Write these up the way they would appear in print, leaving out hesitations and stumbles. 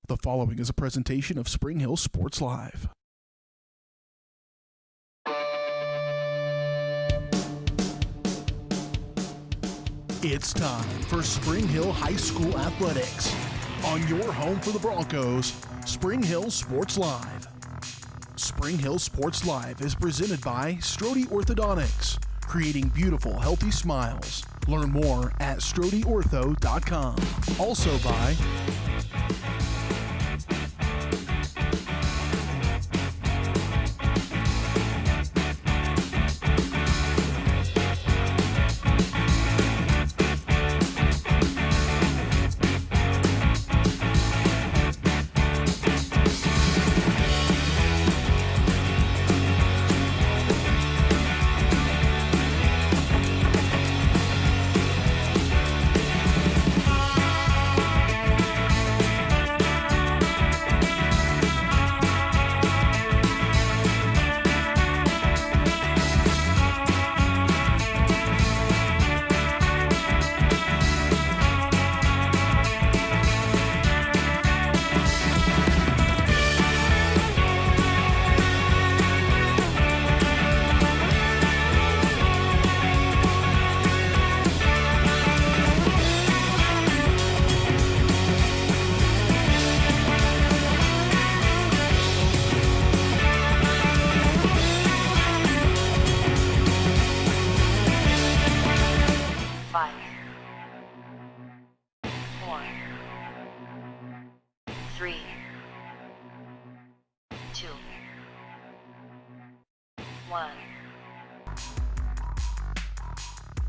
The following is a presentation of Spring Hill Sports Live. It's time for Spring Hill High School Athletics. On your home for the Broncos, Spring Hill Sports Live. Spring Hill Sports Live is presented by Strode Orthodontics, creating beautiful, healthy smiles. Learn more at StrodeOrtho.com. Also by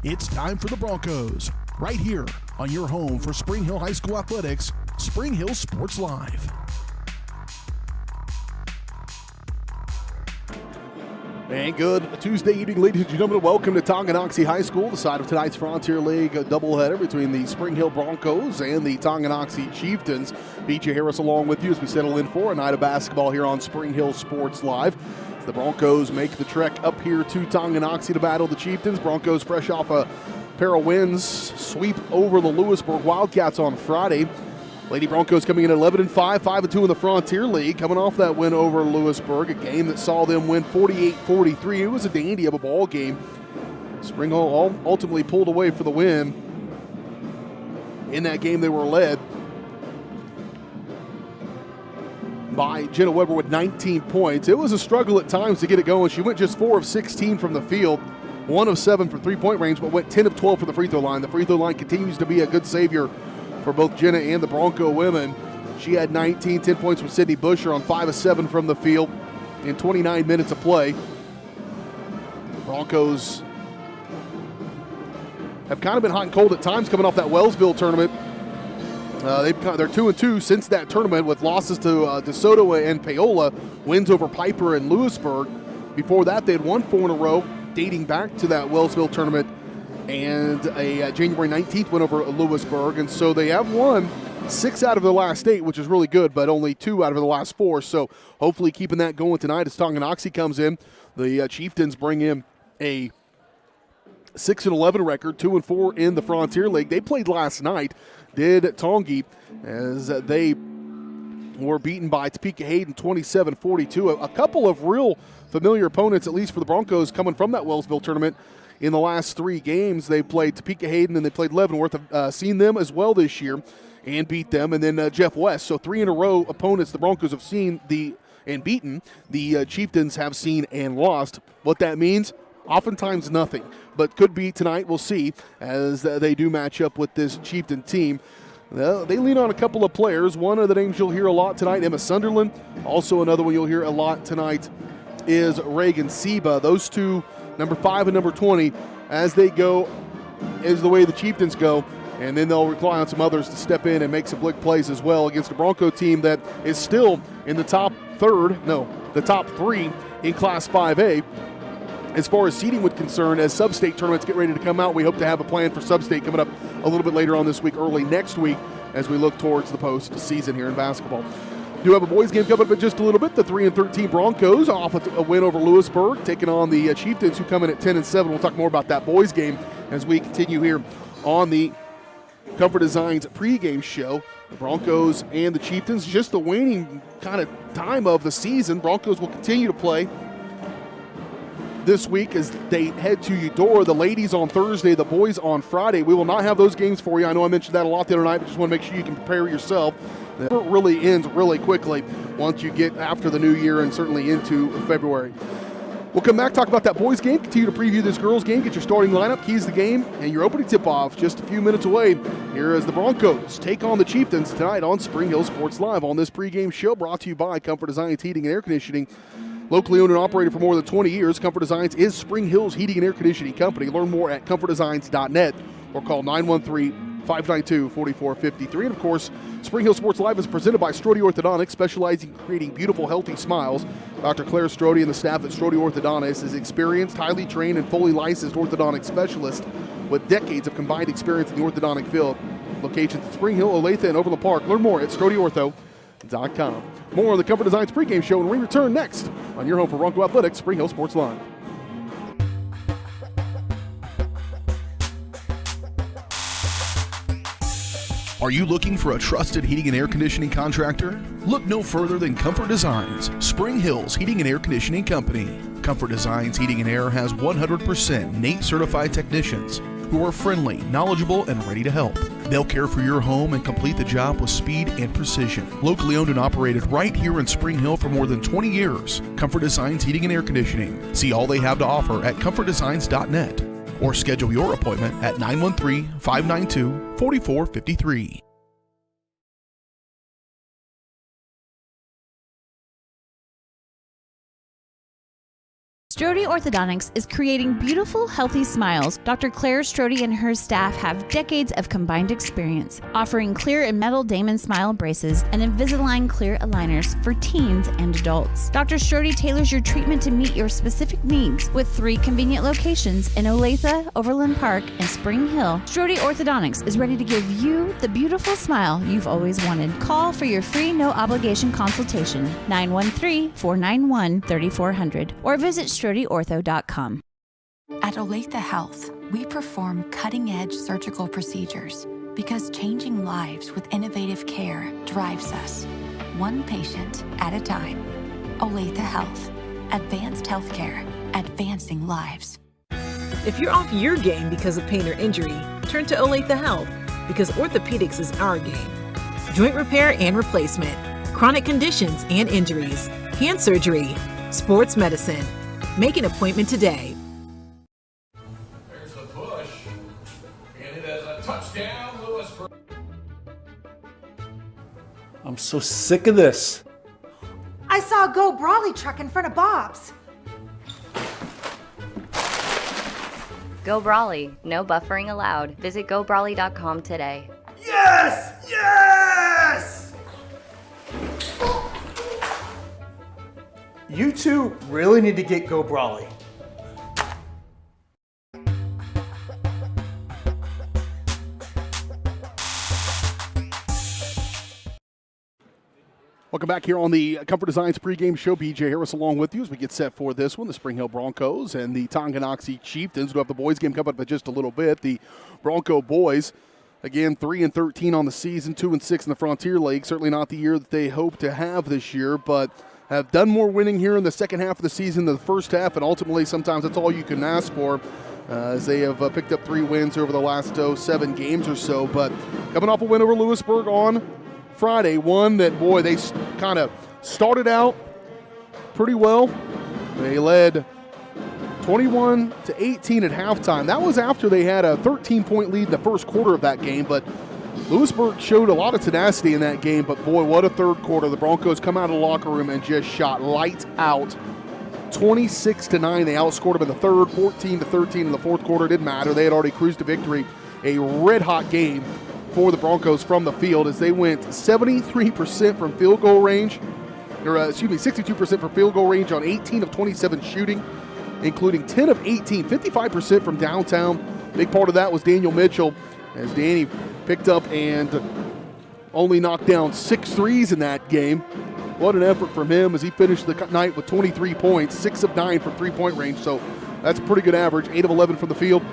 It's time for the Broncos, right here on your home for Spring Hill High School Athletics, Spring Hill Sports Live. And good Tuesday evening, ladies and gentlemen. Welcome to Tonganoxie High School, the side of tonight's Frontier League doubleheader between the Spring Hill Broncos and the Tonganoxie Chieftains. B.J. Harris along with you as we settle in for a night of basketball here on Spring Hill Sports Live. The Broncos make the trek up here to Tonganoxie to battle the Chieftains. Broncos fresh off a pair of wins, sweep over the Lewisburg Wildcats on Friday. Lady Broncos coming in at 11-5, 5-2 in the Frontier League, coming off that win over Lewisburg, a game that saw them win 48-43. It was a dandy of a ball game. Spring Hill ultimately pulled away for the win. In that game, they were led by Jenna Weber with 19 points. It was a struggle at times to get it going. She went just 4 of 16 from the field, 1 of 7 from three-point range, but went 10 of 12 from the free throw line. The free throw line continues to be a good savior for both Jenna and the Bronco women. She had 10 points from Sydney Busher on 5 of 7 from the field in 29 minutes of play. The Broncos have kind of been hot and cold at times coming off that Wellsville tournament. They're 2-2 since that tournament with losses to DeSoto and Paola, wins over Piper and Lewisburg. Before that, they had won 4 in a row, dating back to that Wellsville tournament and a January 19th win over Lewisburg. And so they have won 6 out of the last 8, which is really good, but only 2 out of the last 4. So hopefully keeping that going tonight as Tonganoxie comes in. The Chieftains bring in a 6-11 record, 2-4 in the Frontier League. They played last night, did Tongi, as they were beaten by Topeka Hayden 27-42. A couple of real familiar opponents, at least for the Broncos, coming from that Wellsville tournament. In the last 3 games, they played Topeka Hayden and they played Leavenworth. I've seen them as well this year and beat them. And then Jeff West. So 3 in a row opponents the Broncos have seen and beaten. The Chieftains have seen and lost. What that means? Oftentimes nothing, but could be tonight. We'll see as they do match up with this Chieftain team. They lean on a couple of players. One of the names you'll hear a lot tonight, Emma Sunderland. Also another one you'll hear a lot tonight is Reagan Seba. Those two, number 5 and number 20, as they go, is the way the Chieftains go. And then they'll rely on some others to step in and make some big plays as well against a Bronco team that is still in the top 3 in Class 5A. As far as seeding would concern, as sub-state tournaments get ready to come out, we hope to have a plan for sub-state coming up a little bit later on this week, early next week, as we look towards the postseason here in basketball. Do have a boys game coming up in just a little bit. The 3-13 Broncos off a win over Lewisburg, taking on the Chieftains, who come in at 10-7. We'll talk more about that boys game as we continue here on the Comfort Designs pregame show. The Broncos and the Chieftains, just the waning kind of time of the season. Broncos will continue to play this week as they head to Eudora. The ladies on Thursday, the boys on Friday. We will not have those games for you. I know I mentioned that a lot the other night, but just want to make sure you can prepare yourself. It really ends really quickly once you get after the new year and certainly into February. We'll come back, talk about that boys game, continue to preview this girls game, get your starting lineup, keys to the game, and your opening tip-off just a few minutes away. Here as the Broncos take on the Chieftains tonight on Spring Hill Sports Live on this pregame show brought to you by Comfort Designs Heating and Air Conditioning. Locally owned and operated for more than 20 years, Comfort Designs is Spring Hill's heating and air conditioning company. Learn more at comfortdesigns.net or call 913-592-4453. And, of course, Spring Hill Sports Live is presented by Strode Orthodontics, specializing in creating beautiful, healthy smiles. Dr. Claire Strode and the staff at Strode Orthodontics is experienced, highly trained, and fully licensed orthodontic specialist with decades of combined experience in the orthodontic field. Locations at Spring Hill, Olathe, and Overland Park. Learn more at StrodeOrtho.com. More on the Comfort Designs pregame show when we return next on your home for Bronco Athletics, Spring Hill Sports Live. Are you looking for a trusted heating and air conditioning contractor? Look no further than Comfort Designs, Spring Hill's heating and air conditioning company. Comfort Designs Heating and Air has 100% NATE certified technicians who are friendly, knowledgeable, and ready to help. They'll care for your home and complete the job with speed and precision. Locally owned and operated right here in Spring Hill for more than 20 years, Comfort Designs Heating and Air Conditioning. See all they have to offer at comfortdesigns.net or schedule your appointment at 913-592-4453. Strode Orthodontics is creating beautiful, healthy smiles. Dr. Claire Strode and her staff have decades of combined experience, offering clear and metal Damon Smile braces and Invisalign clear aligners for teens and adults. Dr. Strode tailors your treatment to meet your specific needs with 3 convenient locations in Olathe, Overland Park, and Spring Hill. Strode Orthodontics is ready to give you the beautiful smile you've always wanted. Call for your free no-obligation consultation, 913-491-3400, or visit StrodeOrtho.com. At Olathe Health, we perform cutting-edge surgical procedures because changing lives with innovative care drives us, one patient at a time. Olathe Health, advanced healthcare, advancing lives. If you're off your game because of pain or injury, turn to Olathe Health because orthopedics is our game. Joint repair and replacement, chronic conditions and injuries, hand surgery, sports medicine. Make an appointment today. There's the push, and it is a touchdown, Lewisburg. I'm so sick of this. I saw a Go Brawley truck in front of Bob's. Go Brawley. No buffering allowed. Visit GoBrawley.com today. Yes! Yes! You two really need to get Go Brawley. Welcome back here on the Comfort Designs pregame show. BJ Harris along with you as we get set for this one. The Spring Hill Broncos and the Tonganoxie Chieftains. We'll have the boys game coming up in just a little bit. The Bronco boys, again, 3-13 on the season, 2-6 in the Frontier League. Certainly not the year that they hope to have this year, but have done more winning here in the second half of the season than the first half, and ultimately sometimes that's all you can ask for as they have picked up 3 wins over the last 7 games or so. But coming off a win over Lewisburg on Friday, one that, boy, they kind of started out pretty well. They led 21-18 at halftime. That was after they had a 13-point lead in the first quarter of that game, but Lewisburg showed a lot of tenacity in that game, but boy, what a third quarter. The Broncos come out of the locker room and just shot lights out. 26-9, they outscored them in the third, 14-13 in the fourth quarter. It didn't matter. They had already cruised to victory. A red-hot game for the Broncos from the field as they went 73% from field goal range, 62% from field goal range on 18 of 27 shooting, including 10 of 18, 55% from downtown. Big part of that was Daniel Mitchell, as Danny picked up and only knocked down 6 threes in that game. What an effort from him as he finished the night with 23 points, 6 of 9 from three-point range. So that's a pretty good average, 8 of 11 from the field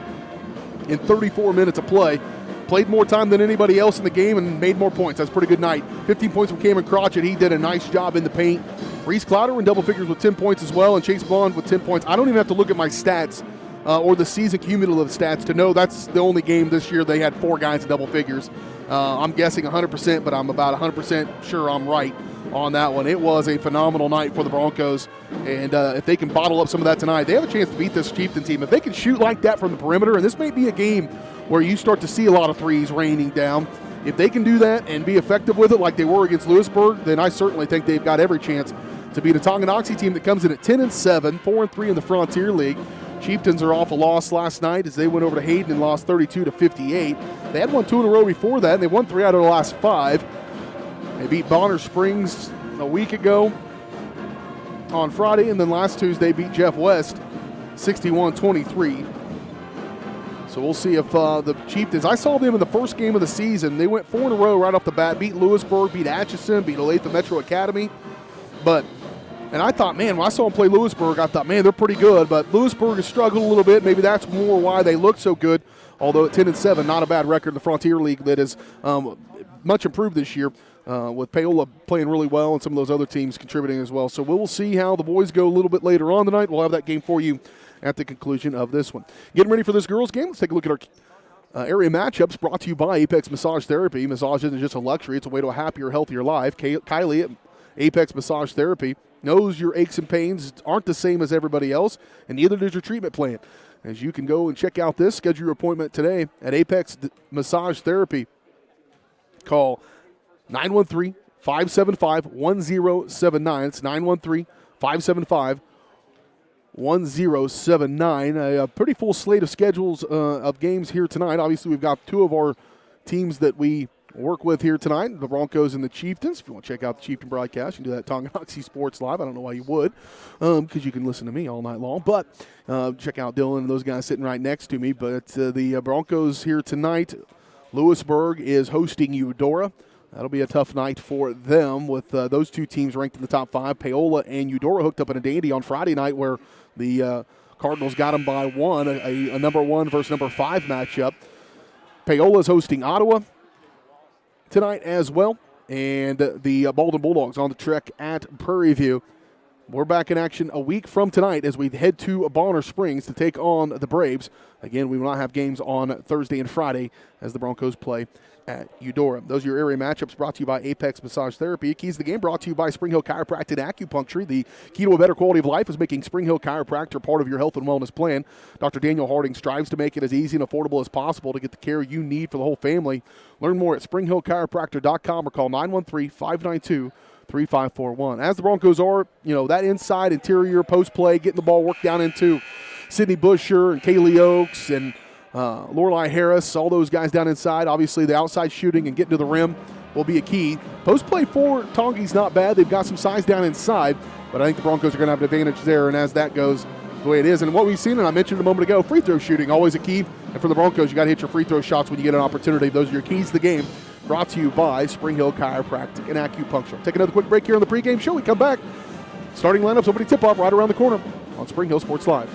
in 34 minutes of play. played more time than anybody else in the game and made more points. That's a pretty good night. 15 points from Cameron Crotchet. He did a nice job in the paint. Reese Clowder in double figures with 10 points as well, and Chase Bond with 10 points. I don't even have to look at my stats or the season cumulative stats to know that's the only game this year they had 4 guys in double figures. I'm guessing 100%, but I'm about 100% sure I'm right on that one. It was a phenomenal night for the Broncos, and if they can bottle up some of that tonight, they have a chance to beat this Chieftain team. If they can shoot like that from the perimeter, and this may be a game where you start to see a lot of threes raining down, if they can do that and be effective with it like they were against Lewisburg, then I certainly think they've got every chance to beat a Tonganoxie team that comes in at 10-7, 4-3 in the Frontier League. Chieftains are off a loss last night as they went over to Hayden and lost 32-58. They had won 2 in a row before that, and they won 3 out of the last 5. They beat Bonner Springs a week ago on Friday, and then last Tuesday beat Jeff West 61-23. So we'll see if the Chieftains, I saw them in the first game of the season. They went 4 in a row right off the bat, beat Lewisburg, beat Atchison, beat Olathe Metro Academy. And I thought, man, when I saw them play Lewisburg, I thought, man, they're pretty good. But Lewisburg has struggled a little bit. Maybe that's more why they look so good. Although at 10-7, not a bad record in the Frontier League that is much improved this year. With Paola playing really well and some of those other teams contributing as well. So we'll see how the boys go a little bit later on tonight. We'll have that game for you at the conclusion of this one. Getting ready for this girls' game. Let's take a look at our area matchups brought to you by Apex Massage Therapy. Massage isn't just a luxury. It's a way to a happier, healthier life. Kylie at Apex Massage Therapy knows your aches and pains aren't the same as everybody else, and neither does your treatment plan. As you can go and check out this, schedule your appointment today at Apex Massage Therapy. Call 913-575-1079. It's 913-575-1079. A pretty full slate of schedules of games here tonight. Obviously, we've got 2 of our teams that we work with here tonight, the Broncos and the Chieftains. If you want to check out the Chieftain broadcast, you can do that at Tonganoxie Sports Live. I don't know why you would, because you can listen to me all night long. But check out Dylan and those guys sitting right next to me. But the Broncos here tonight, Lewisburg is hosting Eudora. That'll be a tough night for them with those 2 teams ranked in the top 5. Paola and Eudora hooked up in a dandy on Friday night where the Cardinals got them by 1, a number 1 versus number 5 matchup. Paola is hosting Ottawa tonight as well, and the Baldwin Bulldogs on the trek at Prairie View. We're back in action a week from tonight as we head to Bonner Springs to take on the Braves. Again, we will not have games on Thursday and Friday as the Broncos play at Eudora. Those are your area matchups brought to you by Apex Massage Therapy. Keys to the game brought to you by Spring Hill Chiropractic and Acupuncture. The key to a better quality of life is making Spring Hill Chiropractor part of your health and wellness plan. Dr. Daniel Harding strives to make it as easy and affordable as possible to get the care you need for the whole family. Learn more at springhillchiropractor.com or call 913-592-3541. As the Broncos are, that inside, interior, post play, getting the ball worked down into Sydney Busher and Kaylee Oakes and Lorelei Harris, all those guys down inside. Obviously, the outside shooting and getting to the rim will be a key. Post play for Tongie's not bad. They've got some size down inside, but I think the Broncos are going to have an advantage there, and as that goes the way it is. And what we've seen, and I mentioned a moment ago, free throw shooting, always a key. And for the Broncos, you got to hit your free throw shots when you get an opportunity. Those are your keys to the game, brought to you by Spring Hill Chiropractic and Acupuncture. Take another quick break here on the pregame show. We come back. Starting lineups, opening tip-off right around the corner on Spring Hill Sports Live.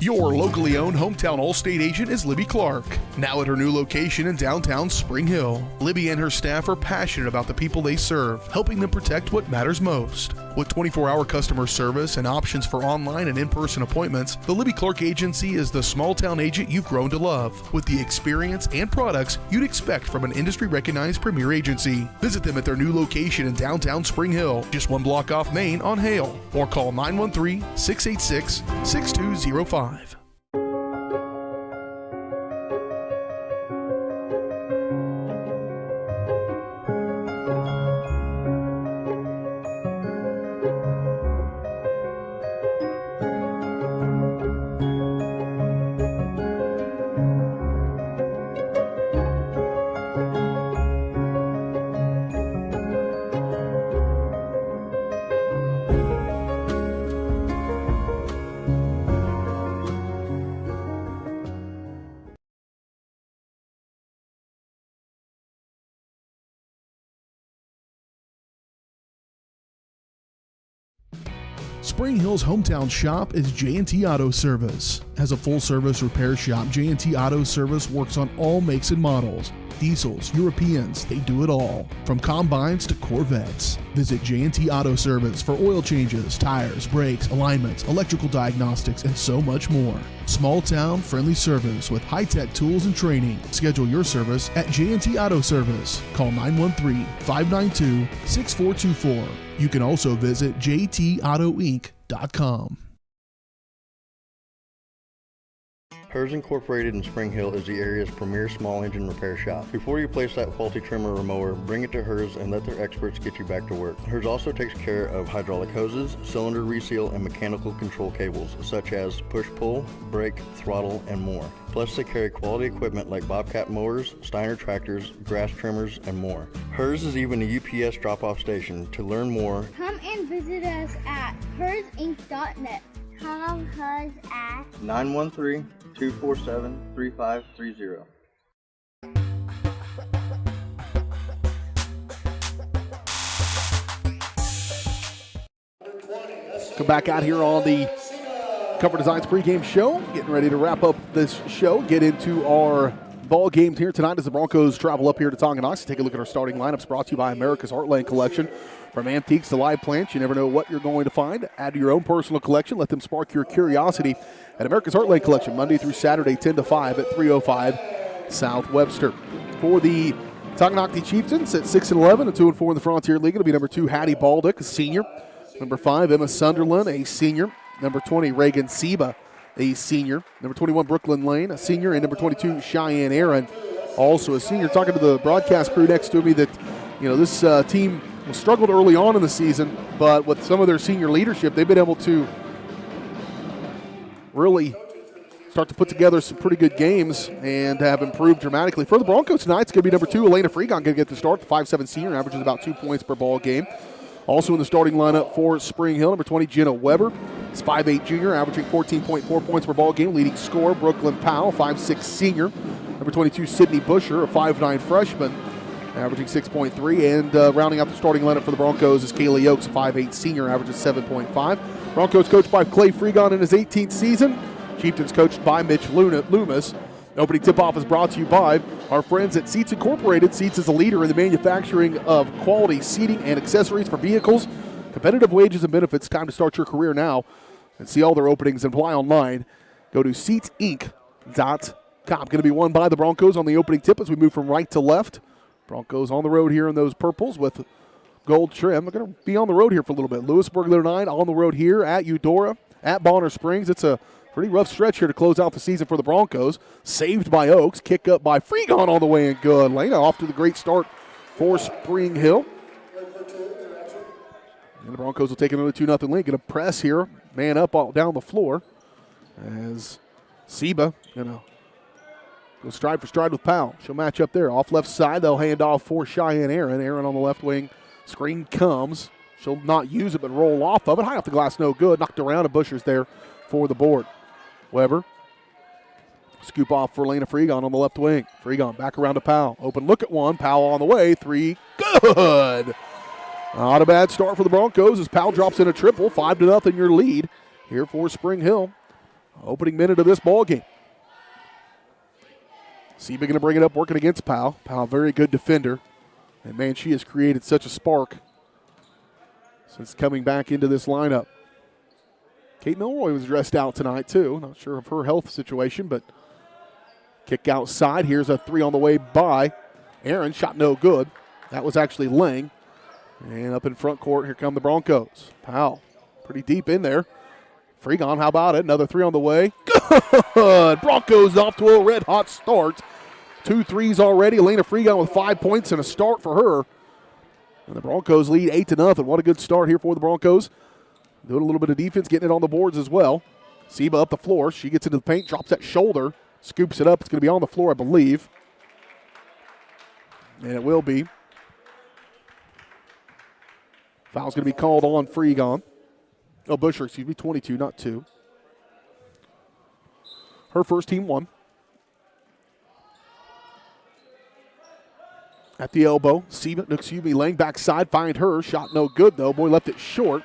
Your locally owned hometown Allstate agent is Libby Clark, now at her new location in downtown Spring Hill. Libby and her staff are passionate about the people they serve, helping them protect what matters most. With 24-hour customer service and options for online and in-person appointments, the Libby Clark Agency is the small-town agent you've grown to love, with the experience and products you'd expect from an industry-recognized premier agency. Visit them at their new location in downtown Spring Hill, just 1 block off Main on Hale, or call 913-686-6205. Spring Hill's hometown shop is J&T Auto Service. As a full-service repair shop, J&T Auto Service works on all makes and models. Diesels, Europeans, they do it all. From combines to Corvettes. Visit J&T Auto Service for oil changes, tires, brakes, alignments, electrical diagnostics, and so much more. Small town, friendly service with high-tech tools and training. Schedule your service at J&T Auto Service. Call 913-592-6424. You can also visit jtautoinc.com. Hers Incorporated in Spring Hill is the area's premier small engine repair shop. Before you place that faulty trimmer or mower, bring it to Hers and let their experts get you back to work. Hers also takes care of hydraulic hoses, cylinder reseal, and mechanical control cables, such as push-pull, brake, throttle, and more. Plus, they carry quality equipment like Bobcat mowers, Steiner tractors, grass trimmers, and more. Hers is even a UPS drop-off station. To learn more, come and visit us at hersinc.net. Call Hers at 913-247-3530. Come back out here on the Comfort Designs pregame show. Getting ready to wrap up this show. Get into our ball games here tonight as the Broncos travel up here to Tonganoxie. Take a look at our starting lineups brought to you by America's Heartland Collection. From antiques to live plants, you never know what you're going to find. Add to your own personal collection. Let them spark your curiosity at America's Heartland Collection, Monday through Saturday, 10 to 5 at 305 South Webster. For the Tonganoxie Chieftains at 6-11 and 2-4 in the Frontier League, it'll be number 2, Hattie Baldick, a senior. Number 5, Emma Sunderland, a senior. Number 20, Reagan Seba, a senior. Number 21, Brooklyn Lane, a senior. And number 22, Cheyenne Aaron, also a senior. Talking to the broadcast crew next to me that, this team struggled early on in the season, but with some of their senior leadership, they've been able to really start to put together some pretty good games and have improved dramatically. For the Broncos tonight, it's going to be number 2, Elena Freegon, going to get the start. The 5'7" senior, averages about 2 points per ball game. Also in the starting lineup for Spring Hill, number 20, Jenna Weber. It's 5'8" junior, averaging 14.4 points per ball game. Leading scorer, Brooklyn Powell, 5'6" senior. Number 22, Sydney Busher, a 5'9" freshman, averaging 6.3. And rounding out the starting lineup for the Broncos is Kaylee Oakes, a 5'8" senior, averages 7.5. Broncos coached by Clay Freegon in his 18th season. Chieftains coached by Mitch Loomis. Opening tip-off is brought to you by our friends at Seats Incorporated. Seats is a leader in the manufacturing of quality seating and accessories for vehicles. Competitive wages and benefits. Time to start your career now and see all their openings and apply online. Go to seatsinc.com. Going to be won by the Broncos on the opening tip as we move from right to left. Broncos on the road here in those purples with gold trim. They're going to be on the road here for a little bit. Lewisburg 9 on the road here at Eudora, at Bonner Springs. It's a pretty rough stretch here to close out the season for the Broncos. Saved by Oakes. Kick up by Freegon all the way and good. Lena off to the great start for Spring Hill. And the Broncos will take another 2-0 lead. Going to press here. Man up all down the floor. As Seba going to go stride for stride with Powell. She'll match up there. Off left side, they'll hand off for Cheyenne Aaron. Aaron on the left wing. Screen comes. She'll not use it but roll off of it. High off the glass, no good. Knocked around, and Busher's there for the board. Weber. Scoop off for Lena Freegon on the left wing. Freegon back around to Powell. Open look at one. Powell on the way. 3. Good. Not a bad start for the Broncos as Powell drops in a triple. 5-0 your lead here for Spring Hill. Opening minute of this ball game. Seba going to bring it up, working against Powell. Powell, very good defender. And, man, she has created such a spark since coming back into this lineup. Kate Milroy was dressed out tonight, too. Not sure of her health situation, but kick outside. Here's a 3 on the way by Aaron. Shot no good. That was actually Lang. And up in front court, here come the Broncos. Powell, pretty deep in there. Freegon, how about it? Another 3 on the way. Good! Broncos off to a red-hot start. 2 threes already. Elena Freegon with 5 points and a start for her. And the Broncos lead 8-0. What a good start here for the Broncos. Doing a little bit of defense, getting it on the boards as well. Seba up the floor. She gets into the paint, drops that shoulder, scoops it up. It's going to be on the floor, I believe. And it will be. Foul's going to be called on Freegon. Oh, Busher, 22, not 2. Her first team won. At the elbow, Lang backside, find her. Shot no good, though. Boy left it short.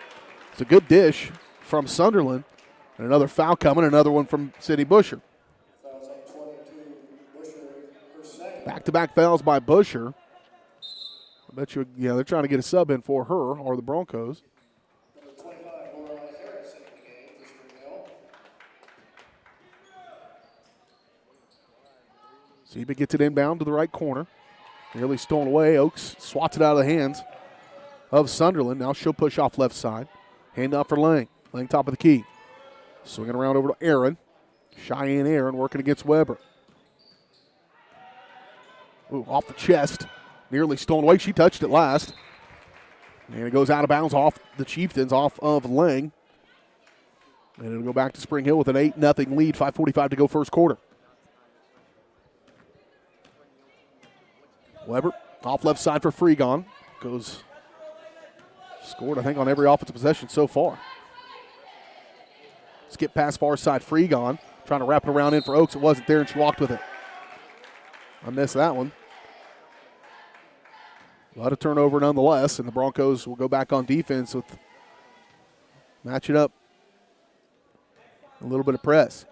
It's a good dish from Sunderland. And another foul coming, another one from Sydney Busher. Back-to-back fouls by Busher. I bet you, yeah, they're trying to get a sub in for her or the Broncos. Seba gets it inbound to the right corner. Nearly stolen away. Oaks swats it out of the hands of Sunderland. Now she'll push off left side. Hand off for Lang. Lang top of the key. Swinging around over to Aaron. Cheyenne Aaron working against Weber. Ooh, off the chest. Nearly stolen away. She touched it last. And it goes out of bounds off the Chieftains, off of Lang. And it'll go back to Spring Hill with an 8-0 lead. 5:45 to go first quarter. Weber off left side for Freegon. Scored, I think, on every offensive possession so far. Skip pass far side, Freegon. Trying to wrap it around in for Oaks. It wasn't there, and she walked with it. I missed that one. A lot of turnover nonetheless, and the Broncos will go back on defense with match it up. A little bit of press.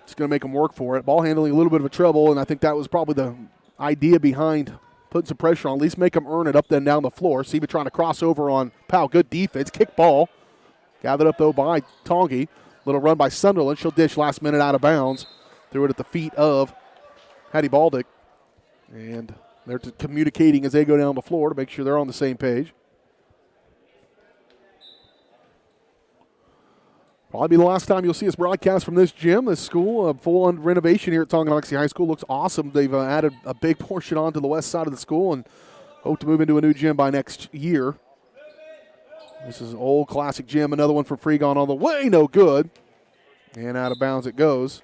It's going to make them work for it. Ball handling a little bit of a trouble, and I think that was probably the idea behind putting some pressure on. At least make them earn it up and down the floor. Seba trying to cross over on Powell. Good defense. Kick ball. Gathered up, though, by Tongi. Little run by Sunderland. She'll dish last minute out of bounds. Threw it at the feet of Hattie Baldick. And they're communicating as they go down the floor to make sure they're on the same page. Probably be the last time you'll see us broadcast from this gym. This school, a full renovation here at Tonganoxie High School. Looks awesome. They've added a big portion onto the west side of the school and hope to move into a new gym by next year. This is an old classic gym. Another one from Freegon on the way. No good. And out of bounds it goes.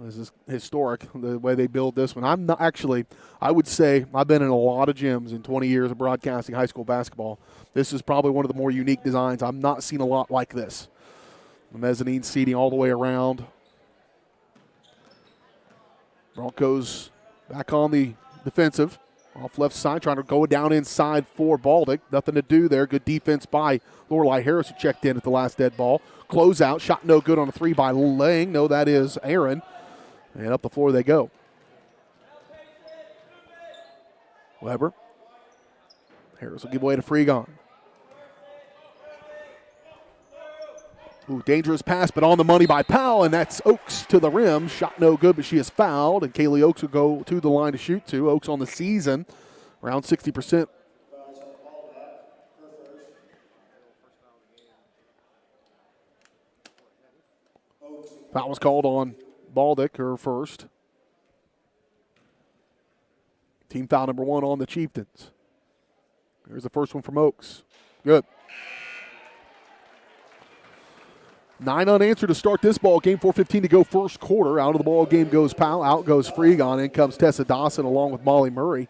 This is historic, the way they build this one. I'm not actually, I would say I've been in a lot of gyms in 20 years of broadcasting high school basketball. This is probably one of the more unique designs. I've not seen a lot like this. The mezzanine seating all the way around. Broncos back on the defensive. Off left side, trying to go down inside for Baldick. Nothing to do there. Good defense by Lorelei Harris, who checked in at the last dead ball. Closeout, shot no good on a three by Lang. No, that is Aaron. And up the floor they go. Weber. Harris will give away to Freegon. Ooh, dangerous pass, but on the money by Powell, and that's Oaks to the rim. Shot no good, but she is fouled, and Kaylee Oaks will go to the line to shoot to. Oaks on the season, around 60%. Foul was called on Baldick, her first. Team foul number 1 on the Chieftains. Here's the first one from Oaks. Good. 9 unanswered to start this ball game. 4:15 to go first quarter. Out of the ball game goes Powell. Out goes Freegon. In comes Tessa Dawson along with Molly Murray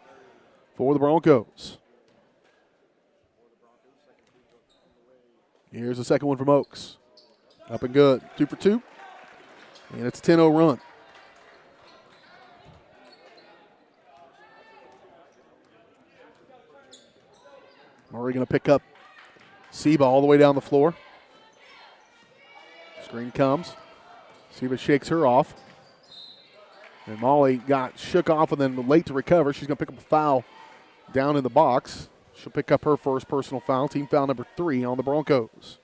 for the Broncos. Here's the second one from Oaks. Up and good. 2 for 2. And it's a 10-0 run. Murray going to pick up Seba all the way down the floor. Screen comes. Seba shakes her off. And Molly got shook off and then late to recover. She's going to pick up a foul down in the box. She'll pick up her first personal foul. Team foul number 3 on the Broncos.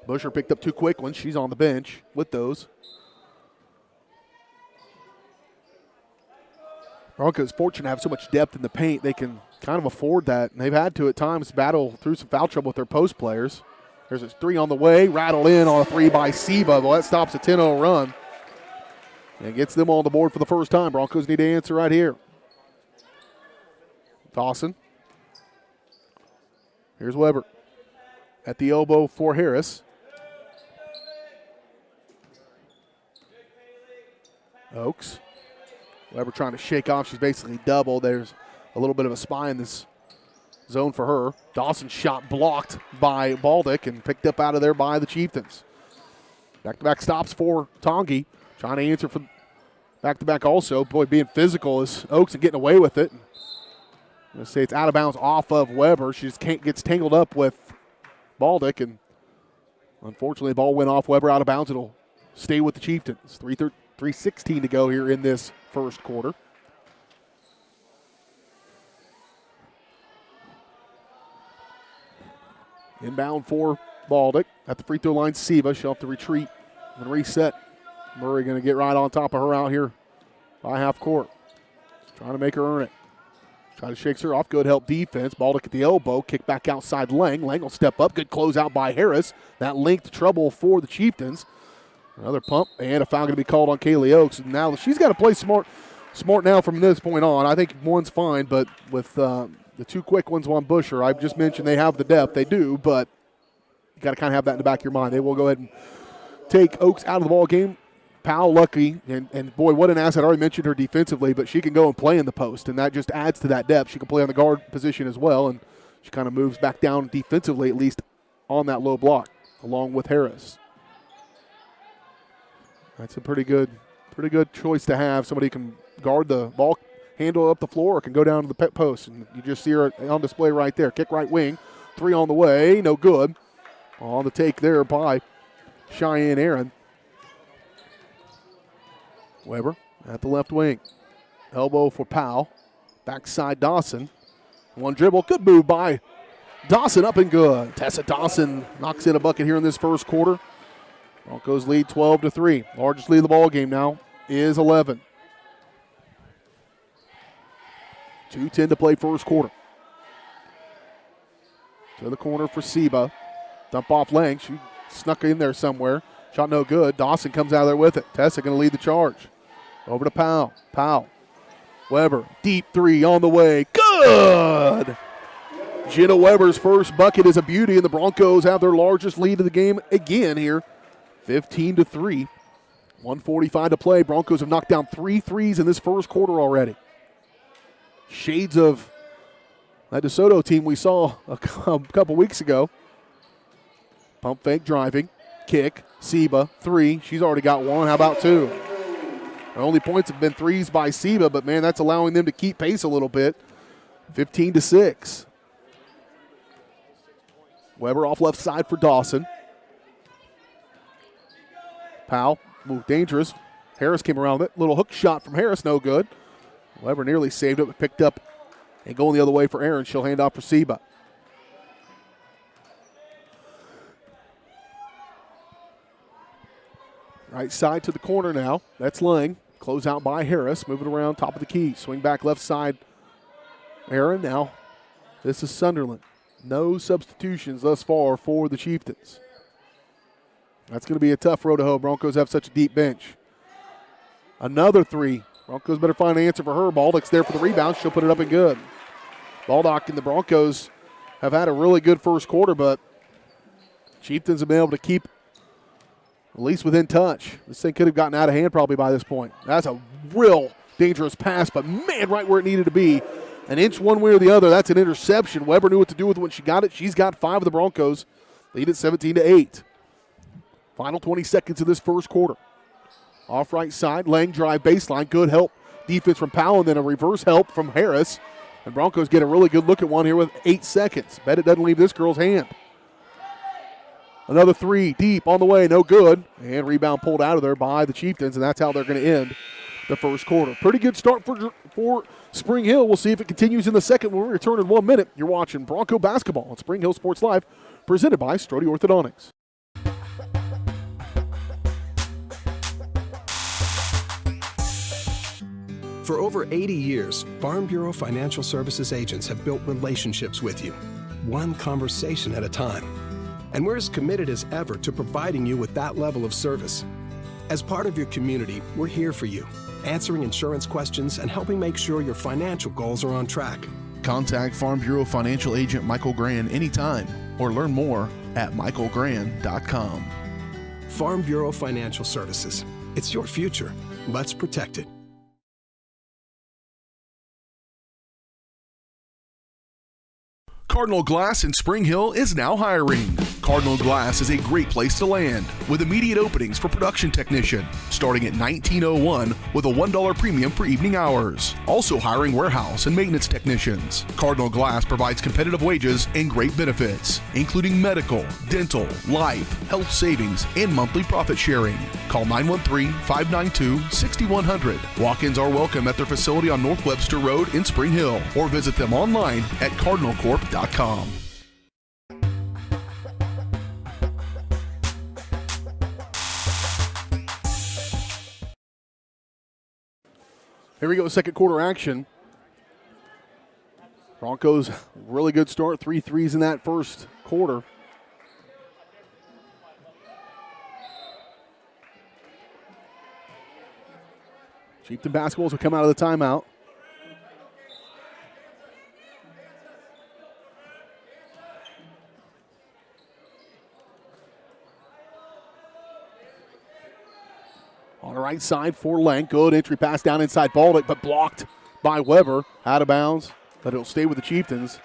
Busher picked up 2 quick ones. She's on the bench with those. Broncos fortunate to have so much depth in the paint. They can kind of afford that. And they've had to at times battle through some foul trouble with their post players. There's a 3 on the way. Rattled in on a 3 by Seba. Well, that stops a 10-0 run. And gets them on the board for the first time. Broncos need to answer right here. Dawson. Here's Weber. At the elbow for Harris. Oaks. Weber trying to shake off. She's basically doubled. There's a little bit of a spy in this zone for her. Dawson's shot blocked by Baldick and picked up out of there by the Chieftains. Back-to-back stops for Tongi. Trying to answer for Back-to-back also. Boy, being physical is Oaks and getting away with it. I'm going to say it's out of bounds off of Weber. She just gets tangled up with Baldick, and unfortunately the ball went off Weber out of bounds. It'll stay with the Chieftains. 3:16 to go here in this first quarter. Inbound for Baldick. At the free throw line, Seba. She'll have to retreat and reset. Murray going to get right on top of her out here by half court. Trying to make her earn it. Try to shake her off. Good help defense. Baldick at the elbow. Kick back outside Lang. Lang will step up. Good closeout by Harris. That linked trouble for the Chieftains. Another pump and a foul going to be called on Kaylee Oaks. Now she's got to play smart now from this point on. I think one's fine, but with the two quick ones on Busher, I just mentioned they have the depth. They do, but you got to kind of have that in the back of your mind. They will go ahead and take Oaks out of the ball game. Powell lucky, and boy, what an asset. I already mentioned her defensively, but she can go and play in the post, and that just adds to that depth. She can play on the guard position as well, and she kind of moves back down defensively, at least on that low block, along with Harris. That's a pretty good choice to have. Somebody can guard the ball handle up the floor or can go down to the pet post, and you just see her on display right there. Kick right wing, three on the way, no good. On the take there by Cheyenne Aaron. Weber at the left wing. Elbow for Powell. Backside Dawson. One dribble. Good move by Dawson, up and good. Tessa Dawson knocks in a bucket here in this first quarter. Broncos lead 12-3. Largest lead of the ball game now is 11. 2:10 to play first quarter. To the corner for Seba. Dump off Lang. She snuck in there somewhere. Shot no good. Dawson comes out of there with it. Tessa going to lead the charge. Over to Powell. Powell. Weber. Deep three on the way. Good! Jenna Weber's first bucket is a beauty, and the Broncos have their largest lead of the game again here. 15-3. 1:45 to play. Broncos have knocked down 3 threes in this first quarter already. Shades of that DeSoto team we saw a couple weeks ago. Pump fake driving. Kick. Seba. Three. She's already got one. How about two? The only points have been threes by Seba, but, man, that's allowing them to keep pace a little bit. 15-6. Weber off left side for Dawson. Powell moved dangerous. Harris came around with it. Little hook shot from Harris, no good. Weber nearly saved it, but picked up and going the other way for Aaron. She'll hand off for Seba. Right side to the corner now. That's Lang. Close out by Harris. Move it around top of the key. Swing back left side. Aaron now. This is Sunderland. No substitutions thus far for the Chieftains. That's going to be a tough road to hoe. Broncos have such a deep bench. Another three. Broncos better find an answer for her. Baldock's there for the rebound. She'll put it up and good. Baldock and the Broncos have had a really good first quarter, but Chieftains have been able to keep at least within touch. This thing could have gotten out of hand probably by this point. That's a real dangerous pass, but, man, right where it needed to be. An inch one way or the other. That's an interception. Weber knew what to do with it when she got it. She's got 5 of the Broncos. Lead at 17-8. Final 20 seconds of this first quarter. Off right side, Lang drive baseline. Good help defense from Powell, and then a reverse help from Harris. And Broncos get a really good look at one here with 8 seconds. Bet it doesn't leave this girl's hand. Another three deep on the way, no good. And rebound pulled out of there by the Chieftains, and that's how they're going to end the first quarter. Pretty good start for Spring Hill. We'll see if it continues in the second when we return in 1 minute. You're watching Bronco Basketball on Spring Hill Sports Live, presented by Strode Orthodontics. For over 80 years, Farm Bureau Financial Services agents have built relationships with you, one conversation at a time. And we're as committed as ever to providing you with that level of service. As part of your community, we're here for you, answering insurance questions and helping make sure your financial goals are on track. Contact Farm Bureau Financial Agent Michael Grand anytime or learn more at michaelgrand.com. Farm Bureau Financial Services. It's your future. Let's protect it. Cardinal Glass in Spring Hill is now hiring. Cardinal Glass is a great place to land, with immediate openings for production technician, starting at $19.01 with a $1 premium for evening hours. Also hiring warehouse and maintenance technicians. Cardinal Glass provides competitive wages and great benefits, including medical, dental, life, health savings, and monthly profit sharing. Call 913-592-6100. Walk-ins are welcome at their facility on North Webster Road in Spring Hill, or visit them online at cardinalcorp.com. Here we go, second quarter action. Broncos, really good start. 3 threes in that first quarter. Chieftain basketballs will come out of the timeout. On the right side for Lang. Good entry pass down inside Baldick, but blocked by Weber. Out of bounds, but it'll stay with the Chieftains.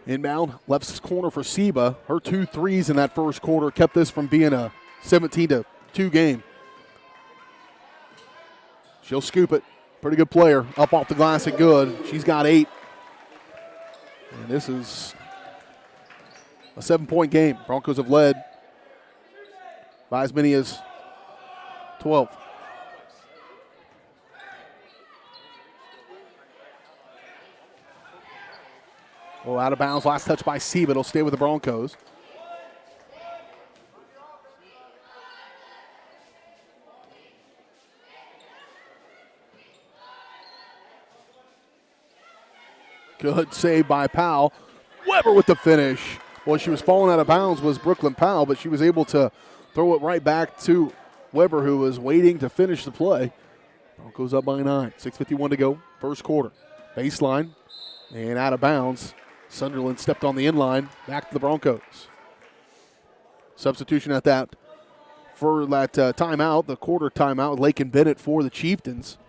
Inbound, left corner for Seba. Her 2 threes in that first quarter kept this from being a 17-2 game. She'll scoop it. Pretty good player. Up off the glass and good. She's got 8. And this is a 7-point game. Broncos have led by as many as 12. Oh, out of bounds. Last touch by Seba. It'll stay with the Broncos. Good save by Powell. Weber with the finish. Well, she was falling out of bounds was Brooklyn Powell, but she was able to throw it right back to Weber, who was waiting to finish the play. Broncos up by 9. 6:51 to go. First quarter. Baseline and out of bounds. Sunderland stepped on the inline. Back to the Broncos. Substitution at that for that timeout, the quarter timeout. Lakin Bennett for the Chieftains.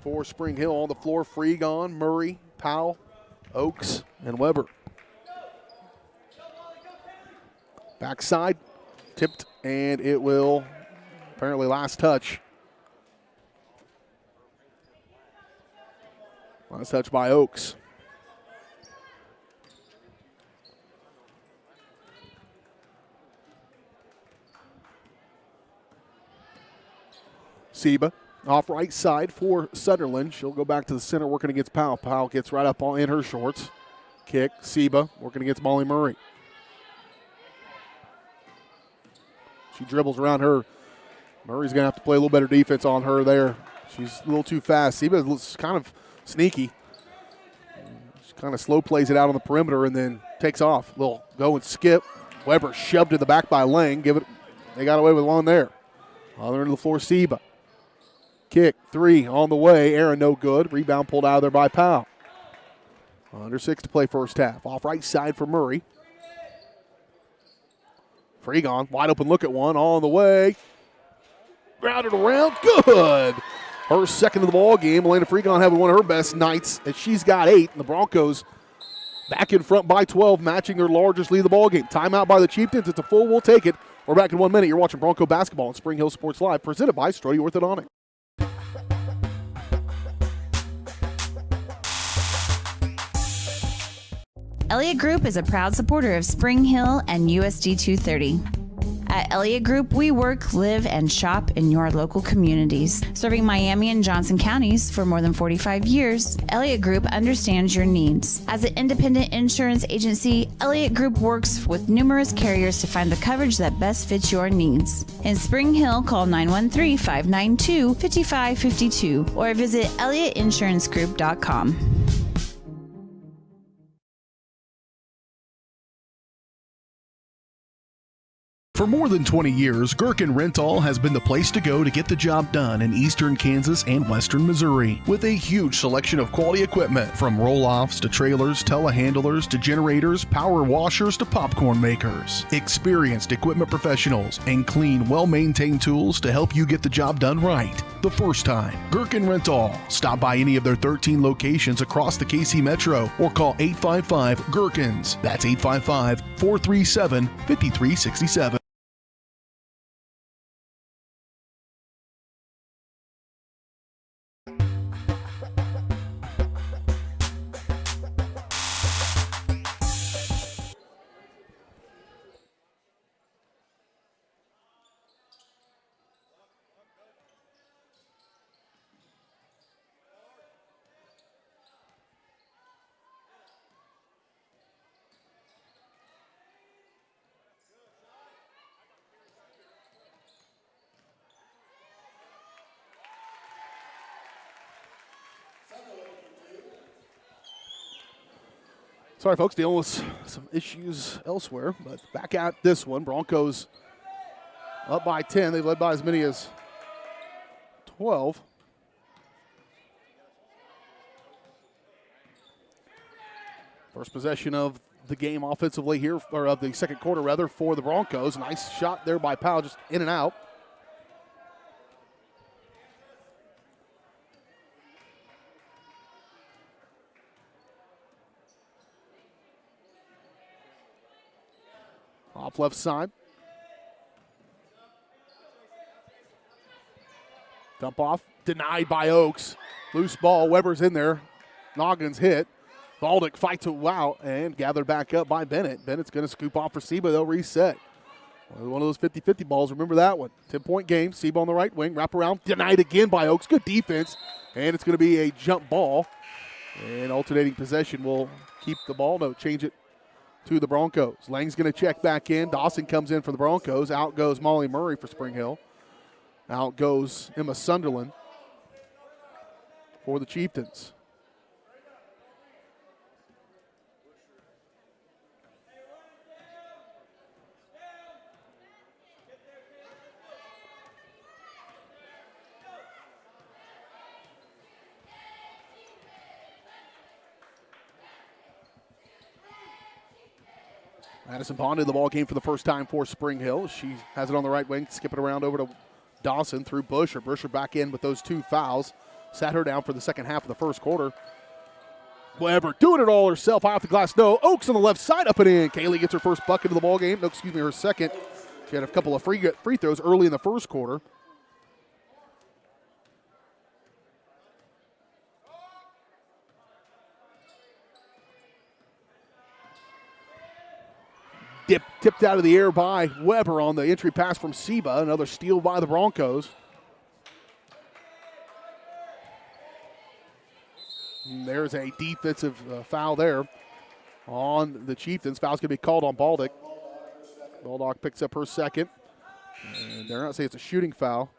For Spring Hill on the floor. Freegon, Murray, Powell, Oaks, and Weber. Backside, tipped, and it will apparently last touch. Last touch by Oaks. Seba off right side for Sunderland. She'll go back to the center working against Powell. Powell gets right up in her shorts. Kick, Seba working against Molly Murray. She dribbles around her. Murray's going to have to play a little better defense on her there. She's a little too fast. Seba looks kind of sneaky. She kind of slow plays it out on the perimeter and then takes off. Little go and skip. Weber shoved to the back by Lang. They got away with one there. Other end of the floor, Seba. Kick, 3 on the way. Aaron, no good. Rebound pulled out of there by Powell. Under 6 to play first half. Off right side for Murray. Freegon, wide open look at one. On the way. Grounded around. Good. Her second of the ball game. Elena Freegon having one of her best nights as she's got 8. And the Broncos back in front by 12, matching their largest lead of the ball game. Timeout by the Chieftains. It's a full. We'll take it. We're back in 1 minute. You're watching Bronco basketball on Spring Hill Sports Live, presented by Strody Orthodontics. Elliott Group is a proud supporter of Spring Hill and USD 230. At Elliott Group, we work, live, and shop in your local communities. Serving Miami and Johnson counties for more than 45 years, Elliott Group understands your needs. As an independent insurance agency, Elliott Group works with numerous carriers to find the coverage that best fits your needs. In Spring Hill, call 913-592-5552 or visit ElliottInsuranceGroup.com. For more than 20 years, Gherkin Rental has been the place to go to get the job done in eastern Kansas and western Missouri. With a huge selection of quality equipment, from roll-offs to trailers, telehandlers to generators, power washers to popcorn makers. Experienced equipment professionals and clean, well-maintained tools to help you get the job done right the first time. Gherkin Rental. Stop by any of their 13 locations across the KC Metro or call 855-GHERKINS. That's 855-437-5367. Sorry, folks, dealing with some issues elsewhere, but back at this one. Broncos up by 10. They've led by as many as 12. First possession of the game offensively here, or of the second quarter, rather, for the Broncos. Nice shot there by Powell, just in and out. Off left side. Dump off, denied by Oaks. Loose ball, Weber's in there. Noggins hit. Baldick fights it out and gathered back up by Bennett. Bennett's going to scoop off for Seba. They'll reset. One of those 50-50 balls. Remember that one. 10-point game. Seba on the right wing. Wrap around. Denied again by Oaks. Good defense. And it's going to be a jump ball. And alternating possession will keep the ball. No, change it to the Broncos. Lang's going to check back in. Dawson comes in for the Broncos. Out goes Molly Murray for Spring Hill. Out goes Emma Sunderland for the Chieftains. Madison Pond in the ball game for the first time for Spring Hill. She has it on the right wing, skip it around over to Dawson through Busher. Busher back in with those two fouls. Sat her down for the second half of the first quarter. Weber doing it all herself. High off the glass. No. Oaks on the left side, up and in. Kaylee gets her first bucket of the ball game. No, excuse me, her second. She had a couple of free throws early in the first quarter. Tipped out of the air by Weber on the entry pass from Seba. Another steal by the Broncos. And there's a defensive foul there on the Chieftains. Foul's going to be called on Baldick. Baldock picks up her second. And they're not saying it's a shooting foul.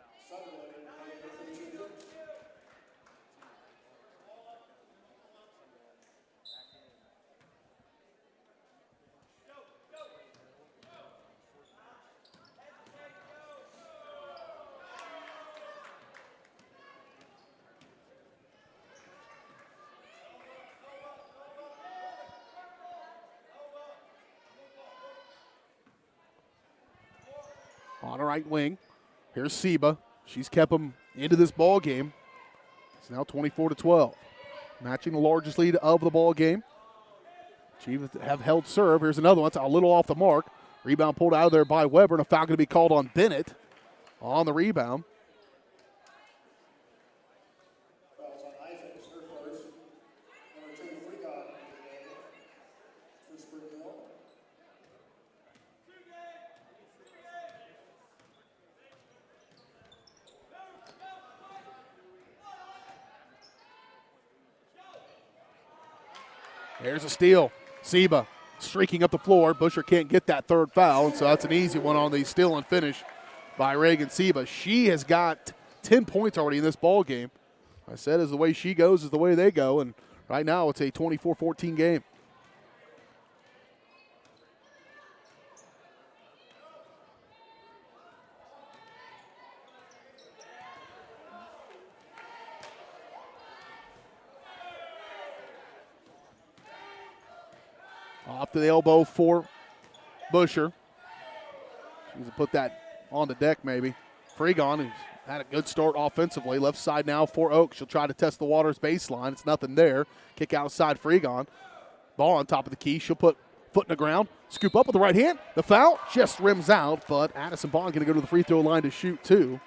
On the right wing, here's Seba. She's kept them into this ball game. It's now 24-12, matching the largest lead of the ball game. Chiefs have held serve. Here's another one. It's a little off the mark. Rebound pulled out of there by Weber, and a foul going to be called on Bennett on the rebound. There's a steal. Seba streaking up the floor. Busher can't get that third foul, and so that's an easy one on the steal and finish by Reagan Seba. She has got 10 points already in this ball game. I said as the way she goes is the way they go, and right now it's a 24-14 game. Off to the elbow for Busher. She's to put that on the deck maybe. Freegon, who's had a good start offensively. Left side now for Oak. She'll try to test the Waters baseline. It's nothing there. Kick outside Freegon. Ball on top of the key. She'll put foot in the ground. Scoop up with the right hand. The foul just rims out, but Addison Bond going to go to the free throw line to shoot two.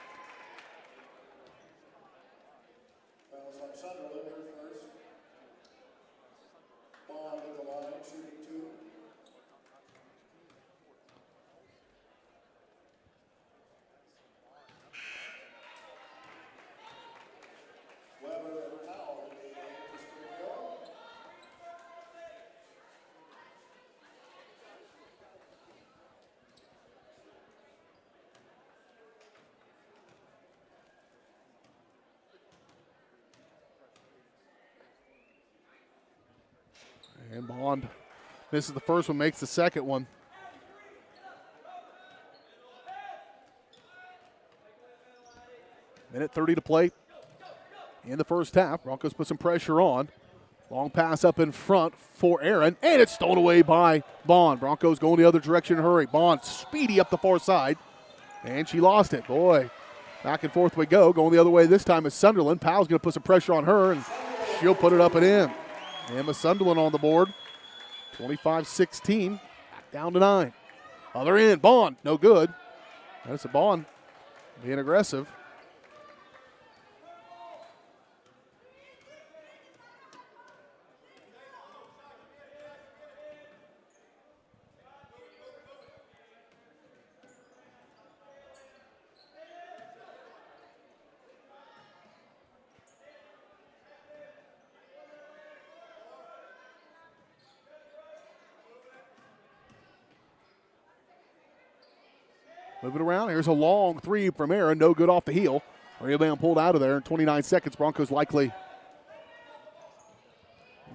And Bond misses the first one, makes the second one. Minute 30 to play in the first half. Broncos put some pressure on. Long pass up in front for Aaron, and it's stolen away by Bond. Broncos going the other direction in a hurry. Bond speedy up the far side, and she lost it. Boy, back and forth we go. Going the other way this time is Sunderland. Powell's going to put some pressure on her, and she'll put it up and in. Emma Sunderland on the board. 25-16, back down to 9. Other end, Bond, no good. That's a Bond being aggressive. Move it around. Here's a long three from Aaron. No good off the heel. Rebound pulled out of there in 29 seconds. Broncos likely.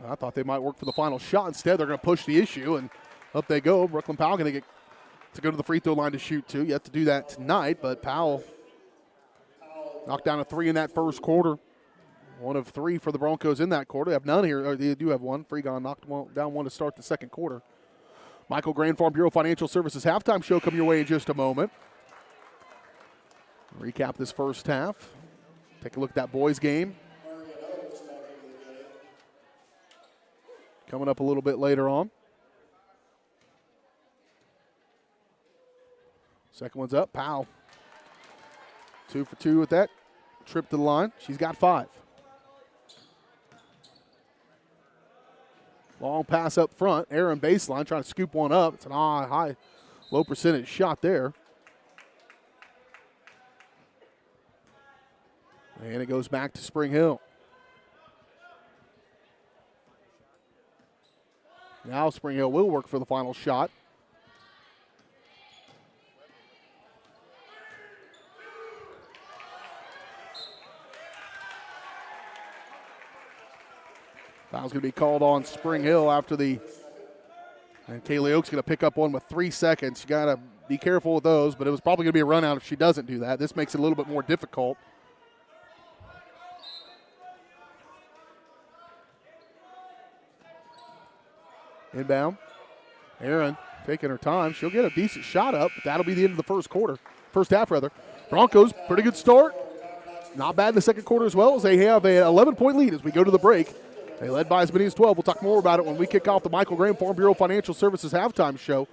I thought they might work for the final shot. Instead, they're going to push the issue, and up they go. Brooklyn Powell going to get to go to the free throw line to shoot two. You have to do that tonight, but Powell knocked down a three in that first quarter. One of three for the Broncos in that quarter. They have none here. Or they do have one. Freegon knocked down one to start the second quarter. Michael Grand Farm Bureau Financial Services halftime show coming your way in just a moment. Recap this first half. Take a look at that boys game. Coming up a little bit later on. Second one's up. Powell. 2 for 2 with that. Trip to the line. She's got 5. Long pass up front. Aaron baseline trying to scoop one up. It's an high, low percentage shot there. And it goes back to Spring Hill. Now Spring Hill will work for the final shot. Foul's going to be called on Spring Hill after the, and Kaylee Oak's going to pick up one with 3 seconds. You got to be careful with those, but it was probably going to be a run out if she doesn't do that. This makes it a little bit more difficult. Inbound. Aaron taking her time. She'll get a decent shot up, but that'll be the end of the first half rather. Broncos, pretty good start. Not bad in the second quarter as well, as they have an 11-point lead as we go to the break. They led by as many as 12. We'll talk more about it when we kick off the Michael Graham Farm Bureau Financial Services halftime show.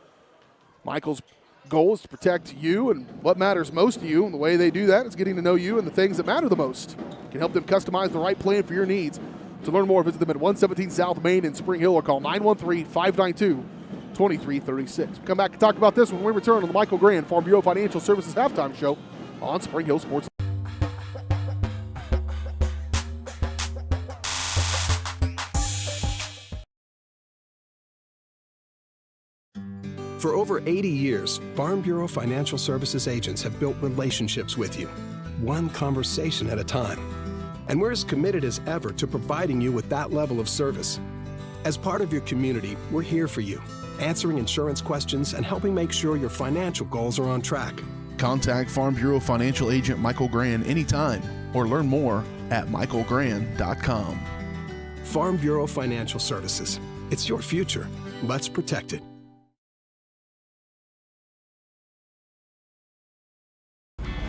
Michael's goal is to protect you and what matters most to you, and the way they do that is getting to know you and the things that matter the most. You can help them customize the right plan for your needs. To learn more, visit them at 117 South Main in Spring Hill or call 913-592-2336. We'll come back and talk about this when we return on the Michael Graham Farm Bureau Financial Services halftime show on Spring Hill Sports. For over 80 years, Farm Bureau Financial Services agents have built relationships with you, one conversation at a time. And we're as committed as ever to providing you with that level of service. As part of your community, we're here for you, answering insurance questions and helping make sure your financial goals are on track. Contact Farm Bureau Financial Agent Michael Grand anytime or learn more at michaelgrand.com. Farm Bureau Financial Services, It's your future. Let's protect it.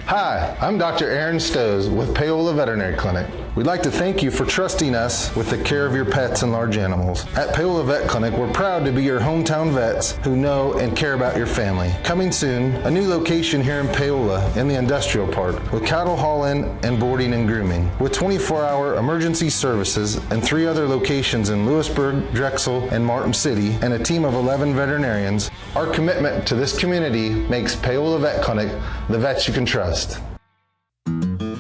Hi, I'm Dr. Aaron Stowe with Paola Veterinary Clinic. We'd like to thank you for trusting us with the care of your pets and large animals. At Paola Vet Clinic, we're proud to be your hometown vets who know and care about your family. Coming soon, a new location here in Paola in the industrial park with cattle haul-in and boarding and grooming. With 24-hour emergency services and 3 other locations in Lewisburg, Drexel, and Martin City, and a team of 11 veterinarians, our commitment to this community makes Paola Vet Clinic the vets you can trust.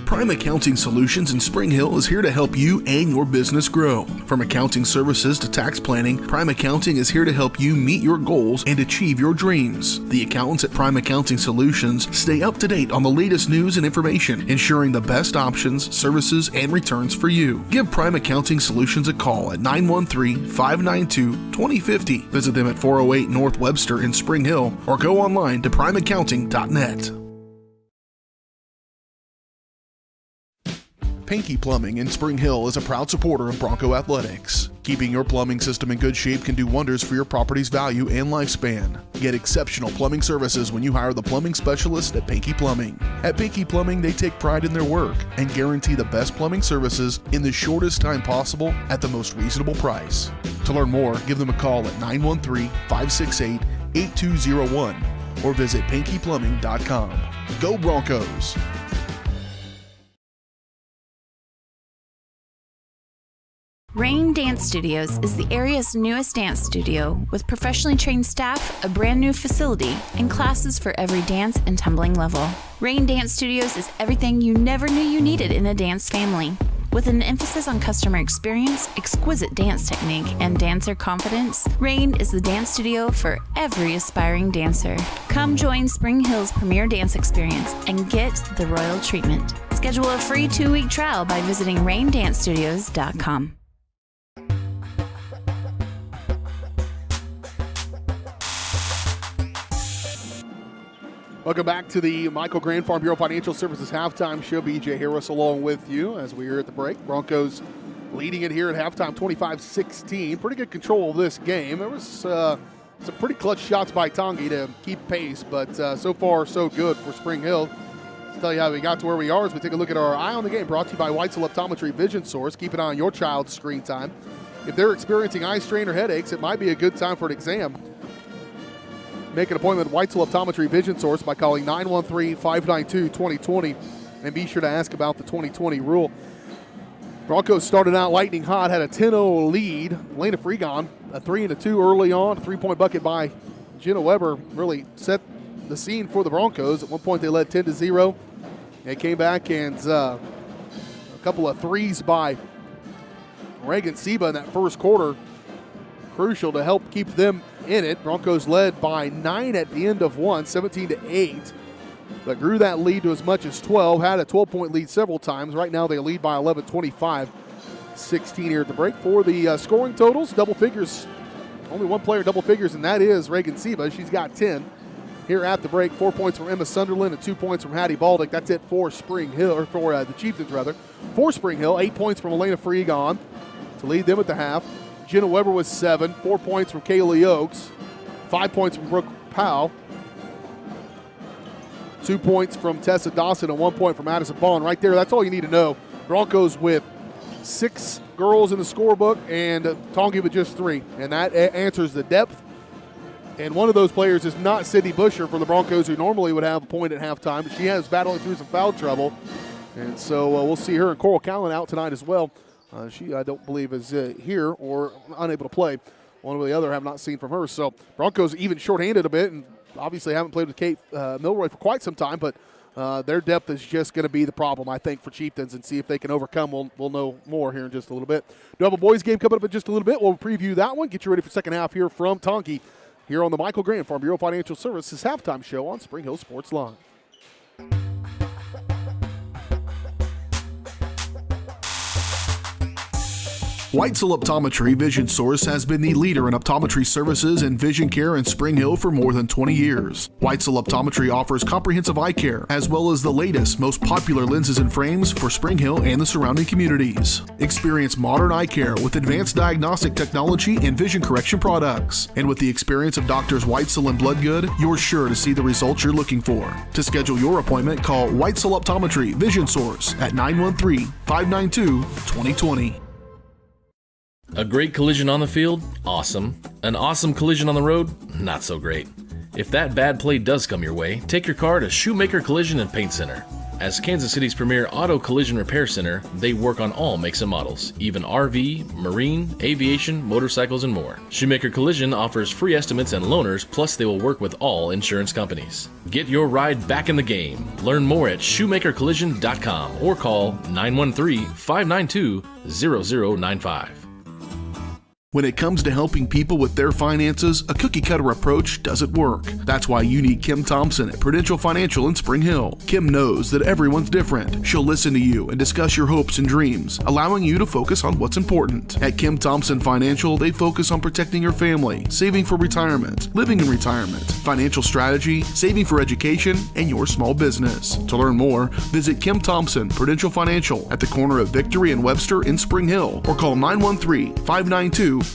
Prime Accounting Solutions in Spring Hill is here to help you and your business grow. From accounting services to tax planning, Prime Accounting is here to help you meet your goals and achieve your dreams. The accountants at Prime Accounting Solutions stay up to date on the latest news and information, ensuring the best options, services, and returns for you. Give Prime Accounting Solutions a call at 913-592-2050. Visit them at 408 North Webster in Spring Hill or go online to primeaccounting.net. Pinky Plumbing in Spring Hill is a proud supporter of Bronco Athletics. Keeping your plumbing system in good shape can do wonders for your property's value and lifespan. Get exceptional plumbing services when you hire the plumbing specialist at Pinky Plumbing. At Pinky Plumbing, they take pride in their work and guarantee the best plumbing services in the shortest time possible at the most reasonable price. To learn more, give them a call at 913-568-8201 or visit pinkyplumbing.com. Go Broncos! Rain Dance Studios is the area's newest dance studio with professionally trained staff, a brand new facility, and classes for every dance and tumbling level. Rain Dance Studios is everything you never knew you needed in a dance family. With an emphasis on customer experience, exquisite dance technique, and dancer confidence, Rain is the dance studio for every aspiring dancer. Come join Spring Hill's premier dance experience and get the royal treatment. Schedule a free 2-week trial by visiting raindancestudios.com. Welcome back to the Michael Grand Farm Bureau Financial Services halftime show. BJ Harris along with you as we're at the break. Broncos leading it here at halftime, 25-16. Pretty good control of this game. There was some pretty clutch shots by Tongi to keep pace, but so far so good for Spring Hill. Let's tell you how we got to where we are as we take a look at our Eye on the Game, brought to you by Weitzel Optometry Vision Source. Keep an eye on your child's screen time. If they're experiencing eye strain or headaches, it might be a good time for an exam. Make an appointment with Weitzel Optometry Vision Source by calling 913-592-2020 and be sure to ask about the 2020 rule. Broncos started out lightning hot, had a 10-0 lead. Lena Freegon, a 3-2 early on, a 3-point bucket by Jenna Weber really set the scene for the Broncos. At one point they led 10-0. They came back and a couple of threes by Reagan Seba in that first quarter, crucial to help keep them in it. Broncos led by 9 at the end of one, 17-8, but grew that lead to as much as 12, had a 12-point lead several times. Right now they lead by 11, 25-16 here at the break. For the scoring totals, double figures, only one player double figures, and that is Reagan Seba. She's got 10 here at the break. 4 points from Emma Sunderland and 2 points from Hattie Baldick. That's it for Spring Hill, or for the Chieftains rather. For Spring Hill, 8 points from Elena Freegon to lead them at the half. Jenna Weber was 7, 4 points from Kaylee Oakes, 5 points from Brooke Powell, 2 points from Tessa Dawson, and 1 point from Addison Bond. Right there, that's all you need to know. Broncos with 6 girls in the scorebook and Tongi with just 3, and that answers the depth. And one of those players is not Sydney Busher for the Broncos, who normally would have a point at halftime, but she has battling through some foul trouble. And so we'll see her and Coral Callan out tonight as well. She, I don't believe, is here or unable to play. One or the other have not seen from her. So Broncos even shorthanded a bit, and obviously haven't played with Kate Milroy for quite some time, but their depth is just going to be the problem, I think, for Chieftains, and see if they can overcome. We'll know more here in just a little bit. Do have a boys game coming up in just a little bit. We'll preview that one. Get you ready for second half here from Tongi here on the Michael Grand Farm Bureau Financial Services halftime show on Spring Hill Sports Live. Weitzel Optometry Vision Source has been the leader in optometry services and vision care in Spring Hill for more than 20 years. Weitzel Optometry offers comprehensive eye care, as well as the latest, most popular lenses and frames for Spring Hill and the surrounding communities. Experience modern eye care with advanced diagnostic technology and vision correction products. And with the experience of Doctors Weitzel and Bloodgood, you're sure to see the results you're looking for. To schedule your appointment, call Weitzel Optometry Vision Source at 913-592-2020. A great collision on the field? Awesome. An awesome collision on the road? Not so great. If that bad play does come your way, take your car to Shoemaker Collision and Paint Center. As Kansas City's premier auto collision repair center, they work on all makes and models, even RV, marine, aviation, motorcycles, and more. Shoemaker Collision offers free estimates and loaners, plus they will work with all insurance companies. Get your ride back in the game. Learn more at shoemakercollision.com or call 913-592-0095. When it comes to helping people with their finances, a cookie-cutter approach doesn't work. That's why you need Kim Thompson at Prudential Financial in Spring Hill. Kim knows that everyone's different. She'll listen to you and discuss your hopes and dreams, allowing you to focus on what's important. At Kim Thompson Financial, they focus on protecting your family, saving for retirement, living in retirement, financial strategy, saving for education, and your small business. To learn more, visit Kim Thompson Prudential Financial at the corner of Victory and Webster in Spring Hill, or call 913-592-5573.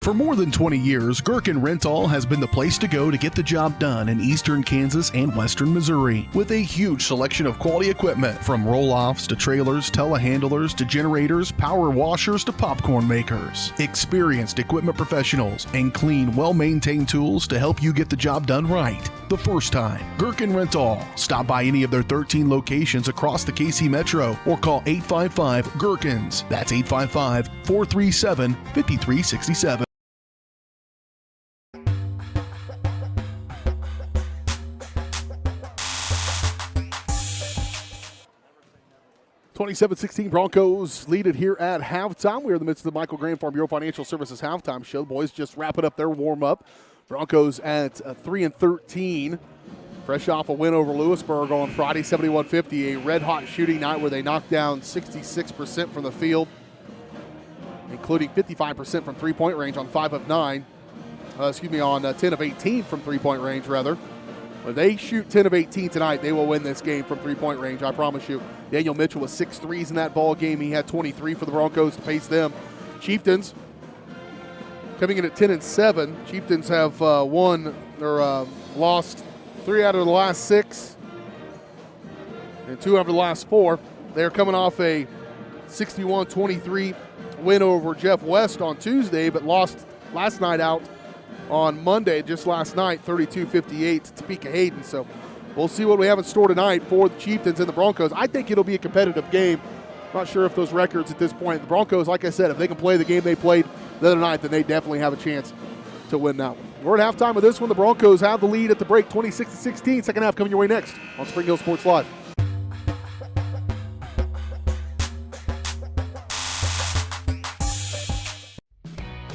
For more than 20 years, Gherkin Rental has been the place to go to get the job done in eastern Kansas and western Missouri. With a huge selection of quality equipment, from roll-offs to trailers, telehandlers to generators, power washers to popcorn makers. Experienced equipment professionals and clean, well-maintained tools to help you get the job done right the first time. Gherkin Rental. Stop by any of their 13 locations across the KC Metro or call 855-GHERKINS. That's 855-437-5367. 27-16 Broncos lead it here at halftime. We are in the midst of the Michael Graham Farm Bureau Financial Services halftime show. The boys just wrapping up their warm-up. Broncos at 3-13. Fresh off a win over Lewisburg on Friday, 71-50. A red-hot shooting night where they knocked down 66% from the field, including 55% from three-point range on 5 of 9. On 10 of 18 from three-point range, rather. If they shoot 10 of 18 tonight, they will win this game from three-point range, I promise you. Daniel Mitchell with 6 threes in that ball game. He had 23 for the Broncos to pace them. Chieftains coming in at 10-7. Chieftains have lost 3 out of the last 6 and 2 out of the last 4. They're coming off a 61-23 win over Jeff West on Tuesday, but lost last night out on Monday, just last night, 32-58 to Topeka Hayden. So we'll see what we have in store tonight for the Chieftains and the Broncos. I think it'll be a competitive game. Not sure if those records at this point. The Broncos, like I said, if they can play the game they played the other night, then they definitely have a chance to win that one. We're at halftime of this one. The Broncos have the lead at the break, 26-16. Second half coming your way next on Spring Hill Sports Live.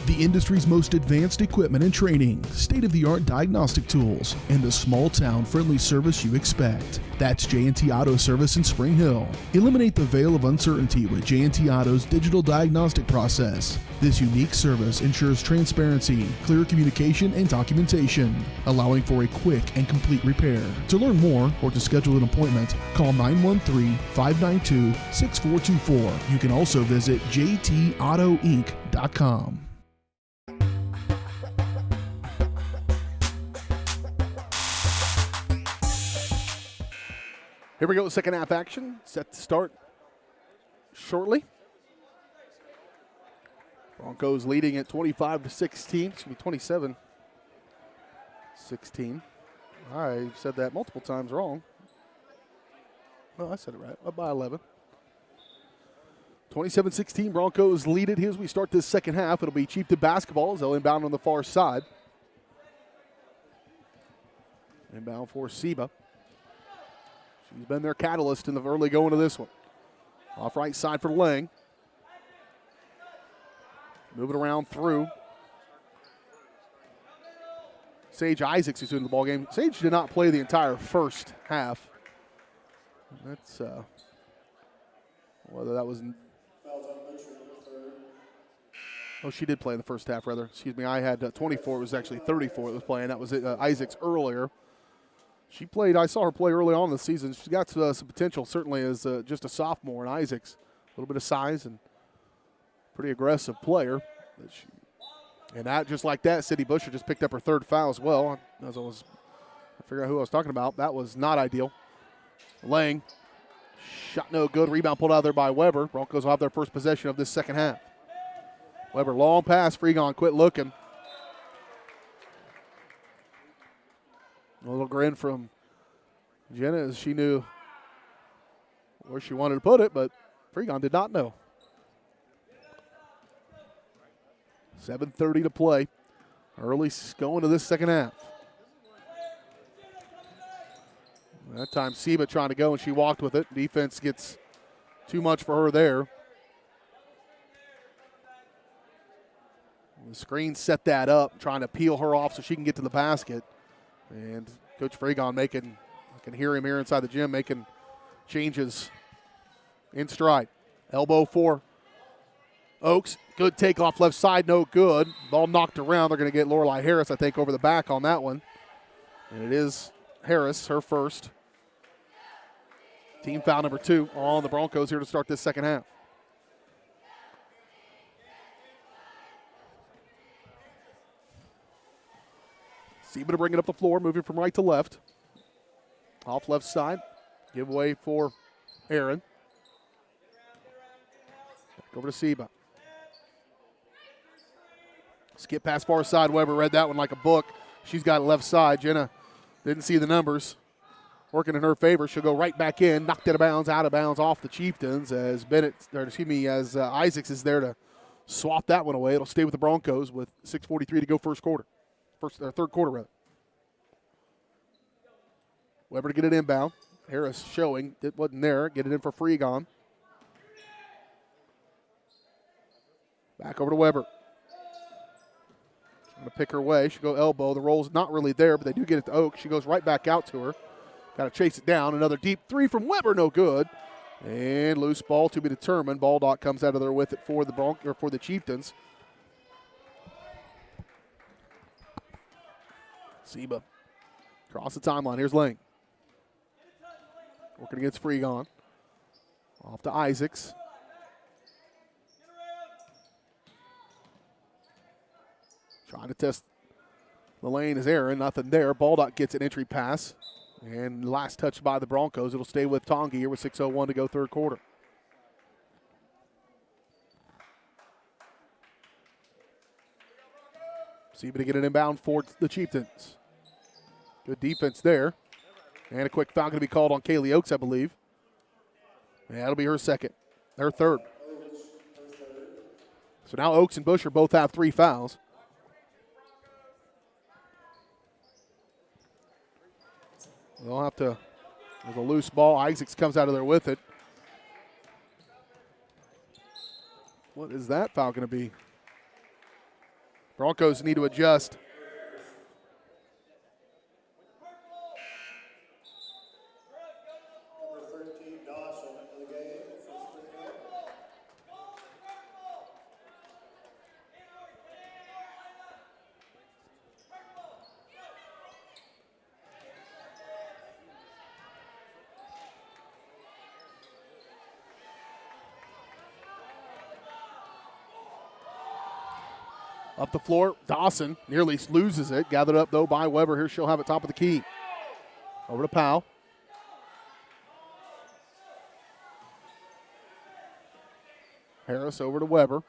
The industry's most advanced equipment and training, state-of-the-art diagnostic tools, and the small-town friendly service you expect. That's J&T Auto Service in Spring Hill. Eliminate the veil of uncertainty with J&T Auto's digital diagnostic process. This unique service ensures transparency, clear communication, and documentation, allowing for a quick and complete repair. To learn more or to schedule an appointment, call 913-592-6424. You can also visit jtautoinc.com. Here we go, second half action. Set to start shortly. Broncos leading at 27-16. I said that multiple times wrong. Oh, I said it right. Up by 11. 27-16, Broncos lead it here as we start this second half. It'll be Chieftain basketball as they'll inbound on the far side. Inbound for Seba. She's been their catalyst in the early going of this one. Off right side for Lang. Moving around through. Sage Isaacs is doing the ball game. Sage did not play the entire first half. That's whether that was Oh, she did play in the first half, rather. Excuse me, I had 24. It was actually 34 that was playing. That was Isaacs earlier. She played. I saw her play early on in the season. She's got some potential, certainly as just a sophomore in Isaacs. A little bit of size and pretty aggressive player. And that, just like that, Sydney Busher just picked up her third foul as well. As I figure out who I was talking about. That was not ideal. Lang, shot no good. Rebound pulled out there by Weber. Broncos will have their first possession of this second half. Weber, long pass. Freegon quit looking. A little grin from Jenna as she knew where she wanted to put it, but Freegon did not know. 7:30 to play. Early going to this second half. That time Seba trying to go, and she walked with it. Defense gets too much for her there. The screen set that up, trying to peel her off so she can get to the basket. And Coach Freegon I can hear him here inside the gym, making changes in stride. Elbow for Oaks. Good takeoff left side, no good. Ball knocked around. They're going to get Lorelai Harris, I think, over the back on that one. And it is Harris, her first. Team foul number 2 on the Broncos here to start this second half. Seba to bring it up the floor, moving from right to left. Off left side. Give away for Aaron. Back over to Seba. Skip past far side. Weber read that one like a book. She's got it left side. Jenna didn't see the numbers. Working in her favor. She'll go right back in. Knocked out of bounds off the Chieftains as Isaacs is there to swap that one away. It'll stay with the Broncos with 6:43 to go third quarter rather. Weber to get it inbound. Harris showing it wasn't there. Get it in for Freegon. Back over to Weber. She's going to pick her way. She'll go elbow. The roll's not really there, but they do get it to Oak. She goes right back out to her. Got to chase it down. Another deep three from Weber, no good. And loose ball to be determined. Baldock comes out of there with it for the Chieftains. Seba across the timeline. Here's Lang. Working against Freegon. Off to Isaacs. Trying to test the lane is Aaron. Nothing there. Baldock gets an entry pass. And last touch by the Broncos. It'll stay with Tongi here with 6:01 to go third quarter. Seba to get an inbound for the Chieftains. Good defense there. And a quick foul going to be called on Kaylee Oaks, I believe. And that'll be her second. Her third. So now Oaks and Busher both have 3 fouls. They'll have to, there's a loose ball. Isaacs comes out of there with it. What is that foul going to be? Broncos need to adjust. Up the floor, Dawson nearly loses it. Gathered up, though, by Weber. Here she'll have it top of the key. Over to Powell. Harris over to Weber.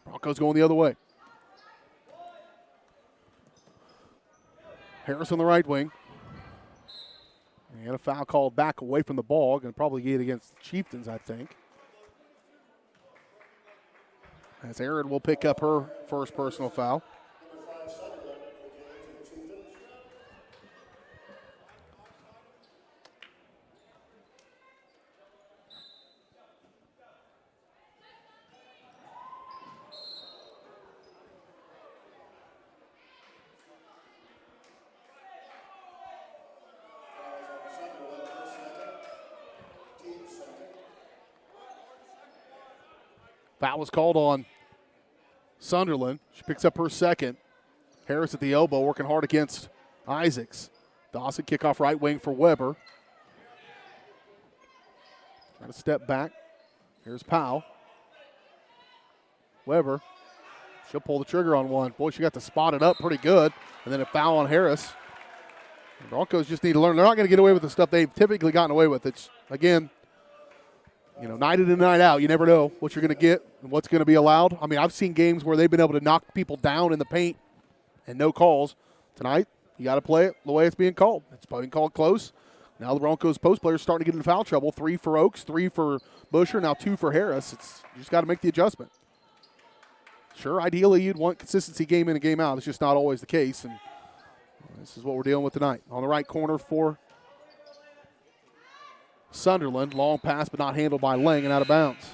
Broncos going the other way. Harris on the right wing. And a foul called back away from the ball. Going to probably get against the Chieftains, I think. as Aaron will pick up her first personal foul. Foul was called on Sunderland. She picks up her second. Harris at the elbow, working hard against Isaacs. Dawson kickoff right wing for Weber. Trying to step back. Here's Powell. Weber. She'll pull the trigger on one. Boy, she got to spot it up pretty good. And then a foul on Harris. The Broncos just need to learn. They're not going to get away with the stuff they've typically gotten away with. It's, again, night in and night out, you never know what you're going to get and what's going to be allowed. I mean, I've seen games where they've been able to knock people down in the paint and no calls. Tonight, you got to play it the way it's being called. It's being called close. Now the Broncos post players starting to get into foul trouble. 3 for Oaks, 3 for Busher, now 2 for Harris. You just got to make the adjustment. Sure, ideally you'd want consistency game in and game out. It's just not always the case, and this is what we're dealing with tonight. On the right corner for Sunderland, long pass but not handled by Lang and out of bounds.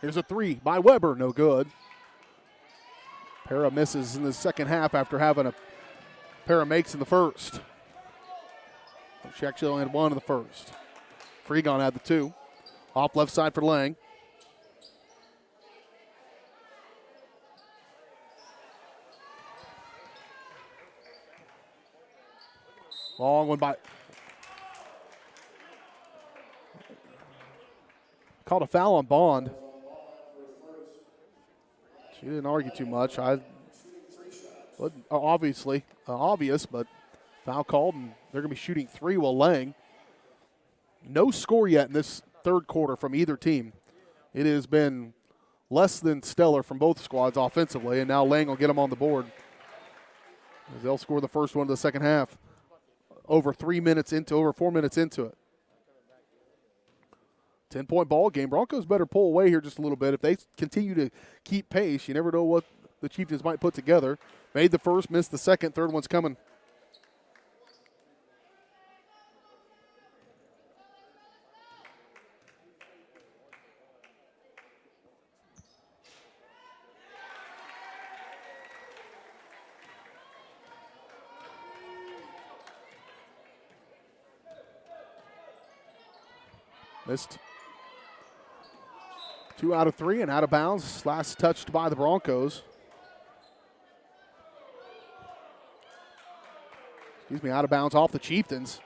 Here's a 3 by Weber, no good. Para misses in the second half after having a pair of makes in the first. She actually only had 1 in the first. Freegon had the 2. Off left side for Lang. Long one by. Called a foul on Bond. She didn't argue too much. Wasn't obviously obvious, but foul called, and they're going to be shooting 3 while Lang. No score yet in this third quarter from either team. It has been less than stellar from both squads offensively, and now Lang will get them on the board. As they'll score the first one of the second half. Over 4 minutes into it. 10-point ball game. Broncos better pull away here just a little bit. If they continue to keep pace, you never know what the Chieftains might put together. Made the first, missed the second. Third one's coming. Missed. 2 out of 3 and out of bounds. Last touched by the Broncos. Out of bounds off the Chieftains.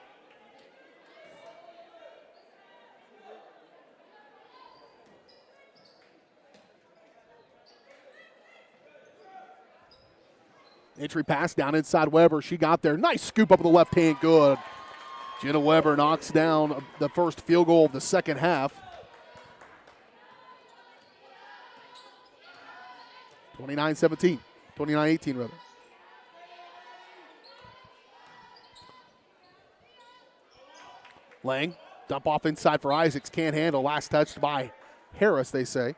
Entry pass down inside Weber. She got there. Nice scoop up with the left hand. Good. Jenna Weber knocks down the first field goal of the second half. 29-17. 29-18 rather. Lang, dump off inside for Isaacs. Can't handle. Last touched by Harris, they say.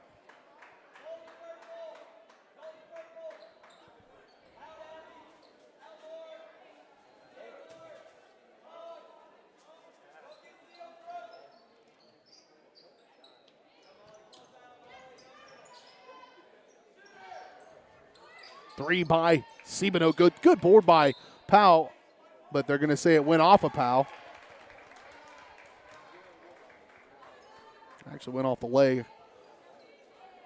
Three by Sebano. Good board by Powell, but they're going to say it went off of Powell. Actually went off the leg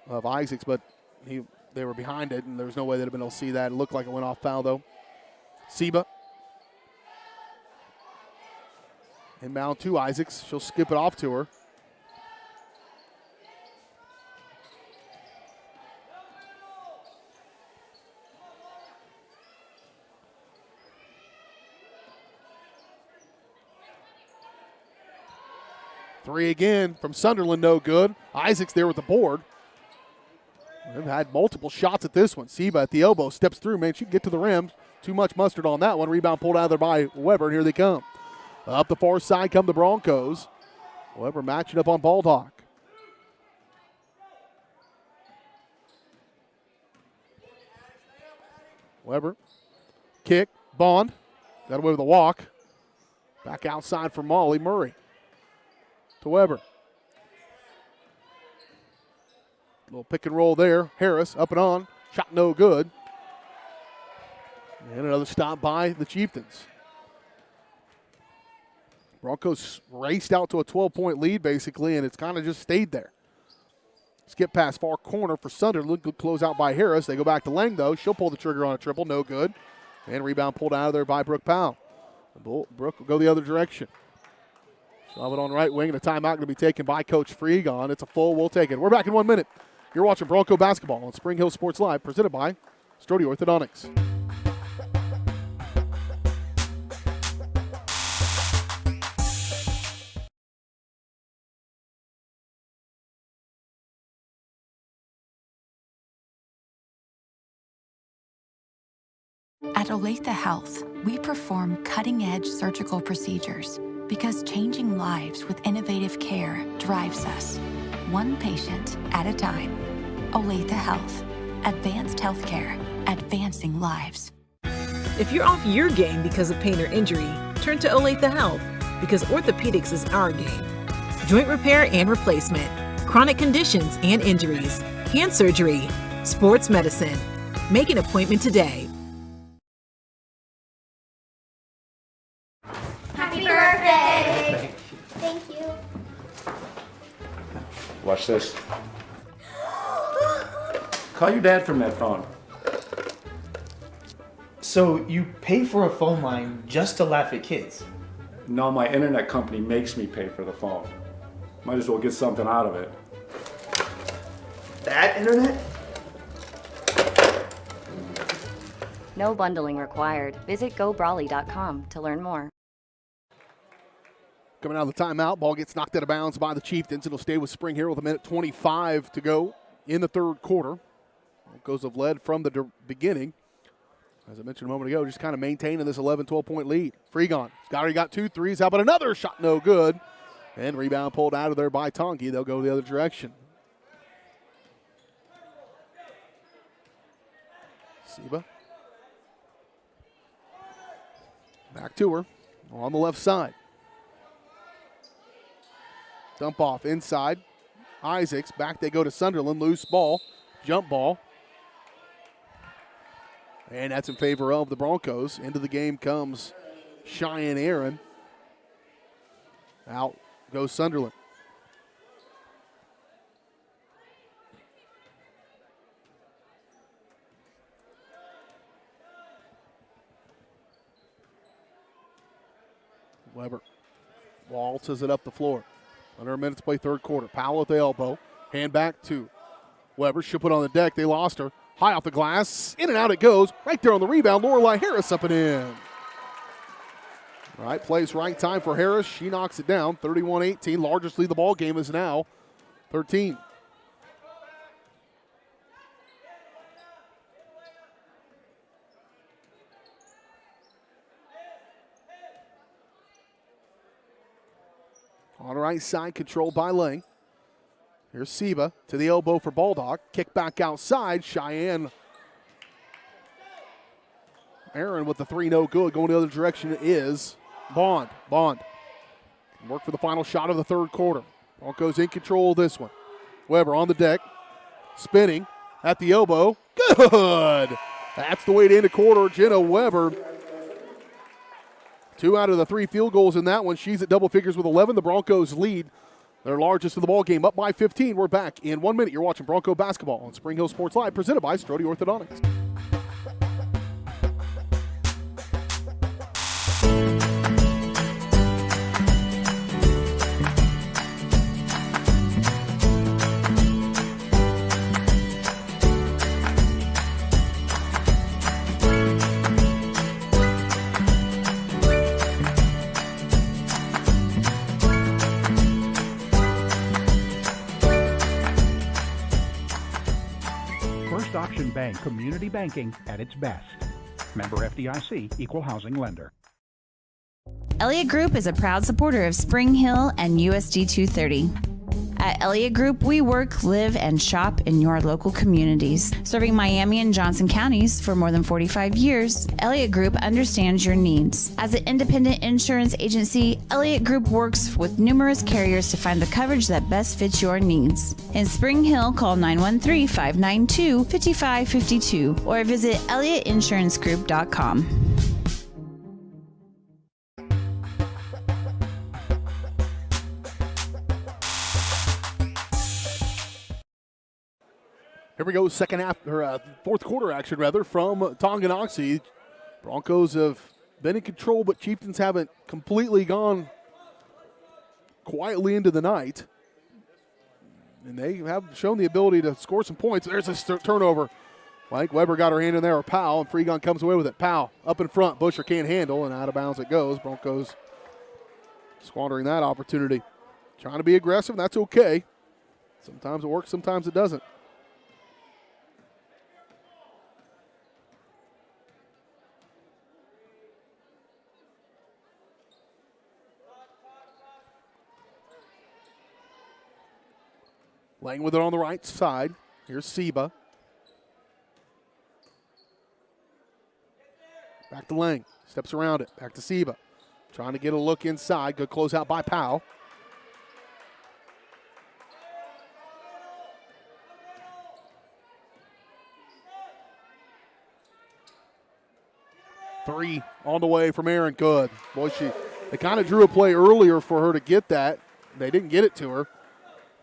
of Isaacs, but they were behind it, and there was no way they'd have been able to see that. It looked like it went off Powell, though. Seba. Inbound to Isaacs. She'll skip it off to her. Three again from Sunderland, no good. Isaacs there with the board. They've had multiple shots at this one. Seba at the elbow, steps through. Man, she can get to the rim. Too much mustard on that one. Rebound pulled out of there by Weber, and here they come. Up the far side come the Broncos. Weber matching up on Baldock. Weber, kick, Bond. Got away with a walk. Back outside for Molly. Murray to Weber. Little pick and roll there. Harris up and on. Shot no good. And another stop by the Chieftains. Broncos raced out to a 12-point lead, basically, and it's kind of just stayed there. Skip pass far corner for Sunderland. Good close out by Harris. They go back to Lang, though. She'll pull the trigger on a triple. No good. And rebound pulled out of there by Brooke Powell. Brooke will go the other direction. She'll have it on right wing, and a timeout going to be taken by Coach Freegon. It's a full. We'll take it. We're back in 1 minute. You're watching Bronco basketball on Spring Hill Sports Live, presented by Strode Orthodontics. At Olathe Health, we perform cutting-edge surgical procedures because changing lives with innovative care drives us, one patient at a time. Olathe Health. Advanced healthcare. Advancing lives. If you're off your game because of pain or injury, turn to Olathe Health because orthopedics is our game. Joint repair and replacement, chronic conditions and injuries, hand surgery, sports medicine. Make an appointment today. Happy birthday! Thank you. Watch this. Call your dad from that phone. So you pay for a phone line just to laugh at kids? No, my internet company makes me pay for the phone. Might as well get something out of it. That internet? No bundling required. Visit GoBrawly.com to learn more. Coming out of the timeout, ball gets knocked out of bounds by the Chieftains. It'll stay with Spring Hill with 1:25 to go in the third quarter. Broncos have led from the beginning. As I mentioned a moment ago, just kind of maintaining this 11, 12-point lead. Freegon already got 2 threes. How about another shot? No good. And rebound pulled out of there by Tongi. They'll go the other direction. Seba. Back to her on the left side. Dump off inside. Isaacs. Back they go to Sunderland. Loose ball. Jump ball. And that's in favor of the Broncos. Into the game comes Cheyenne Aaron. Out goes Sunderland. Weber waltzes it up the floor. Under a minute to play third quarter. Powell at the elbow. Hand back to Weber. She'll put on the deck. They lost her. High off the glass. In and out it goes. Right there on the rebound. Lorelei Harris up and in. Right place, right time for Harris. She knocks it down. 31-18. Largest lead of the ball game is now 13. On the right side, controlled by Lang. Here's Seba to the elbow for Baldock. Kick back outside. Cheyenne Aaron with the 3, no good. Going the other direction is Bond. Bond. Work for the final shot of the third quarter. Broncos in control of this one. Weber on the deck. Spinning at the elbow. Good. That's the way to end a quarter. Jenna Weber. 2 out of the 3 field goals in that one. She's at double figures with 11. The Broncos lead. Their largest of the ball game, up by 15. We're back in 1 minute. You're watching Bronco basketball on Spring Hill Sports Live, presented by Strode Orthodontics. Citizen Bank, community banking at its best. Member FDIC, equal housing lender. Elliott Group is a proud supporter of Spring Hill and USD 230. At Elliott Group, we work, live, and shop in your local communities. Serving Miami and Johnson counties for more than 45 years, Elliott Group understands your needs. As an independent insurance agency, Elliott Group works with numerous carriers to find the coverage that best fits your needs. In Spring Hill, call 913-592-5552 or visit ElliottInsuranceGroup.com. Here we go, second half, or fourth quarter action, rather, from Tonganoxie. Broncos have been in control, but Chieftains haven't completely gone quietly into the night. And they have shown the ability to score some points. There's a turnover. Mike Weber got her hand in there, or Powell, and Freegon comes away with it. Powell up in front. Busher can't handle, and out of bounds it goes. Broncos squandering that opportunity. Trying to be aggressive, that's okay. Sometimes it works, sometimes it doesn't. Lang with it on the right side. Here's Seba. Back to Lang. Steps around it. Back to Seba. Trying to get a look inside. Good closeout by Powell. Three on the way from Aaron. Good. Boy, they kind of drew a play earlier for her to get that. They didn't get it to her.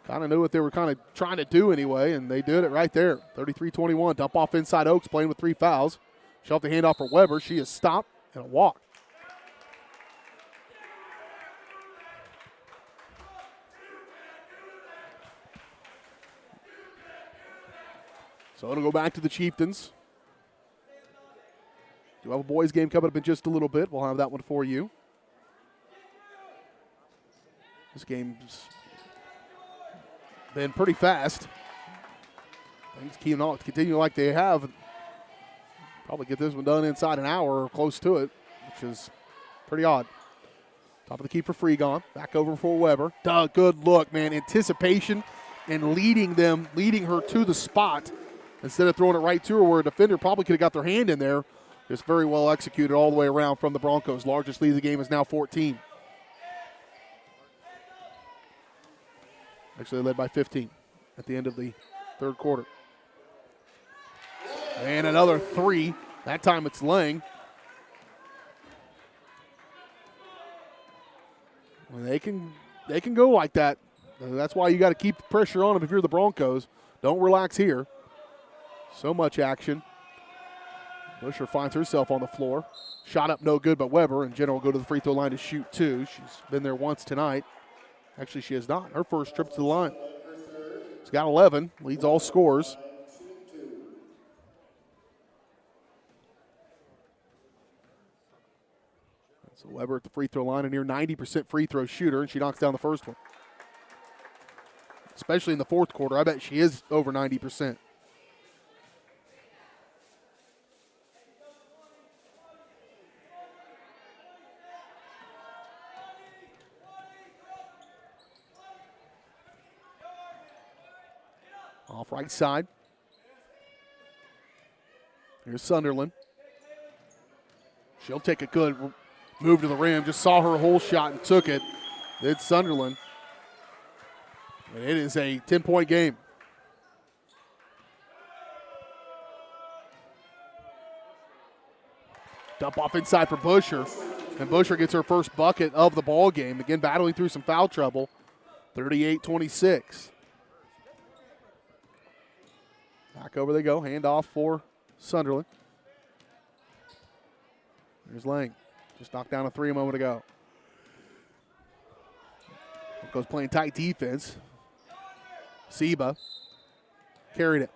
Kind of knew what they were kind of trying to do anyway, and they did it right there. 33-21, dump off inside Oaks, playing with 3 fouls. She'll have to hand off for Weber. She is stopped and a walk. So it'll go back to the Chieftains. Do have a boys game coming up in just a little bit. We'll have that one for you. This game's been pretty fast. Things continue like they have. Probably get this one done inside an hour or close to it, which is pretty odd. Top of the key for Freegon. Back over for Weber. Doug, good look, man. Anticipation and leading her to the spot instead of throwing it right to her where a defender probably could have got their hand in there. Just very well executed all the way around from the Broncos. Largest lead of the game is now 14. Actually led by 15 at the end of the third quarter. And another 3. That time it's Lang. Well, they can go like that. That's why you got to keep pressure on them if you're the Broncos. Don't relax here. So much action. Busher finds herself on the floor. Shot up no good, but Weber in general will go to the free throw line to shoot 2. She's been there once tonight. Actually, she has not. Her first trip to the line. She's got 11, leads all scores. So Weber at the free throw line, a near 90% free throw shooter, and she knocks down the first one. Especially in the fourth quarter, I bet she is over 90%. Off right side. Here's Sunderland. She'll take a good move to the rim. Just saw her whole shot and took it. It's Sunderland. And it is a 10-point game. Dump off inside for Busher. And Busher gets her first bucket of the ball game. Again, battling through some foul trouble. 38-26. Back over they go. Handoff for Sunderland. Here's Lang. Just knocked down a 3 a moment ago. Broncos playing tight defense. Seba carried it.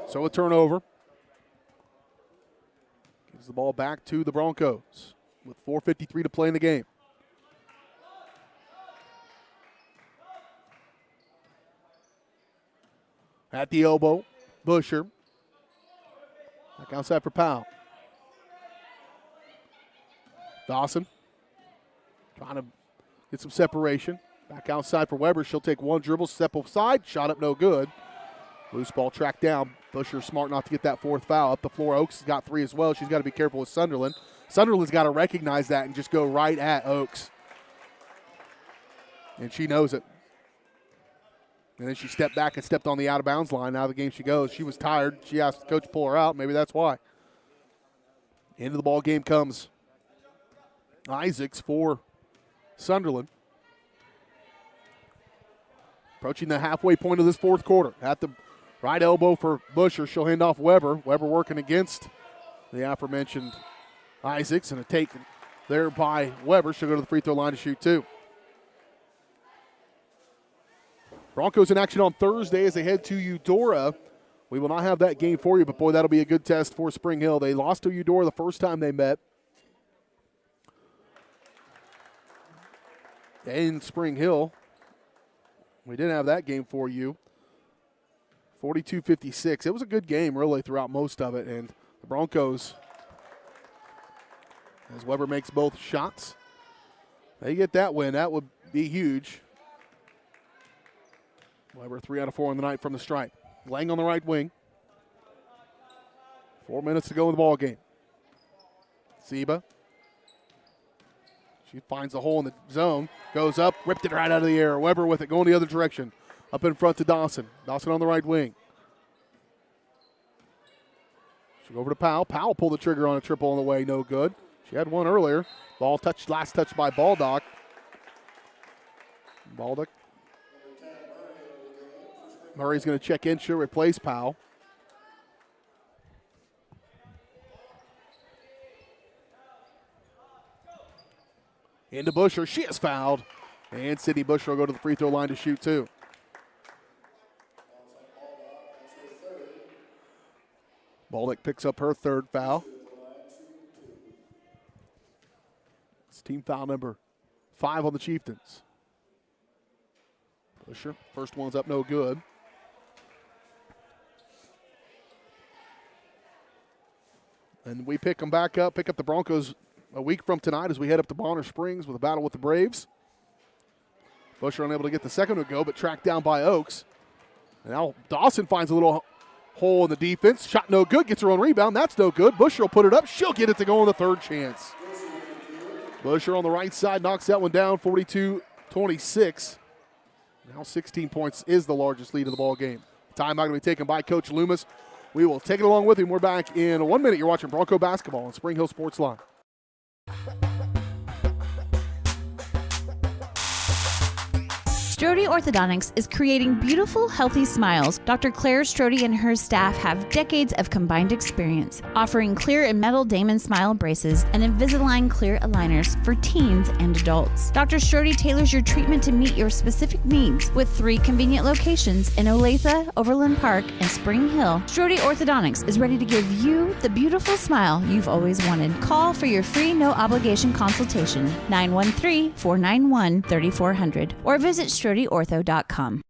So a turnover. Gives the ball back to the Broncos with 4:53 to play in the game. At the elbow, Busher. Back outside for Powell. Dawson trying to get some separation. Back outside for Weber. She'll take one dribble, step aside, shot up no good. Loose ball tracked down. Busher smart not to get that fourth foul. Up the floor, Oaks has got 3 as well. She's got to be careful with Sunderland. Sunderland's got to recognize that and just go right at Oaks. And she knows it. And then she stepped back and stepped on the out-of-bounds line. Now the game she goes. She was tired. She asked the coach to pull her out. Maybe that's why. Into the ball game comes Isaacs for Sunderland. Approaching the halfway point of this fourth quarter. At the right elbow for Busher. She'll hand off Weber. Weber working against the aforementioned Isaacs. And a take there by Weber. She'll go to the free throw line to shoot 2. Broncos in action on Thursday as they head to Eudora. We will not have that game for you, but boy, that'll be a good test for Spring Hill. They lost to Eudora the first time they met. In Spring Hill, we didn't have that game for you. 42-56. It was a good game, really, throughout most of it. And the Broncos, as Weber makes both shots, they get that win. That would be huge. Weber 3 out of 4 on the night from the stripe. Lang on the right wing. 4 minutes to go in the ball game. Seba. She finds a hole in the zone. Goes up, ripped it right out of the air. Weber with it, going the other direction. Up in front to Dawson. Dawson on the right wing. She'll go over to Powell. Powell pulled the trigger on a triple on the way. No good. She had one earlier. Ball touched, last touch by Baldock. Baldock. Murray's going to check in. She'll replace Powell. Into Busher. She is fouled. And Sydney Busher will go to the free throw line to shoot 2. Baldock picks up her 3rd foul. It's team foul number 5 on the Chieftains. Busher, first one's up, no good. And we pick them back up, pick up the Broncos a week from tonight as we head up to Bonner Springs with a battle with the Braves. Busher unable to get the second to go, but tracked down by Oaks. And now Dawson finds a little hole in the defense. Shot no good, gets her own rebound. That's no good. Busher will put it up. She'll get it to go on the 3rd chance. Busher on the right side knocks that one down, 42-26. Now 16 points is the largest lead of the ball game. Timeout going to be taken by Coach Loomis. We will take it along with him. We're back in 1 minute. You're watching Bronco basketball on Spring Hill Sports Live. Strode Orthodontics is creating beautiful, healthy smiles. Dr. Claire Strode and her staff have decades of combined experience, offering clear and metal Damon smile braces and Invisalign clear aligners for teens and adults. Dr. Strode tailors your treatment to meet your specific needs with 3 convenient locations in Olathe, Overland Park, and Spring Hill. Strode Orthodontics is ready to give you the beautiful smile you've always wanted. Call for your free no-obligation consultation, 913-491-3400, or visit StrodeOrtho.com.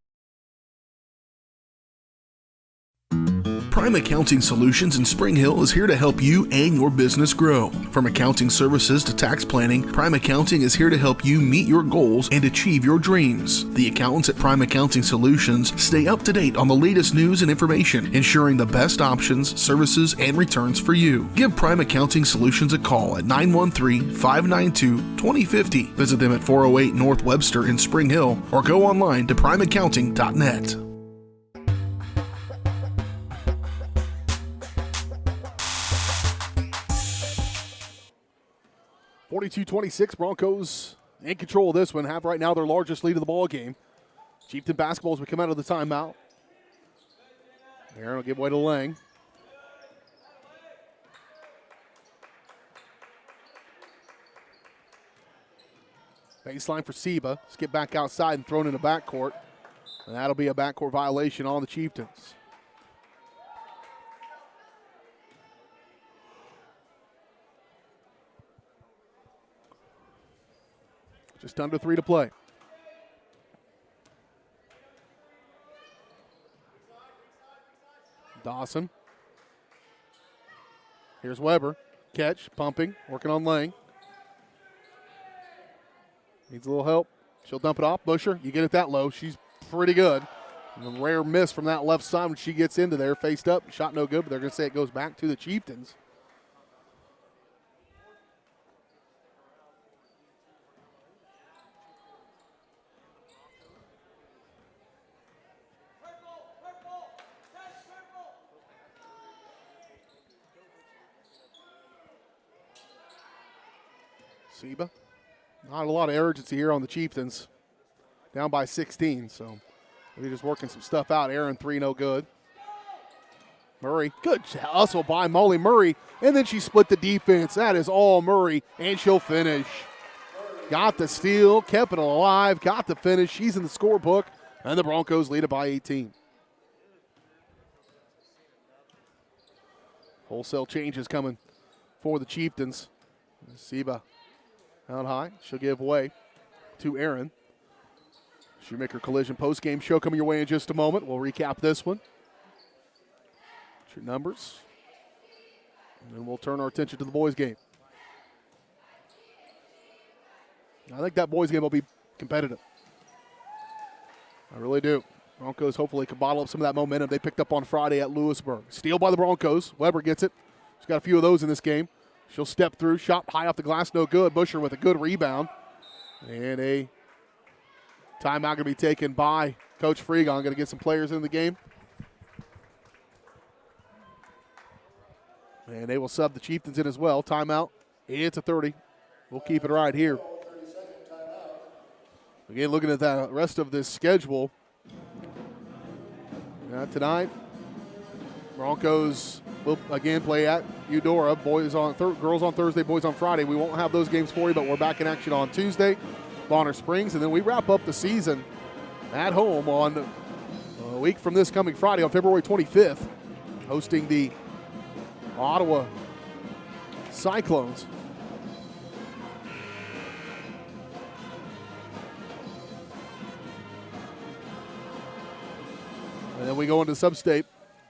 Prime Accounting Solutions in Spring Hill is here to help you and your business grow. From accounting services to tax planning, Prime Accounting is here to help you meet your goals and achieve your dreams. The accountants at Prime Accounting Solutions stay up to date on the latest news and information, ensuring the best options, services, and returns for you. Give Prime Accounting Solutions a call at 913-592-2050. Visit them at 408 North Webster in Spring Hill or go online to primeaccounting.net. 42-26, Broncos in control of this one. Have right now their largest lead of the ball game. Chieftain basketball as we come out of the timeout. Aaron will give way to Lang. Baseline for Seba. Skip back outside and thrown in the backcourt. And that'll be a backcourt violation on the Chieftains. Just under 3 to play. Dawson. Here's Weber. Catch, pumping, working on Lang. Needs a little help. She'll dump it off. Busher, you get it that low. She's pretty good. And a rare miss from that left side when she gets into there. Faced up, shot no good, but they're going to say it goes back to the Chieftains. Seba. Not a lot of urgency here on the Chieftains. Down by 16, so maybe just working some stuff out. Aaron, 3, no good. Murray, good hustle by Molly Murray, and then she split the defense. That is all Murray, and she'll finish. Got the steal, kept it alive, got the finish. She's in the scorebook, and the Broncos lead it by 18. Wholesale changes coming for the Chieftains. Seba out high. She'll give way to Aaron. Shoemaker Collision post-game show coming your way in just a moment. We'll recap this one. Your numbers. And then we'll turn our attention to the boys' game. I think that boys' game will be competitive. I really do. Broncos hopefully can bottle up some of that momentum they picked up on Friday at Lewisburg. Steal by the Broncos. Weber gets it. She's got a few of those in this game. She'll step through. Shot high off the glass, no good. Busher with a good rebound. And a timeout going to be taken by Coach Freegon. Going to get some players in the game. And they will sub the Chieftains in as well. Timeout. It's a 30. We'll keep it right here. Again, looking at the rest of this schedule. Tonight, Broncos will again play at Eudora. Girls on Thursday, boys on Friday. We won't have those games for you, but we're back in action on Tuesday. Bonner Springs, and then we wrap up the season at home on a week from this coming Friday on February 25th, hosting the Ottawa Cyclones. And then we go into Sub-State.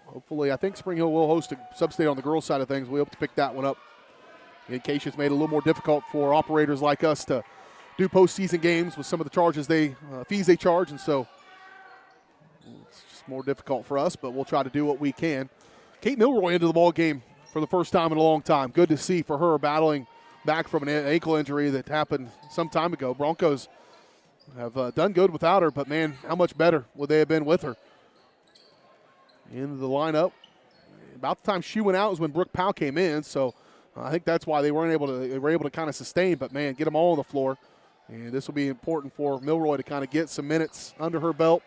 Hopefully, I think Spring Hill will host a Sub-State on the girls' side of things. We hope to pick that one up. In case it's made it a little more difficult for operators like us to do postseason games with some of the charges fees they charge, and so it's just more difficult for us, but we'll try to do what we can. Kate Milroy into the ball game for the first time in a long time. Good to see for her, battling back from an ankle injury that happened some time ago. Broncos have done good without her, but man, how much better would they have been with her? Into the lineup. About the time she went out was when Brooke Powell came in, so I think that's why they were able to kind of sustain, but man, get them all on the floor. And this will be important for Milroy to kind of get some minutes under her belt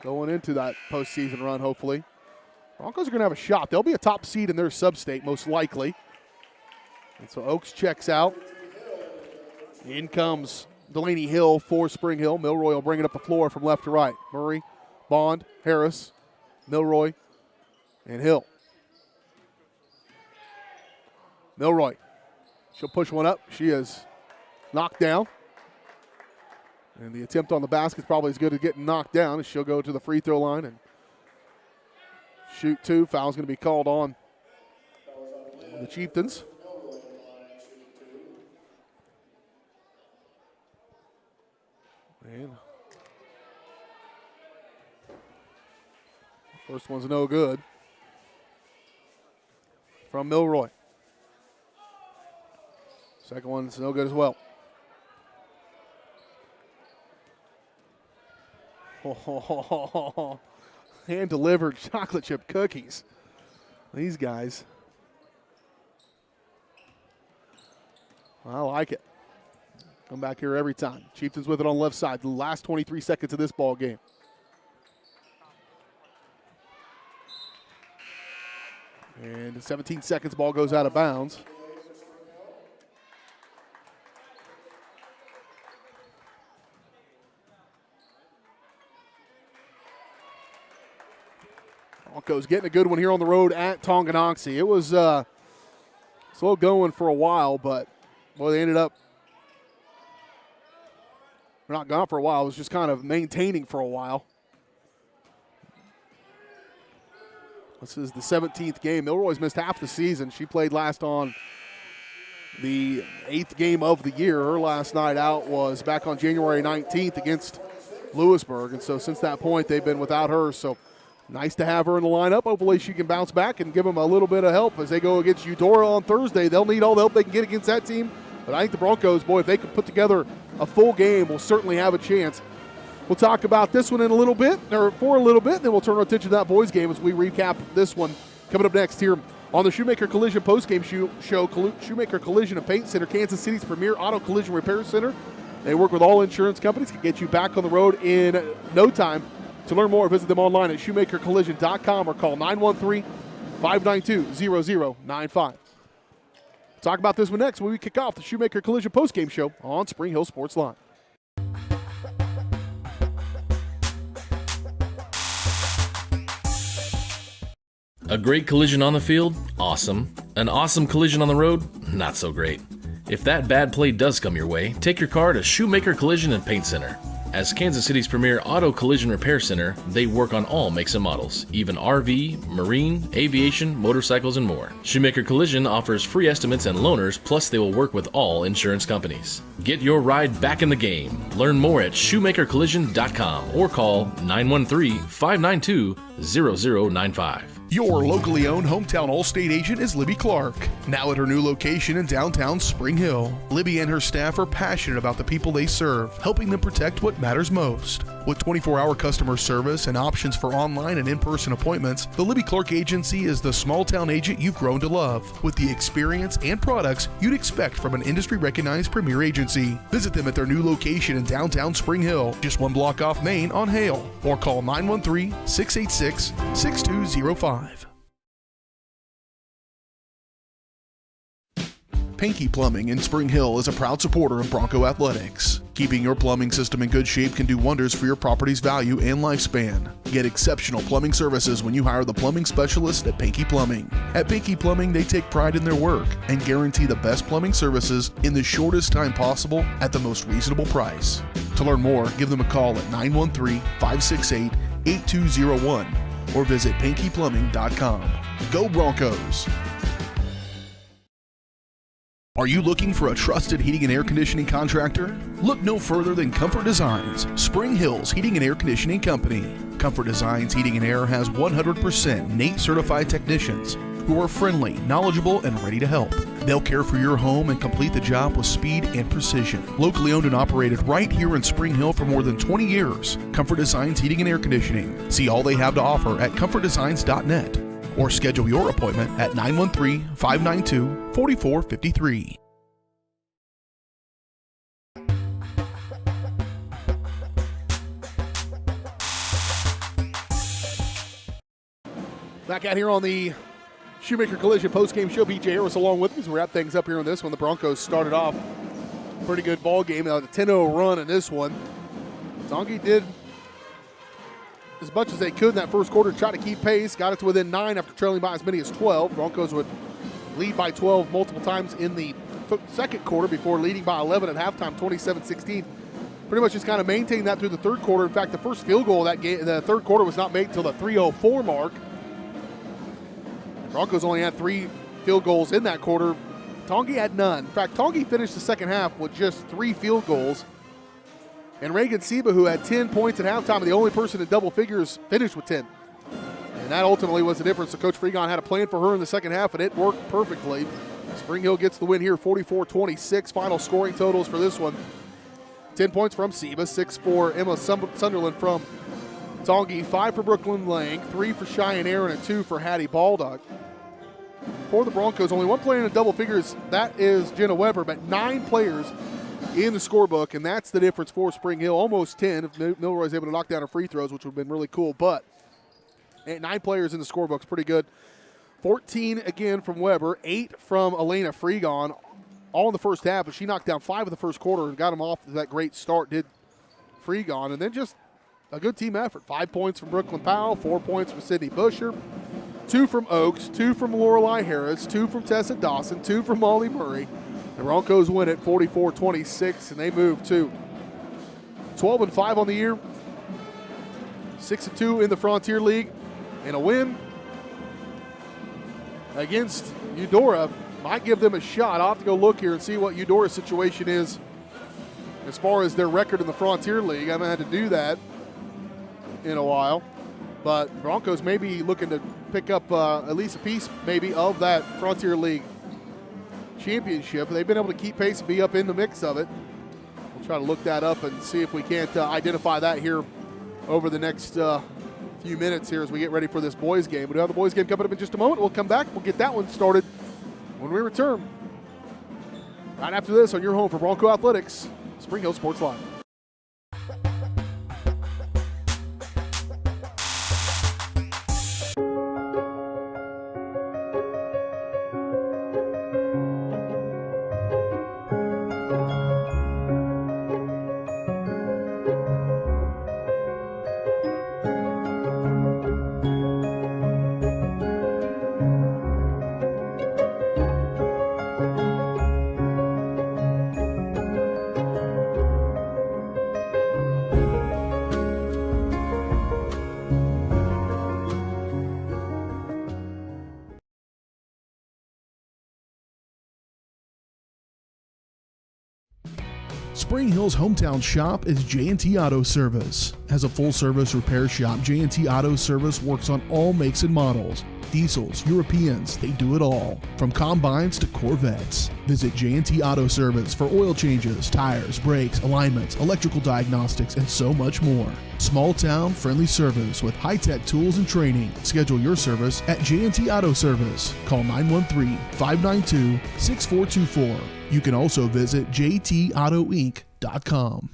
going into that postseason run, hopefully. Broncos are going to have a shot. They'll be a top seed in their sub-state, most likely. And so Oaks checks out. In comes Delaney Hill for Spring Hill. Milroy will bring it up the floor from left to right. Murray, Bond, Harris, Milroy, and Hill. Milroy. She'll push one up. She is knocked down. And the attempt on the basket is probably as good as getting knocked down as she'll go to the free throw line and shoot two. Foul's going to be called on the Chieftains. And first one's no good from Milroy. Second one's no good as well. Hand-delivered chocolate chip cookies. These guys. I like it. Come back here every time. Chieftains with it on the left side. The last 23 seconds of this ball game. And in 17 seconds, ball goes out of bounds. Broncos getting a good one here on the road at Tonganoxie. It was slow going for a while, but boy, they ended up not gone for a while. It was just kind of maintaining for a while. This is the 17th game. Milroy's missed half the season. She played last on the 8th game of the year. Her last night out was back on January 19th against Lewisburg. And so since that point, they've been without her. So nice to have her in the lineup. Hopefully she can bounce back and give them a little bit of help as they go against Eudora on Thursday. They'll need all the help they can get against that team. But I think the Broncos, boy, if they can put together a full game, will certainly have a chance. We'll talk about this one in a little bit, or for a little bit, then we'll turn our attention to that boys game as we recap this one coming up next here on the Shoemaker Collision postgame show. Shoemaker Collision and Paint Center, Kansas City's premier auto collision repair center. They work with all insurance companies to get you back on the road in no time. To learn more, visit them online at shoemakercollision.com or call 913-592-0095. Talk about this one next when we kick off the Shoemaker Collision postgame show on Spring Hill Sports Live. A great collision on the field? Awesome. An awesome collision on the road? Not so great. If that bad play does come your way, take your car to Shoemaker Collision and Paint Center. As Kansas City's premier auto collision repair center, they work on all makes and models, even RV, marine, aviation, motorcycles, and more. Shoemaker Collision offers free estimates and loaners, plus they will work with all insurance companies. Get your ride back in the game. Learn more at shoemakercollision.com or call 913-592-0095. Your locally owned hometown Allstate agent is Libby Clark. Now at her new location in downtown Spring Hill, Libby and her staff are passionate about the people they serve, helping them protect what matters most. With 24-hour customer service and options for online and in-person appointments, the Libby Clark Agency is the small-town agent you've grown to love, with the experience and products you'd expect from an industry-recognized premier agency. Visit them at their new location in downtown Spring Hill, just one block off Main on Hale, or call 913-686-6205. Pinky Plumbing in Spring Hill is a proud supporter of Bronco Athletics. Keeping your plumbing system in good shape can do wonders for your property's value and lifespan. Get exceptional plumbing services when you hire the plumbing specialist at Pinky Plumbing. At Pinky Plumbing, they take pride in their work and guarantee the best plumbing services in the shortest time possible at the most reasonable price. To learn more, give them a call at 913-568-8201 or visit pinkyplumbing.com. Go Broncos! Are you looking for a trusted heating and air conditioning contractor? Look no further than Comfort Designs, Spring Hill's heating and air conditioning company. Comfort Designs Heating and Air has 100% NATE certified technicians who are friendly, knowledgeable, and ready to help. They'll care for your home and complete the job with speed and precision. Locally owned and operated right here in Spring Hill for more than 20 years, Comfort Designs Heating and Air Conditioning. See all they have to offer at comfortdesigns.net. Or schedule your appointment at 913-592-4453. Back out here on the Shoemaker Collision postgame show. BJ Harris along with me as we wrap things up here on this one. The Broncos started off a pretty good ball game. A 10-0 run in this one. Tonganoxie did as much as they could in that first quarter to try to keep pace. Got it to within 9 after trailing by as many as 12. Broncos would lead by 12 multiple times in the second quarter before leading by 11 at halftime, 27-16. Pretty much just kind of maintained that through the third quarter. In fact, the first field goal of that game, the third quarter, was not made until the 3:04 mark. The Broncos only had 3 field goals in that quarter. Tonganoxie had none. In fact, Tonganoxie finished the second half with just 3 field goals. And Reagan Seba, who had 10 points at halftime, and the only person in double figures, finished with 10. And that ultimately was the difference. So Coach Fregon had a plan for her in the second half, and it worked perfectly. Spring Hill gets the win here, 44-26. Final scoring totals for this one. 10 points from Seba, 6 for Emma Sunderland from Tonganoxie, 5 for Brooklyn Lang, 3 for Cheyenne Aaron, and 2 for Hattie Baldock. For the Broncos, only 1 player in double figures. That is Jenna Weber, but 9 players in the scorebook, and that's the difference for Spring Hill. Almost 10 if Milroy's able to knock down her free throws, which would have been really cool. But 9 players in the scorebook is pretty good. 14 again from Weber, 8 from Elena Fregon, all in the first half, but she knocked down 5 in the first quarter and got them off to that great start, did Fregon. And then just a good team effort. 5 points from Brooklyn Powell, 4 points from Sydney Busher, 2 from Oaks, 2 from Lorelei Harris, 2 from Tessa Dawson, 2 from Molly Murray. The Broncos win at 44-26, and they move to 12-5 on the year, 6-2 in the Frontier League, and a win against Eudora. Might give them a shot. I'll have to go look here and see what Eudora's situation is as far as their record in the Frontier League. I haven't had to do that in a while. But Broncos may be looking to pick up at least a piece maybe of that Frontier League championship. They've been able to keep pace and be up in the mix of it. We'll try to look that up and see if we can't identify that here over the next few minutes here as we get ready for this boys game. We do have the boys game coming up in just a moment. We'll come back. We'll get that one started when we return. Right after this on your home for Bronco Athletics, Spring Hill Sports Live. Spring Hill's hometown shop is J&T Auto Service. As a full-service repair shop, J&T Auto Service works on all makes and models. Diesels, Europeans, they do it all. From combines to Corvettes. Visit J&T Auto Service for oil changes, tires, brakes, alignments, electrical diagnostics, and so much more. Small town, friendly service with high-tech tools and training. Schedule your service at J&T Auto Service. Call 913-592-6424. You can also visit jtautoinc.com.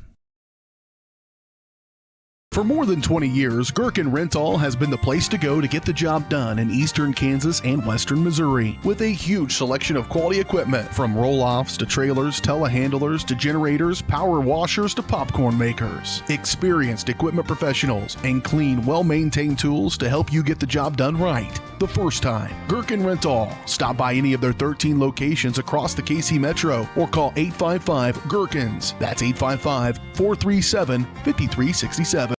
For more than 20 years, Gherkin Rental has been the place to go to get the job done in eastern Kansas and western Missouri. With a huge selection of quality equipment, from roll-offs to trailers, telehandlers to generators, power washers to popcorn makers. Experienced equipment professionals and clean, well-maintained tools to help you get the job done right the first time. Gherkin Rental. Stop by any of their 13 locations across the KC Metro or call 855-GHERKINS. That's 855-437-5367.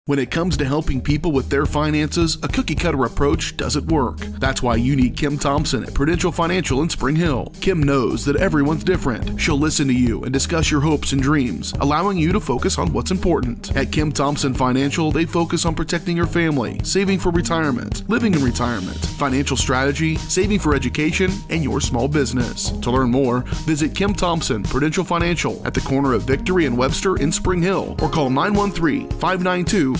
When it comes to helping people with their finances, a cookie-cutter approach doesn't work. That's why you need Kim Thompson at Prudential Financial in Spring Hill. Kim knows that everyone's different. She'll listen to you and discuss your hopes and dreams, allowing you to focus on what's important. At Kim Thompson Financial, they focus on protecting your family, saving for retirement, living in retirement, financial strategy, saving for education, and your small business. To learn more, visit Kim Thompson Prudential Financial at the corner of Victory and Webster in Spring Hill or call 913-592-5573.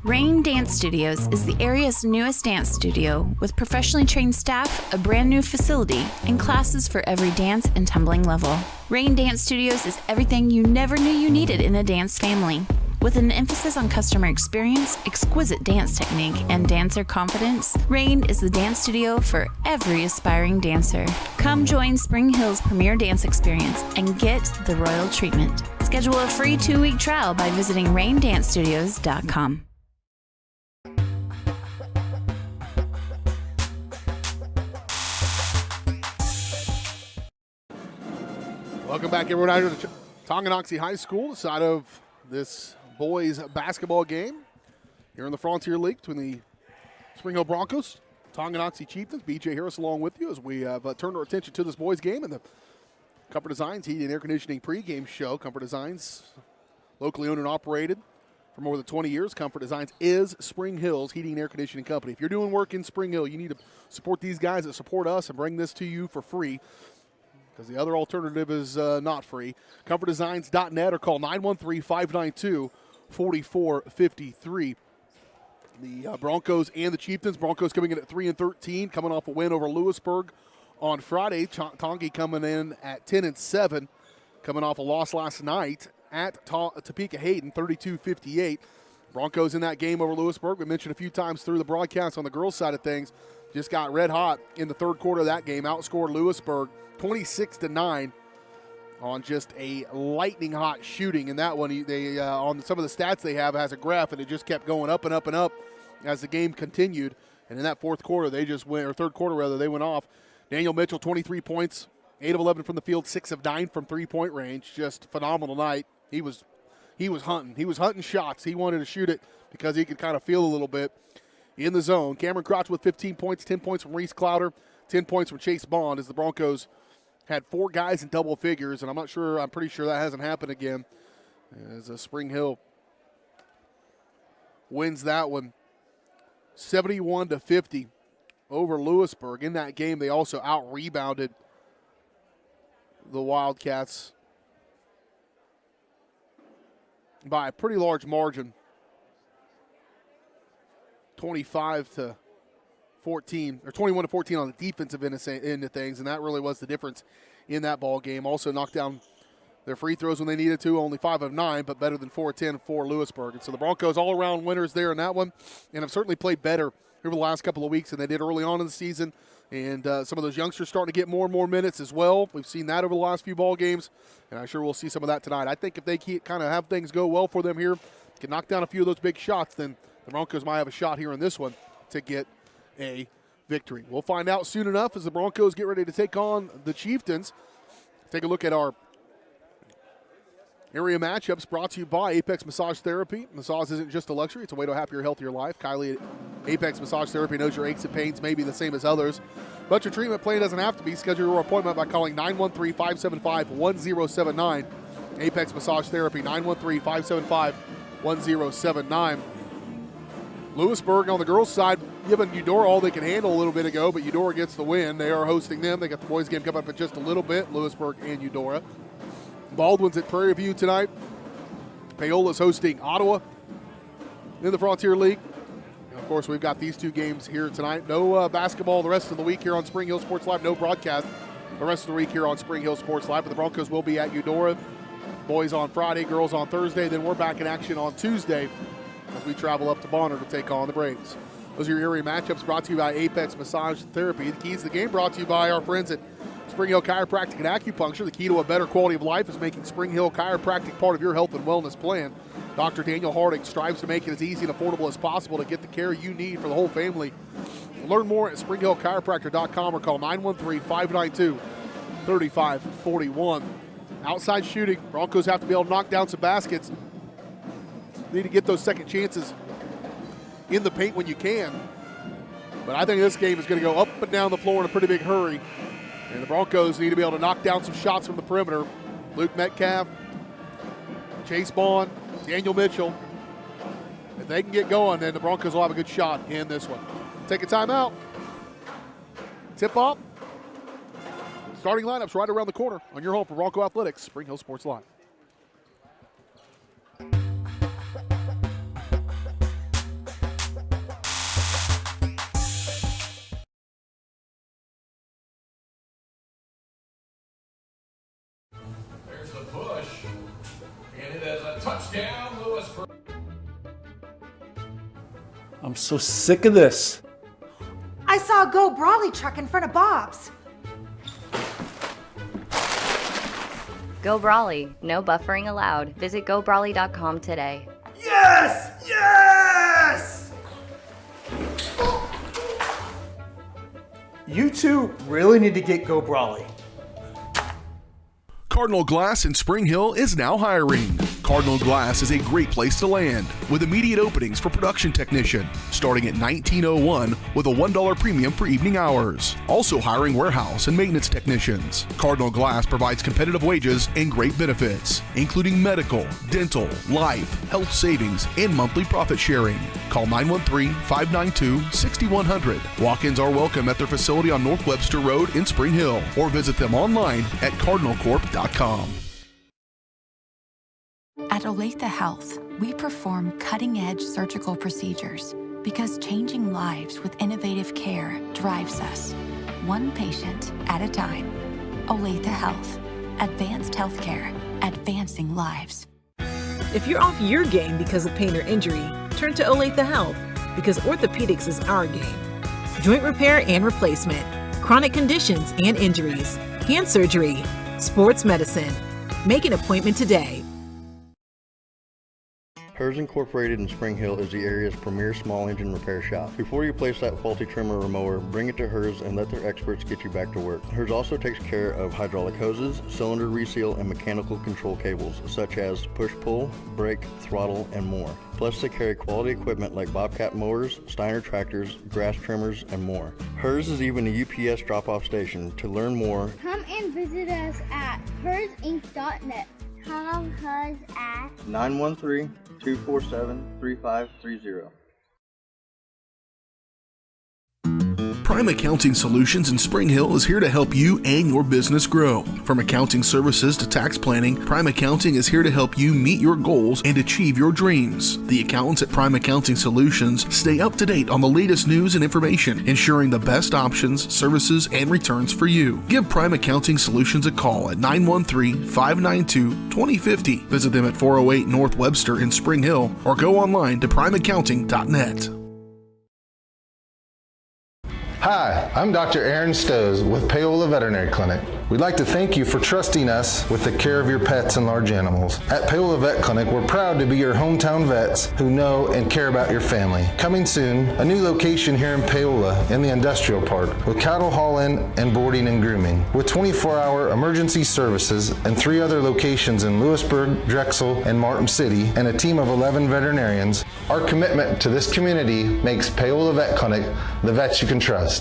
Rain Dance Studios is the area's newest dance studio with professionally trained staff, a brand new facility, and classes for every dance and tumbling level. Rain Dance Studios is everything you never knew you needed in a dance family. With an emphasis on customer experience, exquisite dance technique, and dancer confidence, Rain is the dance studio for every aspiring dancer. Come join Spring Hill's premier dance experience and get the royal treatment. Schedule a free 2-week trial by visiting raindancestudios.com. Welcome back, everyone, out here to Tonganoxie High School, the side of this boys basketball game here in the Frontier League between the Spring Hill Broncos, Tonganoxie Chieftains. BJ Harris along with you as we have turned our attention to this boys game and the Comfort Designs Heating and Air Conditioning pregame show. Comfort Designs, locally owned and operated for more than 20 years. Comfort Designs is Spring Hill's heating and air conditioning company. If you're doing work in Spring Hill, you need to support these guys that support us and bring this to you for free, because the other alternative is not free. ComfortDesigns.net or call 913-592-4453. The Broncos and the Chieftains. Broncos coming in at 3-13, coming off a win over Lewisburg on Friday. Tongi coming in at 10-7, coming off a loss last night at Topeka Hayden, 32-58. Broncos in that game over Lewisburg, we mentioned a few times through the broadcast on the girls' side of things, just got red hot in the third quarter of that game, outscored Lewisburg 26-9 on just a lightning hot shooting. In that one, they on some of the stats they have has a graph, and it just kept going up and up and up as the game continued. And in that fourth quarter, they just went, or third quarter rather, they went off. Daniel Mitchell, 23 points 8 of 11 from the field, 6 of 9 from three-point range. Just phenomenal night. He was hunting. He was hunting shots. He wanted to shoot it because he could kind of feel a little bit in the zone. Cameron Crotch with 15 points, 10 points from Reese Clowder, 10 points from Chase Bond as the Broncos had 4 guys in double figures, and I'm pretty sure that hasn't happened again as Spring Hill wins that one 71-50 over Lewisburg. In that game, they also out-rebounded the Wildcats by a pretty large margin, 25-14, or 21-14 on the defensive end of things, and that really was the difference in that ball game. Also knocked down their free throws when they needed to, only 5 of 9, but better than 4 of 10 for Lewisburg. And so the Broncos all-around winners there in that one, and have certainly played better over the last couple of weeks than they did early on in the season. And some of those youngsters starting to get more and more minutes as well. We've seen that over the last few ball games, and I'm sure we'll see some of that tonight. I think if they kind of have things go well for them here, can knock down a few of those big shots, then the Broncos might have a shot here in this one to get a victory. We'll find out soon enough as the Broncos get ready to take on the Chieftains. Take a look at our area matchups brought to you by Apex Massage Therapy. Massage isn't just a luxury, it's a way to a happier, healthier life. Kylie at Apex Massage Therapy knows your aches and pains may be the same as others, but your treatment plan doesn't have to be. Schedule your appointment by calling 913-575-1079. Apex Massage Therapy, 913-575-1079. Lewisburg on the girls' side giving Eudora all they can handle a little bit ago, but Eudora gets the win. They are hosting them. They got the boys' game coming up in just a little bit, Lewisburg and Eudora. Baldwin's at Prairie View tonight. Paola's hosting Ottawa in the Frontier League. And of course, we've got these 2 games here tonight. No basketball the rest of the week here on Spring Hill Sports Live. No broadcast the rest of the week here on Spring Hill Sports Live. But the Broncos will be at Eudora. Boys on Friday, girls on Thursday. Then we're back in action on Tuesday as we travel up to Bonner to take on the Braves. Those are your area matchups brought to you by Apex Massage Therapy. The keys to the game brought to you by our friends at Spring Hill Chiropractic and Acupuncture. The key to a better quality of life is making Spring Hill Chiropractic part of your health and wellness plan. Dr. Daniel Harding strives to make it as easy and affordable as possible to get the care you need for the whole family. Learn more at springhillchiropractor.com or call 913-592-3541. Outside shooting, Broncos have to be able to knock down some baskets. Need to get those second chances in the paint when you can. But I think this game is going to go up and down the floor in a pretty big hurry. And the Broncos need to be able to knock down some shots from the perimeter. Luke Metcalf, Chase Bond, Daniel Mitchell. If they can get going, then the Broncos will have a good shot in this one. Take a timeout. Tip off. Starting lineups right around the corner on your home for Bronco Athletics, Spring Hill Sports Live. There's the push, and it is a touchdown, Lewisburg. I'm so sick of this. I saw a Go Brawley truck in front of Bob's. Go Brawley. No buffering allowed. Visit GoBrawley.com today. Yes! Yes! You two really need to get Go Brawley. Cardinal Glass in Spring Hill is now hiring. Cardinal Glass is a great place to land with immediate openings for production technician starting at $19.01 with a $1 premium for evening hours. Also hiring warehouse and maintenance technicians. Cardinal Glass provides competitive wages and great benefits, including medical, dental, life, health savings, and monthly profit sharing. Call 913-592-6100. Walk-ins are welcome at their facility on North Webster Road in Spring Hill or visit them online at cardinalcorp.com. At Olathe Health, we perform cutting-edge surgical procedures because changing lives with innovative care drives us, one patient at a time. Olathe Health. Advanced healthcare. Advancing lives. If you're off your game because of pain or injury, turn to Olathe Health because orthopedics is our game. Joint repair and replacement, chronic conditions and injuries, hand surgery, sports medicine. Make an appointment today. Hers Incorporated in Spring Hill is the area's premier small engine repair shop. Before you place that faulty trimmer or mower, bring it to Hers and let their experts get you back to work. Hers also takes care of hydraulic hoses, cylinder reseal, and mechanical control cables, such as push-pull, brake, throttle, and more. Plus, they carry quality equipment like Bobcat mowers, Steiner tractors, grass trimmers, and more. Hers is even a UPS drop-off station. To learn more, Come and visit us at hersinc.net. Call Hers at 913-247-3530. Prime Accounting Solutions in Spring Hill is here to help you and your business grow. From accounting services to tax planning, Prime Accounting is here to help you meet your goals and achieve your dreams. The accountants at Prime Accounting Solutions stay up to date on the latest news and information, ensuring the best options, services, and returns for you. Give Prime Accounting Solutions a call at 913-592-2050. Visit them at 408 North Webster in Spring Hill or go online to primeaccounting.net. Hi, I'm Dr. Aaron Stoes with Paola Veterinary Clinic. We'd like to thank you for trusting us with the care of your pets and large animals. At Paola Vet Clinic, we're proud to be your hometown vets who know and care about your family. Coming soon, a new location here in Paola in the industrial park with cattle haul-in and boarding and grooming. With 24-hour emergency services and 3 other locations in Lewisburg, Drexel, and Martin City, and a team of 11 veterinarians, our commitment to this community makes Paola Vet Clinic the vets you can trust.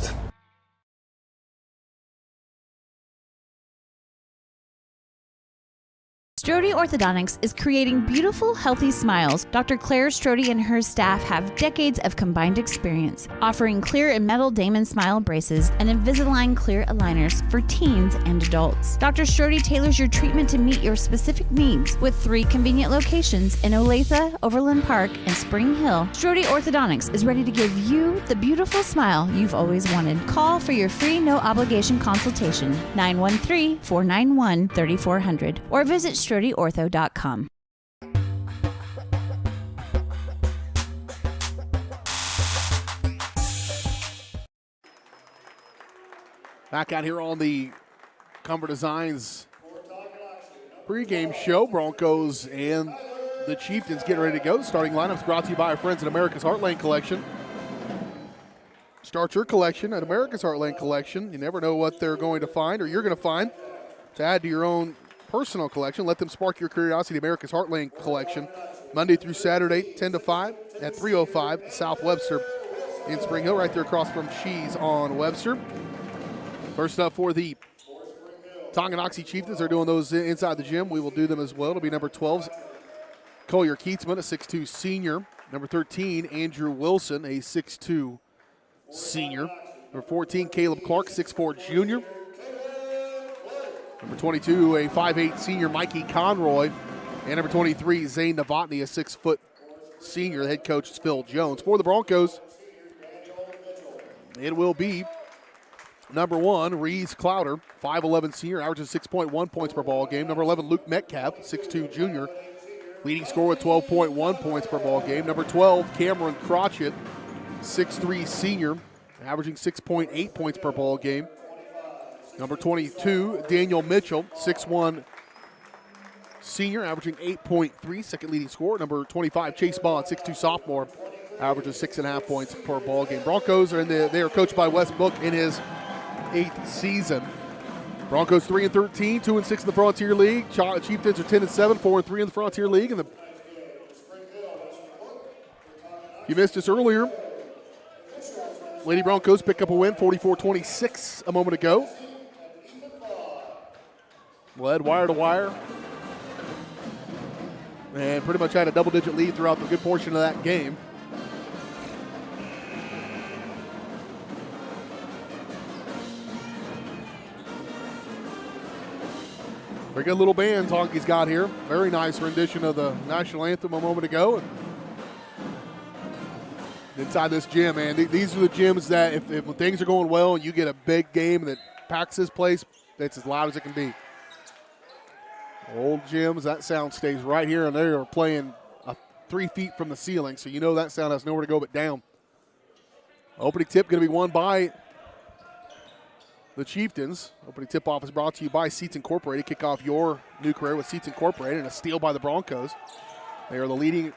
Strode Orthodontics is creating beautiful, healthy smiles. Dr. Claire Strode and her staff have decades of combined experience, offering clear and metal Damon smile braces and Invisalign clear aligners for teens and adults. Dr. Strode tailors your treatment to meet your specific needs with 3 convenient locations in Olathe, Overland Park, and Spring Hill. Strode Orthodontics is ready to give you the beautiful smile you've always wanted. Call for your free no-obligation consultation, 913-491-3400, or visit StrodeOrtho.com. Back out here on the Comfort Designs pregame show. Broncos and the Chieftains getting ready to go. Starting lineups brought to you by our friends at America's Heartland Collection. Start your collection at America's Heartland Collection. You never know what they're going to find or you're going to find to add to your own personal collection. Let them spark your curiosity. America's Heartland Collection, Monday through Saturday, 10 to 5 at 305 South Webster in Spring Hill, right there across from Cheese on Webster. First up for the Tonganoxie Chieftains. They're doing those inside the gym. We will do them as well. It'll be number 12, Collier Keatsman, a 6'2 senior. Number 13, Andrew Wilson, a 6'2 senior. Number 14, Caleb Clark, 6'4 junior. Number 22, a 5'8 senior, Mikey Conroy. And number 23, Zane Novotny, a 6-foot senior. The head coach is Phil Jones. For the Broncos, it will be number 1, Reese Clowder, 5'11 senior, averages 6.1 points per ball game. Number 11, Luke Metcalf, 6'2 junior, leading scorer with 12.1 points per ball game. Number 12, Cameron Crotchet, 6'3 senior, averaging 6.8 points per ball game. Number 22, Daniel Mitchell, 6'1 senior, averaging 8.3, second leading scorer. Number 25, Chase Bond, 6'2 sophomore, averages 6.5 points per ball game. Broncos are they are coached by Wes Book in his 8th season. Broncos 3-13, 2-6 in the Frontier League. Chieftains are 10-7, 4-3 in the Frontier League. And if you missed us earlier, Lady Broncos pick up a win, 44-26 a moment ago. Led wire to wire. And pretty much had a double-digit lead throughout the good portion of that game. Very good little band Tonky's got here. Very nice rendition of the national anthem a moment ago. And inside this gym, man, these are the gyms that if when things are going well and you get a big game that packs this place, that's as loud as it can be. Old gyms, that sound stays right here, and they are playing 3 feet from the ceiling, so you know that sound has nowhere to go but down. Opening tip going to be won by the Chieftains. Opening tip-off is brought to you by Seats Incorporated. Kick off your new career with Seats Incorporated, and a steal by the Broncos. They are the leading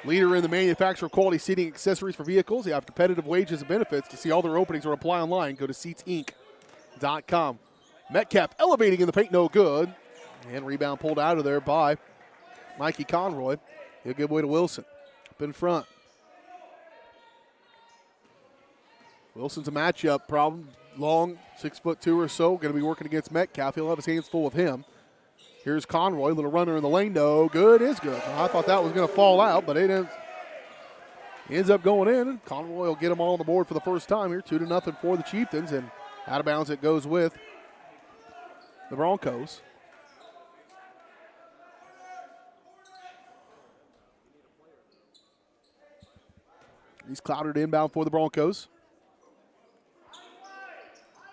Leader in the manufacturer of quality seating accessories for vehicles. They have competitive wages and benefits. To see all their openings or apply online, go to seatsinc.com. Metcalf elevating in the paint, no good. And rebound pulled out of there by Mikey Conroy. He'll give way to Wilson. Up in front. Wilson's a matchup problem. Long, 6'2" or so. Going to be working against Metcalf. He'll have his hands full with him. Here's Conroy, little runner in the lane. No, good is good. I thought that was going to fall out, but it ends up going in. Conroy will get them all on the board for the first time here. 2-0 for the Chieftains, and out of bounds it goes with the Broncos. He's clouded inbound for the Broncos.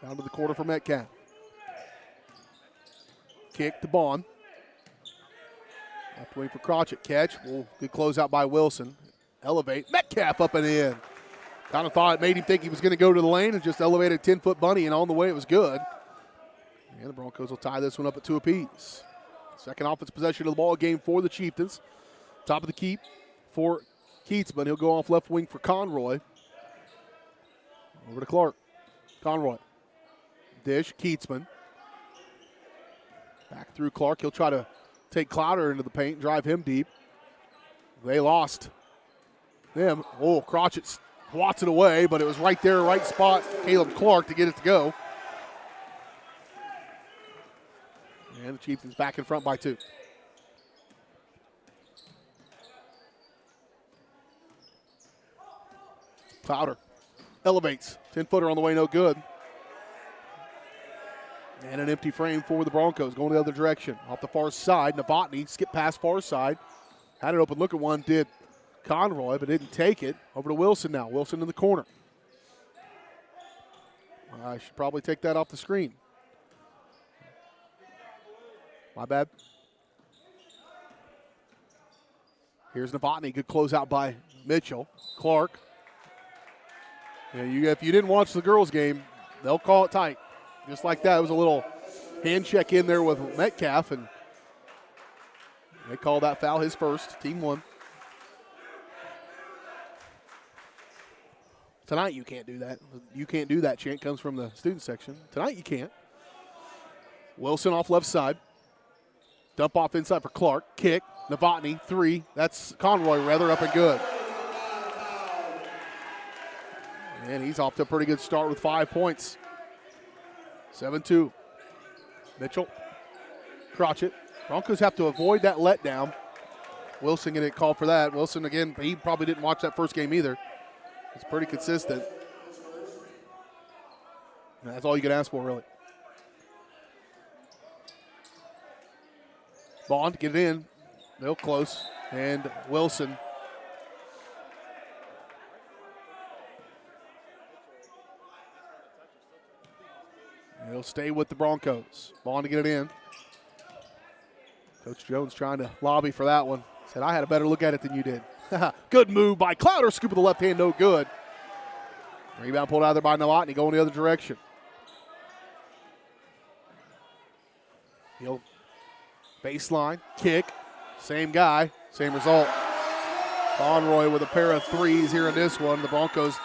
Down to the quarter for Metcalf. Kick to Bond. Left wing for Crotchet. Catch. Good closeout by Wilson. Elevate. Metcalf up and in. Kind of thought it made him think he was going to go to the lane and just elevated 10-foot bunny, and on the way it was good. And the Broncos will tie this one up at 2 apiece. Second offensive possession of the ball game for the Chieftains. Top of the keep for Keatsman. He'll go off left wing for Conroy. Over to Clark. Conroy. Dish. Keatsman. Back through Clark. He'll try to take Clouder into the paint and drive him deep. They lost them. Oh, Crotchet swats it away, but it was right there, right spot. Caleb Clark to get it to go. And the Chieftains back in front by 2. Clouder elevates. 10-footer on the way, no good. And an empty frame for the Broncos going the other direction. Off the far side, Novotny skip past far side. Had an open look at one, did Conroy, but didn't take it. Over to Wilson now. Wilson in the corner. I should probably take that off the screen. My bad. Here's Novotny. Good closeout by Mitchell. Clark. Yeah, if you didn't watch the girls' game, they'll call it tight. Just like that. It was a little hand check in there with Metcalf, and they called that foul his first. Team 1. Tonight you can't do that. You can't do that chant comes from the student section. Tonight you can't. Wilson off left side. Dump off inside for Clark. Kick. Novotny, 3. That's Conroy, rather, up and good. And he's off to a pretty good start with 5 points. 7-2. Mitchell. Crotchet. Broncos have to avoid that letdown. Wilson going to get called for that. Wilson, again, he probably didn't watch that first game either. It's pretty consistent. And that's all you can ask for, really. Bond, get it in. No close. And Wilson. He'll stay with the Broncos. Bond to get it in. Coach Jones trying to lobby for that one. Said, I had a better look at it than you did. Good move by Clouder. Scoop with the left hand, no good. Rebound pulled out there by Novotny, going the other direction. He'll baseline, kick. Same guy, same result. Conroy with a pair of threes here in this one. The Broncos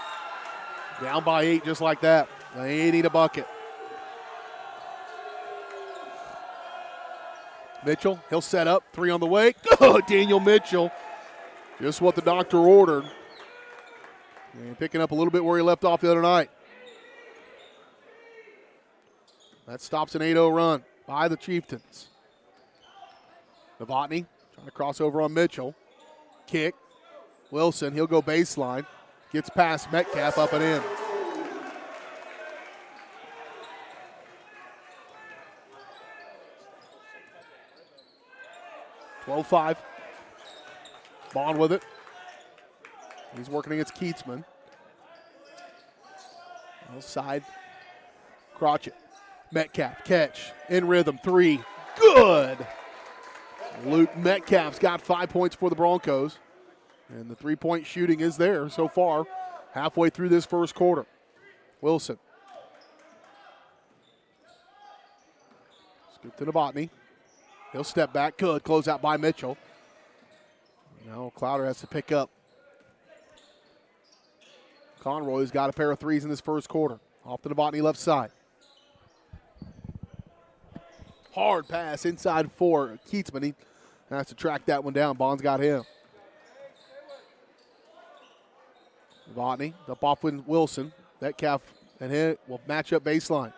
down by 8 just like that. They need a bucket. Mitchell, he'll set up. 3 on the way. Oh, Daniel Mitchell. Just what the doctor ordered. And picking up a little bit where he left off the other night. That stops an 8-0 run by the Chieftains. Novotny trying to cross over on Mitchell. Kick. Wilson, he'll go baseline. Gets past Metcalf, up and in. (12-5). Bond with it. He's working against Keatsman. Outside. Crotchet. Metcalf, catch. In rhythm, 3. Good! Luke Metcalf's got 5 points for the Broncos. And the three-point shooting is there so far, halfway through this first quarter. Wilson. Scoop to Novotny. He'll step back. Good. Close out by Mitchell. Now Clowder has to pick up. Conroy's got a pair of threes in this first quarter. Off to Novotny left side. Hard pass inside for Keatsman. He has to track that one down. Bond's got him. Novotny up off with Wilson. Metcalf and him will match up baseline.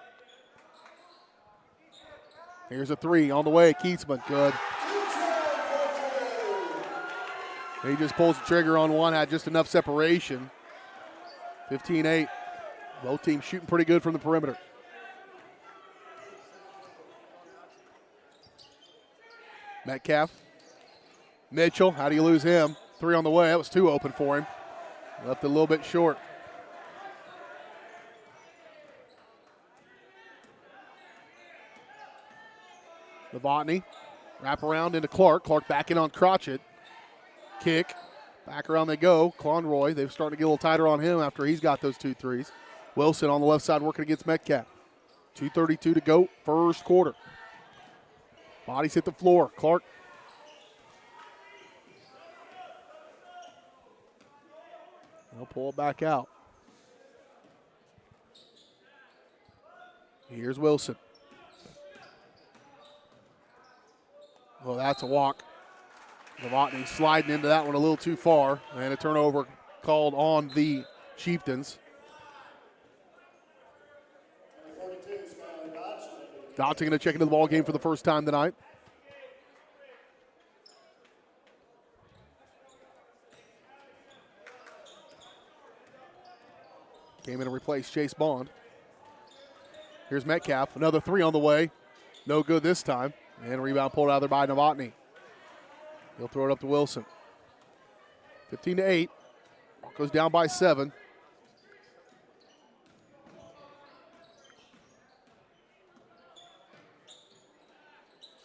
Here's a three on the way. Keatsman, good. He just pulls the trigger on one, had just enough separation. 15-8. Both teams shooting pretty good from the perimeter. Metcalf. Mitchell, how do you lose him? Three on the way. That was too open for him. Left a little bit short. Novotny. Wrap around into Clark. Clark back in on Crotchet. Kick. Back around they go. Conroy, they've started to get a little tighter on him after he's got those 2 threes. Wilson on the left side working against Metcalf. 2:32 to go, first quarter. Bodies hit the floor. Clark. They'll pull it back out. Here's Wilson. Well, that's a walk. Novotny sliding into that one a little too far, and a turnover called on the Chieftains. Dotson going to check into the ball game for the first time tonight. Came in to replace Chase Bond. Here's Metcalf, another three on the way. No good this time. And a rebound pulled out there by Novotny. He'll throw it up to Wilson. 15-8. Broncos down by 7.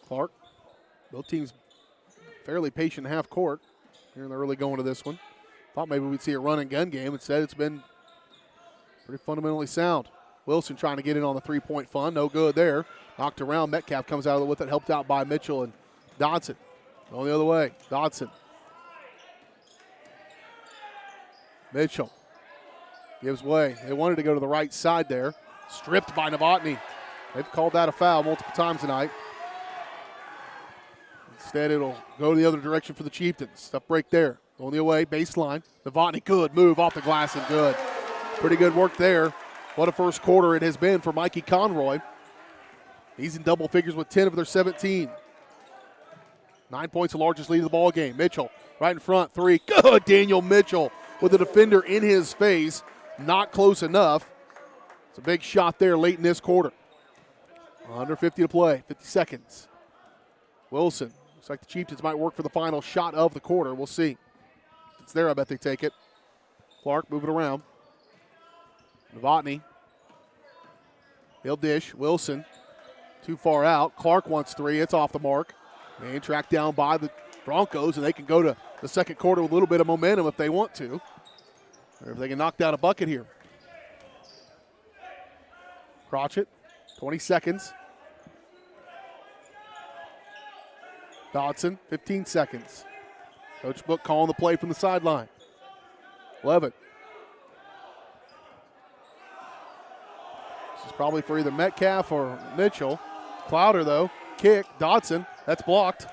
Clark. Both teams fairly patient half court here in the early going to this one. Thought maybe we'd see a run and gun game. Instead, it's been pretty fundamentally sound. Wilson trying to get in on the three-point fun. No good there. Knocked around. Metcalf comes out with it, helped out by Mitchell and Dodson. Going the other way. Dodson. Mitchell gives way. They wanted to go to the right side there. Stripped by Novotny. They've called that a foul multiple times tonight. Instead, it'll go the other direction for the Chieftains. Tough break there. Going the other way. Baseline. Novotny, good move off the glass and good. Pretty good work there. What a first quarter it has been for Mikey Conroy. He's in double figures with 10 of their 17. 9 points, the largest lead of the ball game. Mitchell right in front, three. Good, Daniel Mitchell with a defender in his face. Not close enough. It's a big shot there late in this quarter. Under 50 to play, 50 seconds. Wilson, looks like the Chieftains might work for the final shot of the quarter. We'll see. If it's there, I bet they take it. Clark moving around. Novotny. He'll dish. Wilson too far out. Clark wants three. It's off the mark. And tracked down by the Broncos, and they can go to the second quarter with a little bit of momentum if they want to. Or if they can knock down a bucket here. Crotchet, 20 seconds. Dodson, 15 seconds. Coach Book calling the play from the sideline. 11. This is probably for either Metcalf or Mitchell. Clowder, though. Kick. Dodson. That's blocked.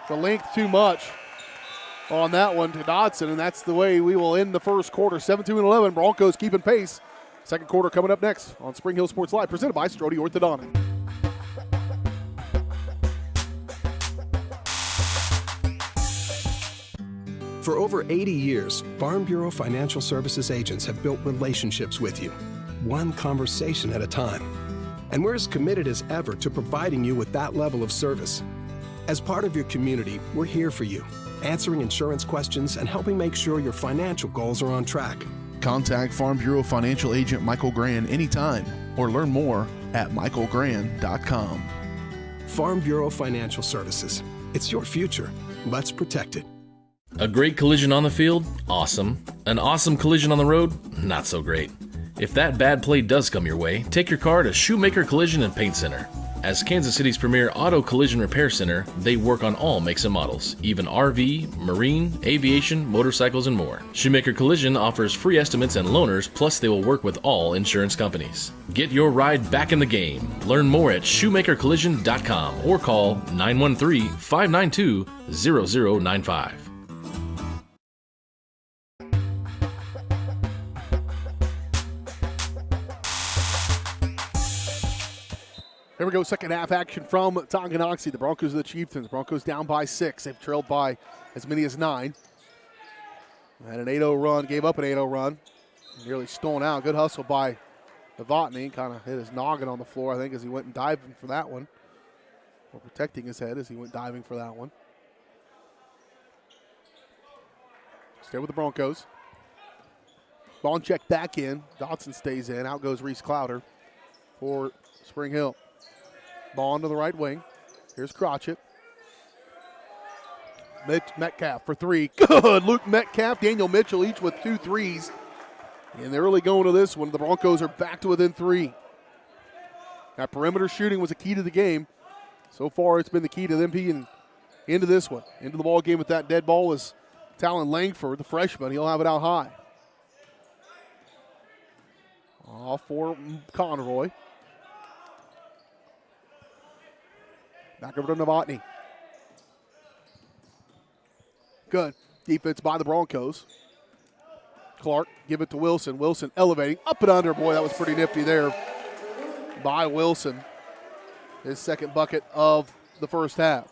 The length too much on that one to Dodson, and that's the way we will end the first quarter. 7-2-11. Broncos keeping pace. Second quarter coming up next on Spring Hill Sports Live, presented by Strode Orthodontics. For over 80 years, Farm Bureau Financial Services agents have built relationships with you, one conversation at a time. And we're as committed as ever to providing you with that level of service. As part of your community, we're here for you, answering insurance questions and helping make sure your financial goals are on track. Contact Farm Bureau Financial Agent Michael Grand anytime or learn more at michaelgrand.com. Farm Bureau Financial Services. It's your future. Let's protect it. A great collision on the field? Awesome. An awesome collision on the road? Not so great. If that bad play does come your way, take your car to Shoemaker Collision and Paint Center. As Kansas City's premier auto collision repair center, they work on all makes and models, even RV, marine, aviation, motorcycles, and more. Shoemaker Collision offers free estimates and loaners, plus they will work with all insurance companies. Get your ride back in the game. Learn more at shoemakercollision.com or call 913-592-0095. Here we go, second half action from Tonganoxie. The Broncos and the Chieftains. Broncos down by 6. They've trailed by as many as 9. Had an 8-0 run, gave up an 8-0 run. Nearly stolen out. Good hustle by Novotny. Kind of hit his noggin on the floor, I think, as he went and diving for that one. Or protecting his head as he went diving for that one. Stay with the Broncos. Ball and check back in. Dotson stays in. Out goes Reese Clowder for Spring Hill. Ball into the right wing. Here's Crotchet. Metcalf for 3. Good. Luke Metcalf, Daniel Mitchell, each with 2 threes. And they're really going to this one. The Broncos are back to within 3. That perimeter shooting was a key to the game. So far, it's been the key to them being into this one. Into the ball game with that dead ball is Talon Langford, the freshman. He'll have it out high. All for Conroy. Back over to Novotny. Good defense by the Broncos. Clark, give it to Wilson. Wilson elevating, up and under. Boy, that was pretty nifty there by Wilson. His second bucket of the first half.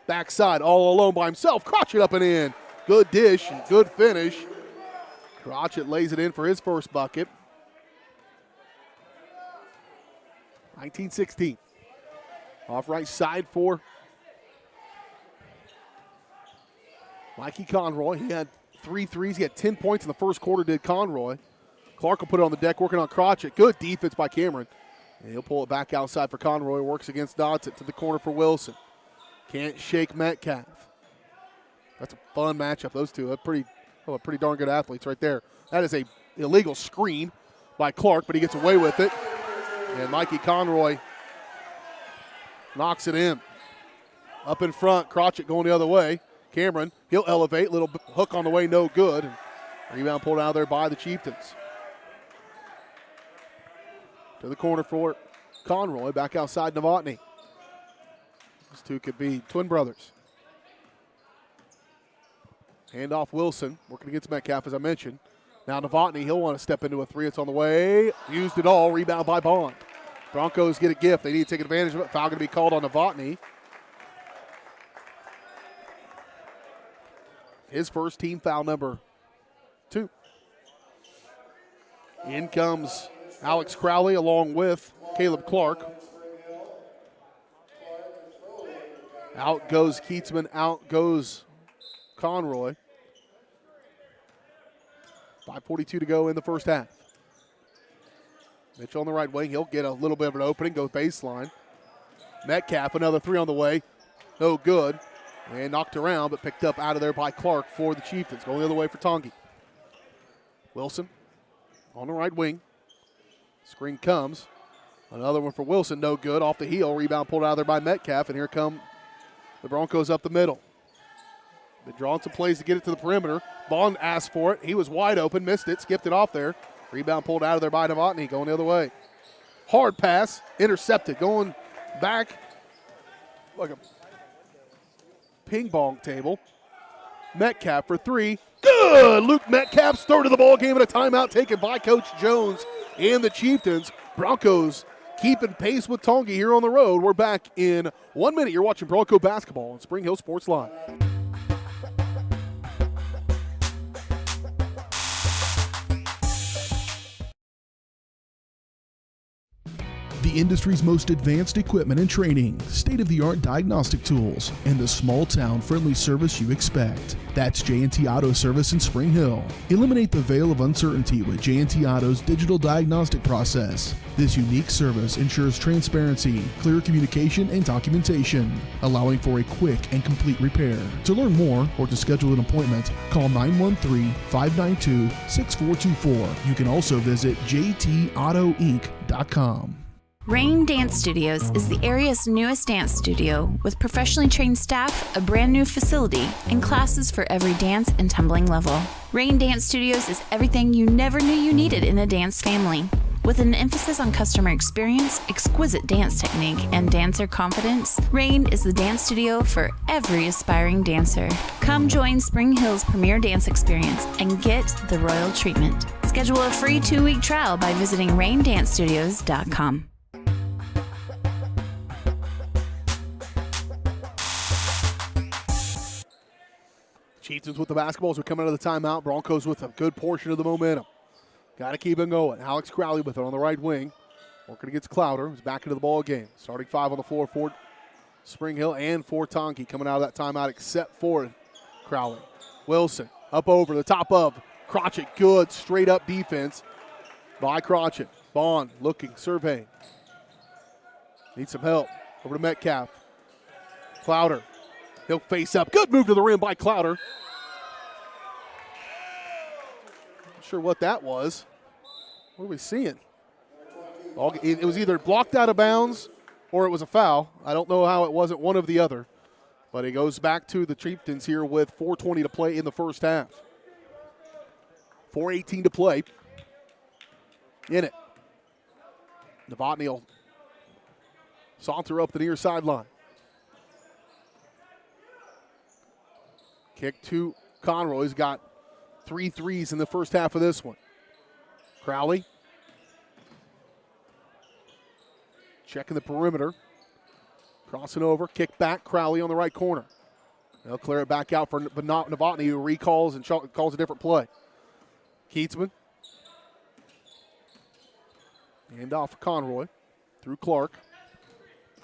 Backside, all alone by himself. Crotchet up and in. Good dish, good finish. Crotchet lays it in for his first bucket. 19-16. Off right side for Mikey Conroy. He had 3 threes. He had 10 points in the first quarter, did Conroy. Clark will put it on the deck, working on Crotchet. Good defense by Cameron. And he'll pull it back outside for Conroy. Works against Dodson to the corner for Wilson. Can't shake Metcalf. That's a fun matchup, those two. Pretty darn good athletes right there. That is a illegal screen by Clark, but he gets away with it. And Mikey Conroy knocks it in. Up in front, Crotchet going the other way. Cameron, he'll elevate. Little hook on the way, no good. And rebound pulled out of there by the Chieftains. To the corner for Conroy. Back outside Novotny. These two could be twin brothers. Hand off Wilson. Working against Metcalf, as I mentioned. Now Novotny, he'll want to step into a 3. It's on the way. Used it all. Rebound by Bond. Broncos get a gift. They need to take advantage of it. Foul going to be called on Novotny. His first team foul, number 2. In comes Alex Crowley along with Caleb Clark. Out goes Keatsman. Out goes Conroy. 5:42 to go in the first half. Mitchell on the right wing. He'll get a little bit of an opening, goes baseline. Metcalf, another 3 on the way. No good. And knocked around, but picked up out of there by Clark for the Chieftains. Going the other way for Tongi. Wilson on the right wing. Screen comes. Another one for Wilson, no good. Off the heel. Rebound pulled out of there by Metcalf, and here come the Broncos up the middle. Been drawing some plays to get it to the perimeter. Bond asked for it. He was wide open, missed it, skipped it off there. Rebound pulled out of there by Novotny, going the other way. Hard pass, intercepted, going back like a ping pong table. Metcalf for 3. Good! Luke Metcalf's third of the ball game, and a timeout taken by Coach Jones and the Chieftains. Broncos keeping pace with Tongi here on the road. We're back in 1 minute. You're watching Bronco basketball on Spring Hill Sports Live. The industry's most advanced equipment and training, state-of-the-art diagnostic tools, and the small-town friendly service you expect. That's J&T Auto Service in Spring Hill. Eliminate the veil of uncertainty with J&T Auto's digital diagnostic process. This unique service ensures transparency, clear communication, and documentation, allowing for a quick and complete repair. To learn more or to schedule an appointment, call 913-592-6424. You can also visit jtautoinc.com. Rain Dance Studios is the area's newest dance studio with professionally trained staff, a brand new facility, and classes for every dance and tumbling level. Rain Dance Studios is everything you never knew you needed in a dance family. With an emphasis on customer experience, exquisite dance technique, and dancer confidence, Rain is the dance studio for every aspiring dancer. Come join Spring Hill's premier dance experience and get the royal treatment. Schedule a free 2-week trial by visiting raindancestudios.com. Chieftains with the basketballs are coming out of the timeout. Broncos with a good portion of the momentum. Got to keep it going. Alex Crowley with it on the right wing. Working against Clowder, who's back into the ball game. Starting 5 on the floor for Spring Hill and for Tonke coming out of that timeout except for Crowley. Wilson up over the top of Crotchet. Good straight up defense by Crotchet. Bond looking, surveying. Needs some help. Over to Metcalf. Clowder. He'll face up. Good move to the rim by Clowder. Not sure what that was. What are we seeing? It was either blocked out of bounds or it was a foul. I don't know how it wasn't one of the other. But it goes back to the Chieftains here with 4:20 to play in the first half. 4:18 to play. In it. Novotny will saunter up the near sideline. Kick to Conroy. He's got 3 threes in the first half of this one. Crowley. Checking the perimeter. Crossing over. Kick back. Crowley on the right corner. They'll clear it back out for Novotny, who recalls and calls a different play. Keatsman. Hand off for Conroy. Through Clark.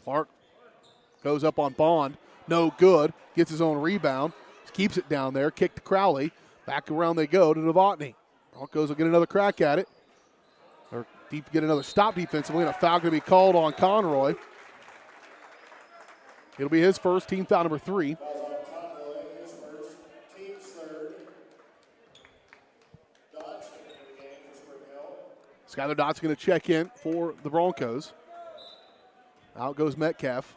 Clark goes up on Bond. No good. Gets his own rebound. Keeps it down there. Kick to Crowley. Back around they go to Novotny. Broncos will get another crack at it. Or get another stop defensively, and a foul going to be called on Conroy. It'll be his first, team foul number 3. Skylar Dott's going to check in for the Broncos. Out goes Metcalf.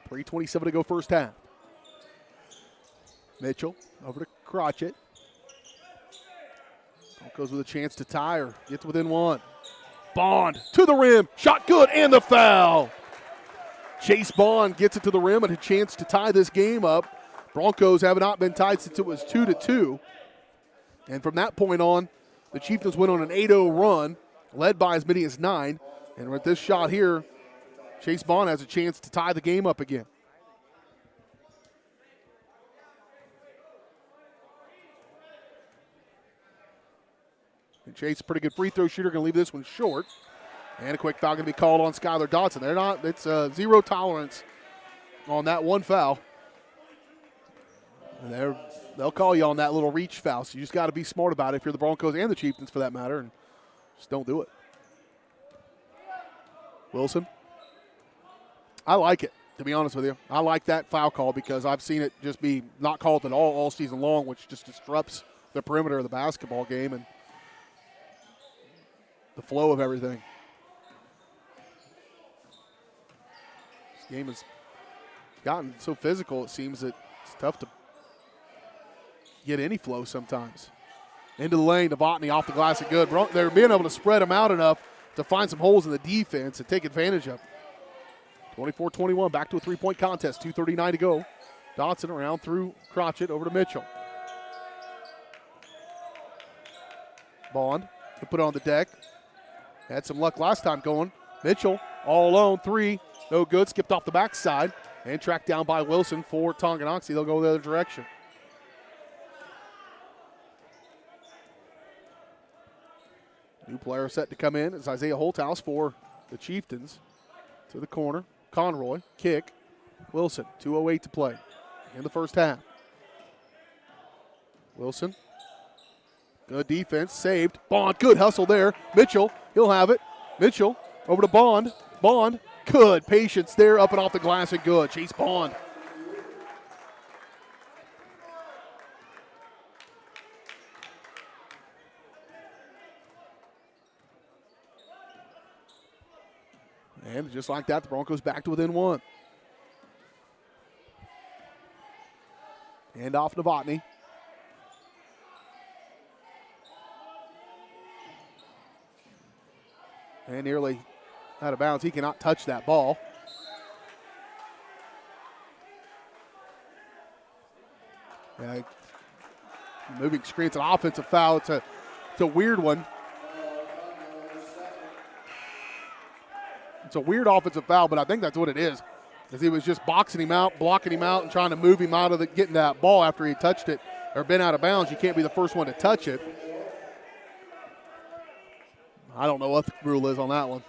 3:27 to go first half. Mitchell over to Crotchet. Broncos with a chance to tie or gets within 1. Bond to the rim. Shot good and the foul. Chase Bond gets it to the rim and a chance to tie this game up. Broncos have not been tied since it was 2-2. And from that point on, the Chieftains went on an 8-0 run, led by as many as 9. And with this shot here, Chase Bond has a chance to tie the game up again. And Chase, a pretty good free throw shooter, going to leave this one short. And a quick foul going to be called on Skylar Dotson. It's zero tolerance on that one foul. And they'll call you on that little reach foul, so you just got to be smart about it if you're the Broncos and the Chieftains for that matter, and just don't do it. Wilson. I like it, to be honest with you. I like that foul call because I've seen it just be not called at all season long, which just disrupts the perimeter of the basketball game and the flow of everything. This game has gotten so physical, it seems that it's tough to get any flow sometimes. Into the lane, Novotny off the glass and good. They're being able to spread them out enough to find some holes in the defense and take advantage of it. 24-21, back to a three-point contest, 2:39 to go. Dotson around through Crotchet over to Mitchell. Bond, he'll put it on the deck. Had some luck last time going. Mitchell, all alone, 3, no good, skipped off the backside, and tracked down by Wilson for Tonganoxie. They'll go the other direction. New player set to come in. It's Isaiah Holthouse for the Chieftains. To the corner. Conroy, kick. Wilson, 2:08 to play in the first half. Wilson, good defense, saved. Bond, good hustle there. Mitchell, he'll have it. Mitchell, over to Bond. Bond, good patience there, up and off the glass and good. Chase Bond. And just like that, the Broncos back to within one. Hand off Novotny. And nearly out of bounds. He cannot touch that ball. Moving screen. It's an offensive foul. It's a weird one. It's a weird offensive foul, but I think that's what it is. Because he was just boxing him out, blocking him out, and trying to move him out of getting that ball after he touched it or been out of bounds. You can't be the first one to touch it. I don't know what the rule is on that one.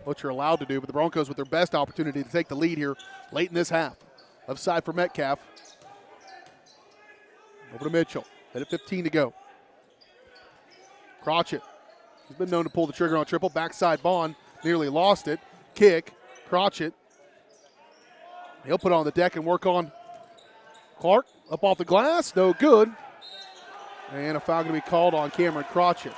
What you're allowed to do, but the Broncos with their best opportunity to take the lead here late in this half. Left side for Metcalf. Over to Mitchell. At 15 to go. Crotchet. He's been known to pull the trigger on triple. Backside Bond. Nearly lost it. Kick. Crotchet. He'll put it on the deck and work on Clark. Up off the glass. No good. And a foul going to be called on Cameron Crotchet.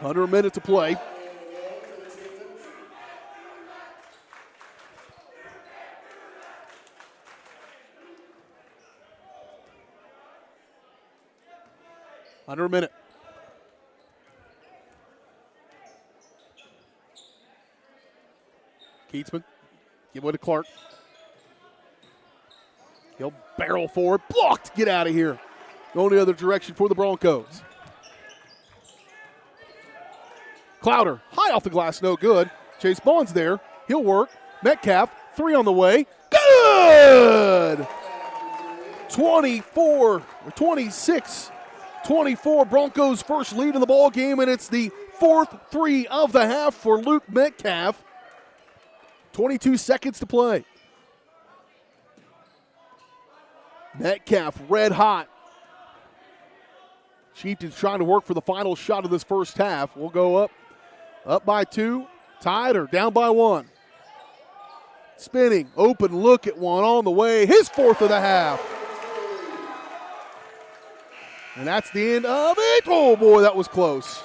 Under a minute to play. Under a minute. Keatsman. Give away to Clark. He'll barrel forward. Blocked. Get out of here. Going the other direction for the Broncos. Clouder. High off the glass. No good. Chase Bond's there. He'll work. Metcalf. 3 on the way. Good! 24 or 26. 24, Broncos' first lead in the ball game, and it's the 4th 3 of the half for Luke Metcalf. 22 seconds to play. Metcalf red hot. Chieftains trying to work for the final shot of this first half. We'll go up by 2, tied or down by 1. Spinning, open look at one on the way. His 4th of the half. And that's the end of it. Oh, boy, that was close.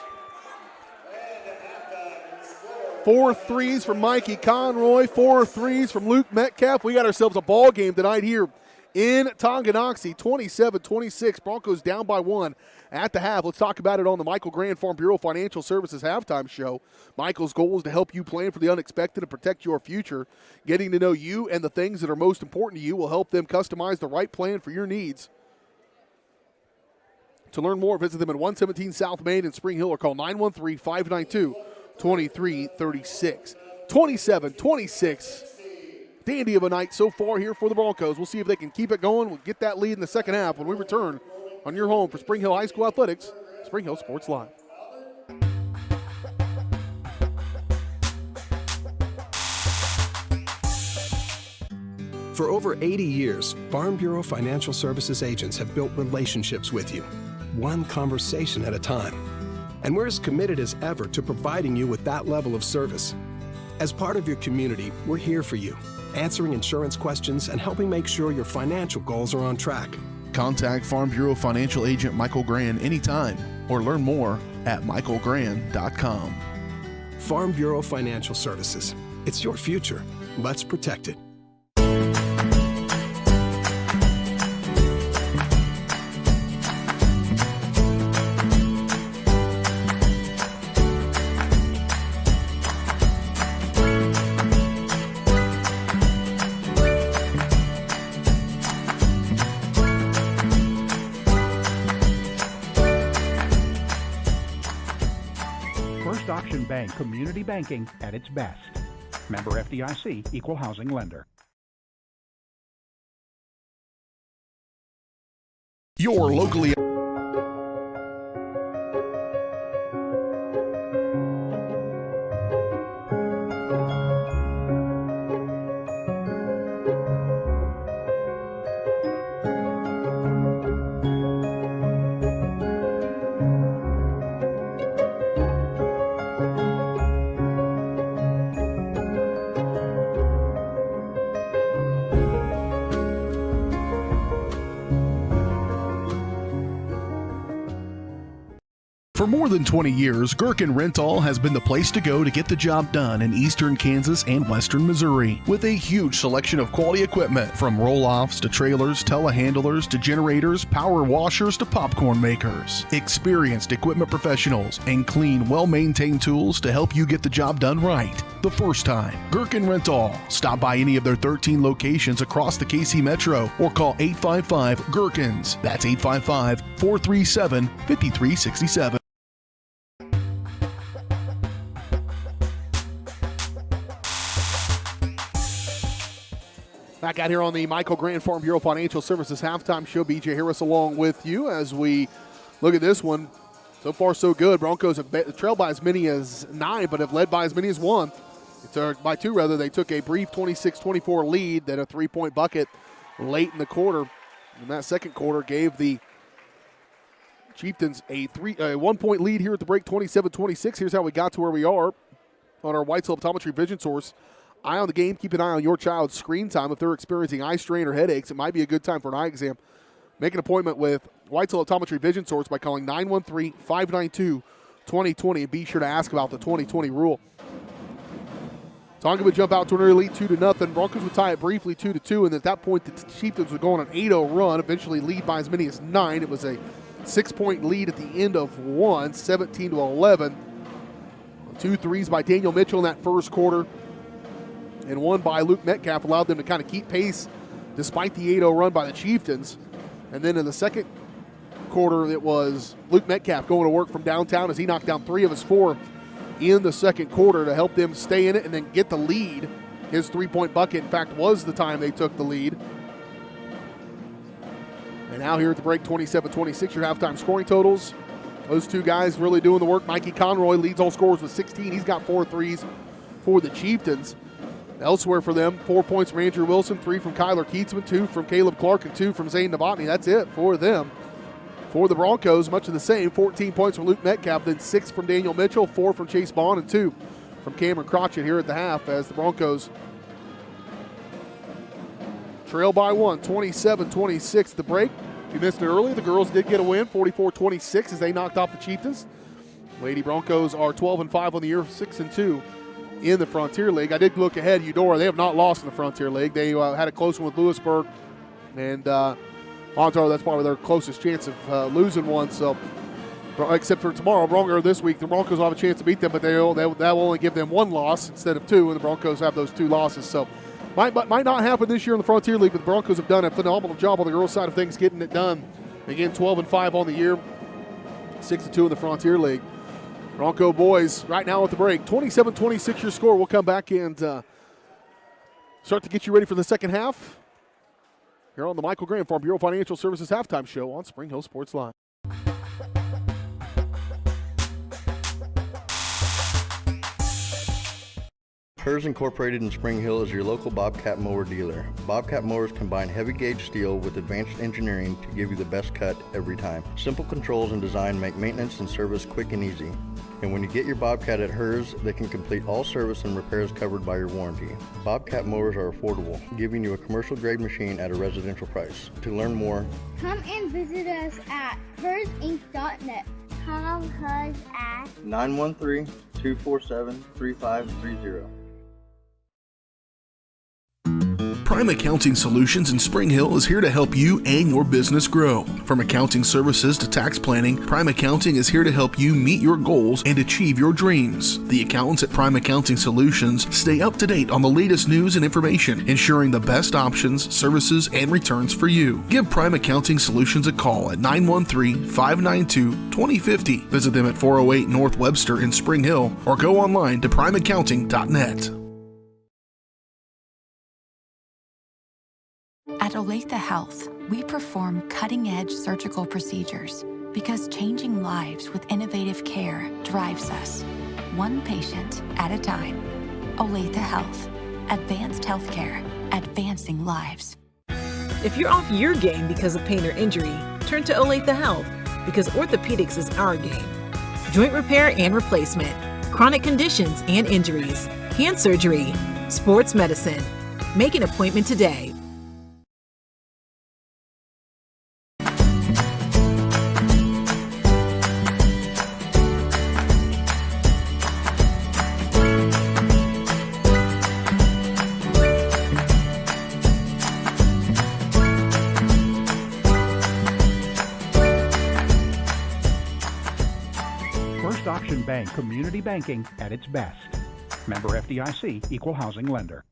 4 threes from Mikey Conroy, 4 threes from Luke Metcalf. We got ourselves a ball game tonight here in Tonganoxie, 27-26. Broncos down by 1 at the half. Let's talk about it on the Michael Grand Farm Bureau Financial Services halftime show. Michael's goal is to help you plan for the unexpected and protect your future. Getting to know you and the things that are most important to you will help them customize the right plan for your needs. To learn more, visit them at 117 South Main in Spring Hill or call 913-592-2336. 27-26. Dandy of a night so far here for the Broncos. We'll see if they can keep it going. We'll get that lead in the second half when we return on your home for Spring Hill High School Athletics, Spring Hill Sports Live. For over 80 years, Farm Bureau Financial Services agents have built relationships with you, one conversation at a time. And we're as committed as ever to providing you with that level of service. As part of your community, we're here for you, answering insurance questions and helping make sure your financial goals are on track. Contact Farm Bureau Financial Agent Michael Grand anytime or learn more at michaelgrand.com. Farm Bureau Financial Services. It's your future. Let's protect it. Bank, community banking at its best. Member FDIC, equal housing lender. Your locally For more than 20 years, Gherkin Rental has been the place to go to get the job done in eastern Kansas and western Missouri. With a huge selection of quality equipment, from roll-offs to trailers, telehandlers to generators, power washers to popcorn makers. Experienced equipment professionals and clean, well-maintained tools to help you get the job done right the first time. Gherkin Rental. Stop by any of their 13 locations across the KC Metro or call 855-GHERKINS. That's 855-437-5367. Back out here on the Michael Grant Farm Bureau Financial Services halftime show. BJ Harris along with you as we look at this one. So far, so good. Broncos have trailed by as many as 9, but have led by as many as 1. By 2, rather. They took a brief 26-24 lead, then a 3-point bucket late in the quarter. And that second quarter gave the Chieftains a 1-point lead here at the break, 27-26. Here's how we got to where we are on our Whitesell Optometry Vision Source. Eye on the game. Keep an eye on your child's screen time. If they're experiencing eye strain or headaches, it might be a good time for an eye exam. Make an appointment with Whitesell Optometry Vision Source by calling 913-592-2020 and be sure to ask about the 2020 rule. Tonga would jump out to an early lead 2-0. Broncos would tie it briefly 2-2, and at that point the Chieftains would go on an 8-0 run, eventually lead by as many as 9. It was a 6-point lead at the end of 1, 17-11. 2 threes by Daniel Mitchell in that first quarter, and one by Luke Metcalf allowed them to kind of keep pace despite the 8-0 run by the Chieftains. And then in the second quarter, it was Luke Metcalf going to work from downtown as he knocked down 3 of his 4 in the second quarter to help them stay in it and then get the lead. His 3-point bucket, in fact, was the time they took the lead. And now here at the break, 27-26, your halftime scoring totals. Those two guys really doing the work. Mikey Conroy leads all scorers with 16. He's got 4 threes for the Chieftains. Elsewhere for them, 4 points from Andrew Wilson, 3 from Kyler Keatsman, 2 from Caleb Clark, and 2 from Zane Novotny. That's it for them. For the Broncos, much of the same, 14 points from Luke Metcalf, then 6 from Daniel Mitchell, 4 from Chase Bond, and 2 from Cameron Crotchet here at the half as the Broncos trail by 1, 27-26 the break. If you missed it earlier, the girls did get a win, 44-26 as they knocked off the Chieftains. Lady Broncos are 12-5 on the year, 6-2 in the Frontier League. I did look ahead, Eudora. They have not lost in the Frontier League. They had a close one with Lewisburg, and Ontario, that's probably their closest chance of losing one. So, except for tomorrow, this week, the Broncos will have a chance to beat them, but that will only give them 1 loss instead of 2, and the Broncos have those 2 losses. So, might not happen this year in the Frontier League, but the Broncos have done a phenomenal job on the girls' side of things getting it done. Again, 12-5 on the year, 6-2 in the Frontier League. Bronco boys right now at the break. 27-26 your score. We'll come back and start to get you ready for the second half here on the Michael Graham Farm Bureau Financial Services halftime show on Spring Hill Sports Live. Hers Incorporated in Spring Hill is your local Bobcat mower dealer. Bobcat mowers combine heavy gauge steel with advanced engineering to give you the best cut every time. Simple controls and design make maintenance and service quick and easy. And when you get your Bobcat at Hers, they can complete all service and repairs covered by your warranty. Bobcat mowers are affordable, giving you a commercial grade machine at a residential price. To learn more, come and visit us at hersinc.net. Call Hers at 913-247-3530. Prime Accounting Solutions in Spring Hill is here to help you and your business grow. From accounting services to tax planning, Prime Accounting is here to help you meet your goals and achieve your dreams. The accountants at Prime Accounting Solutions stay up to date on the latest news and information, ensuring the best options, services, and returns for you. Give Prime Accounting Solutions a call at 913-592-2050. Visit them at 408 North Webster in Spring Hill or go online to primeaccounting.net. At Olathe Health, we perform cutting-edge surgical procedures because changing lives with innovative care drives us, one patient at a time. Olathe Health. Advanced healthcare. Advancing lives. If you're off your game because of pain or injury, turn to Olathe Health because orthopedics is our game. Joint repair and replacement, chronic conditions and injuries, hand surgery, sports medicine. Make an appointment today. First Option Bank Community Banking at its best. Member FDIC, Equal Housing Lender.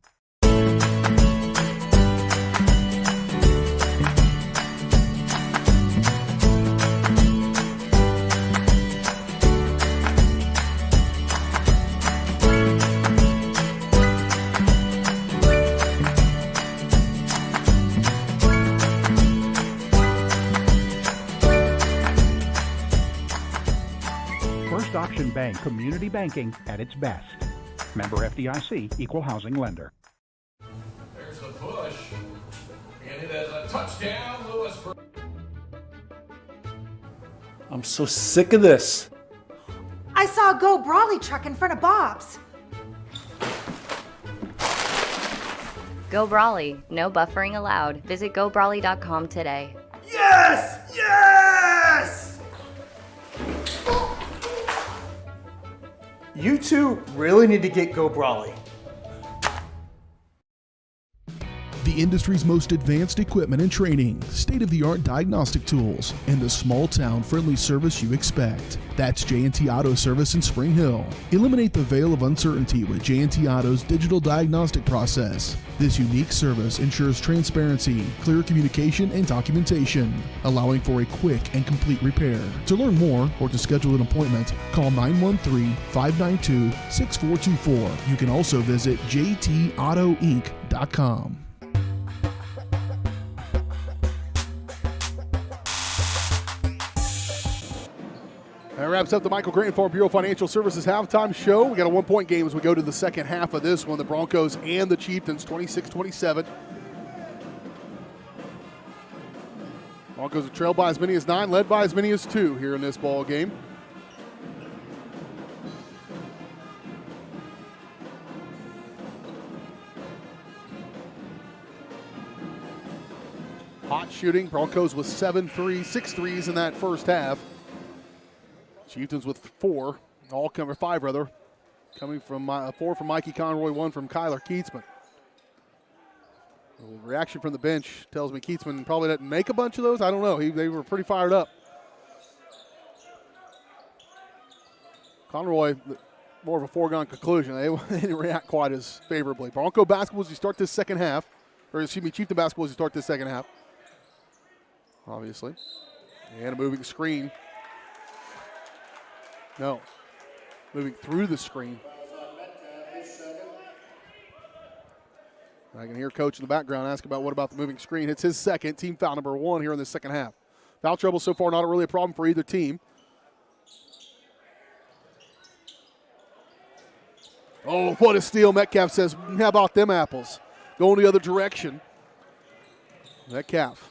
First Option Bank Community Banking at its best. Member FDIC, Equal Housing Lender. There's the push, and it is a touchdown, Lewisburg. I'm so sick of this. I saw a Go Brawley truck in front of Bob's. Go Brawley. No buffering allowed. Visit gobrawley.com today. Yes! Yes! You two really need to get Go Brawley. The industry's most advanced equipment and training, state-of-the-art diagnostic tools, and the small-town friendly service you expect. That's J&T Auto Service in Spring Hill. Eliminate the veil of uncertainty with J&T Auto's digital diagnostic process. This unique service ensures transparency, clear communication, and documentation, allowing for a quick and complete repair. To learn more or to schedule an appointment, call 913-592-6424. You can also visit jtautoinc.com. That wraps up the Michael Grant Farm Bureau Financial Services halftime show. We got a one-point game as we go to the second half of this one. The Broncos and the Chieftains, 26-27. Broncos are trailed by as many as 9, led by as many as 2 here in this ball game. Hot shooting. Broncos with 6 threes in that first half. Chieftains with 5 rather, coming from 4 from Mikey Conroy, 1 from Kyler Keatsman. The reaction from the bench tells me Keatsman probably didn't make a bunch of those. I don't know. They were pretty fired up. Conroy, more of a foregone conclusion. They didn't react quite as favorably. Bronco basketball as you start this second half, or excuse me, Chieftain basketball as you start this second half. Obviously, and a moving screen. No, moving through the screen. I can hear Coach in the background ask about what about the moving screen. It's his second, team foul number 1 here in the second half. Foul trouble so far not really a problem for either team. Oh, what a steal. Metcalf says, how about them apples? Going the other direction. Metcalf.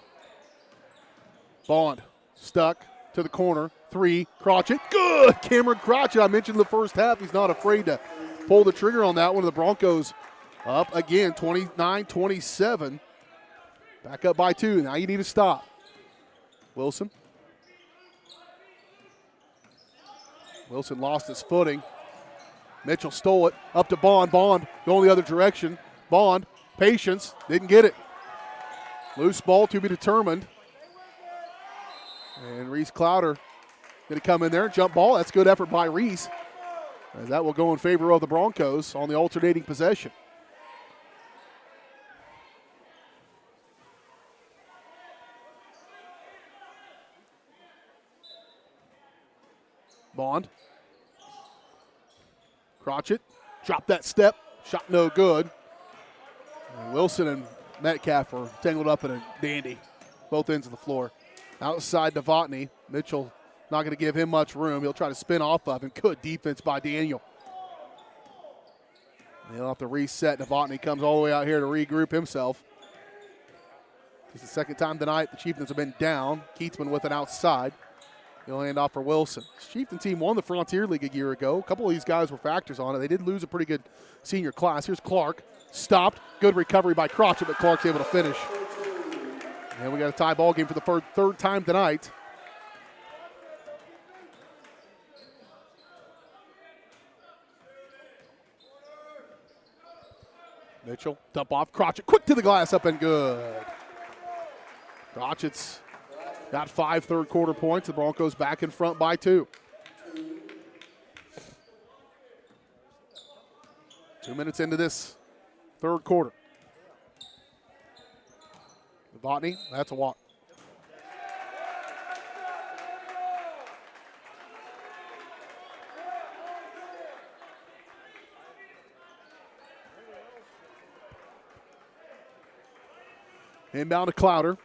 Bond, stuck to the corner. 3, Crotchet, good! Cameron Crotchet, I mentioned in the first half, he's not afraid to pull the trigger on that one. The Broncos up again, 29-27. Back up by 2, now you need to stop. Wilson lost his footing. Mitchell stole it, up to Bond. Bond going the other direction. Bond, patience, didn't get it. Loose ball to be determined. And Reese Clowder going to come in there, jump ball. That's good effort by Reese. As that will go in favor of the Broncos on the alternating possession. Bond. Crotchet, drop that step, shot no good. And Wilson and Metcalf are tangled up in a dandy, both ends of the floor. Outside Novotny, Mitchell not going to give him much room. He'll try to spin off of him. Good defense by Daniel. He'll have to reset. Novotny comes all the way out here to regroup himself. It's the second time tonight the Chieftains have been down. Keatsman with an outside. He'll hand off for Wilson. This Chieftain team won the Frontier League a year ago. A couple of these guys were factors on it. They did lose a pretty good senior class. Here's Clark. Stopped. Good recovery by Crotchet, but Clark's able to finish. And we got a tie ball game for the third time tonight. Mitchell, dump off, Crotchet, quick to the glass, up and good. Crotchet's got 5 third quarter points. The Broncos back in front by 2. 2 minutes into this third quarter. Novotny, that's a walk. Inbound to Clouder.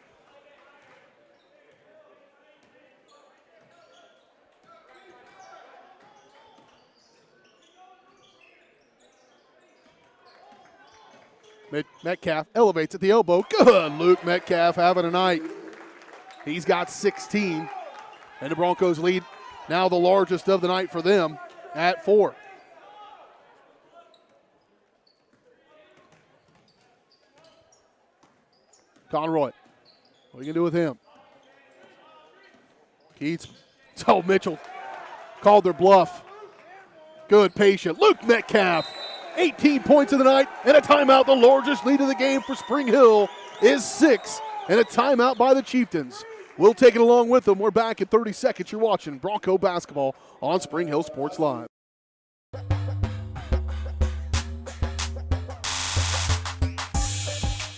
Metcalf elevates at the elbow. Good. Luke Metcalf having a night. He's got 16. And the Broncos lead now the largest of the night for them at 4. Conroy. What are you going to do with him? Keats. Oh, Mitchell called their bluff. Good patient. Luke Metcalf. 18 points of the night and a timeout. The largest lead of the game for Spring Hill is 6, and a timeout by the Chieftains. We'll take it along with them. We're back in 30 seconds. You're watching Bronco basketball on Spring Hill Sports Live.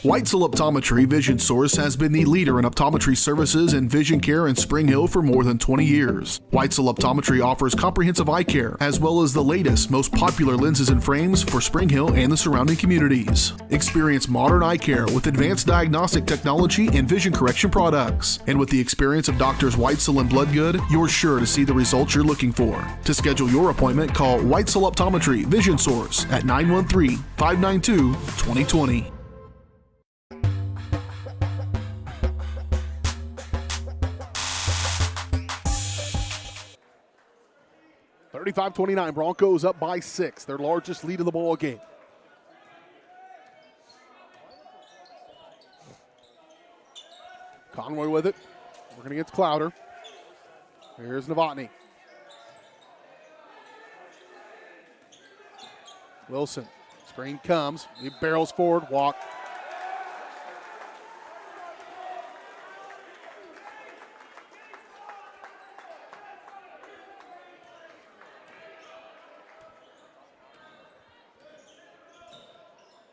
Weitzel Optometry Vision Source has been the leader in optometry services and vision care in Spring Hill for more than 20 years. Weitzel Optometry offers comprehensive eye care, as well as the latest, most popular lenses and frames for Spring Hill and the surrounding communities. Experience modern eye care with advanced diagnostic technology and vision correction products. And with the experience of Doctors Weitzel and Bloodgood, you're sure to see the results you're looking for. To schedule your appointment, call Weitzel Optometry Vision Source at 913-592-2020. 35-29, Broncos up by 6, their largest lead of the ball game. Conroy with it, working against Clouder. Here's Novotny. Wilson, screen comes, he barrels forward, walk.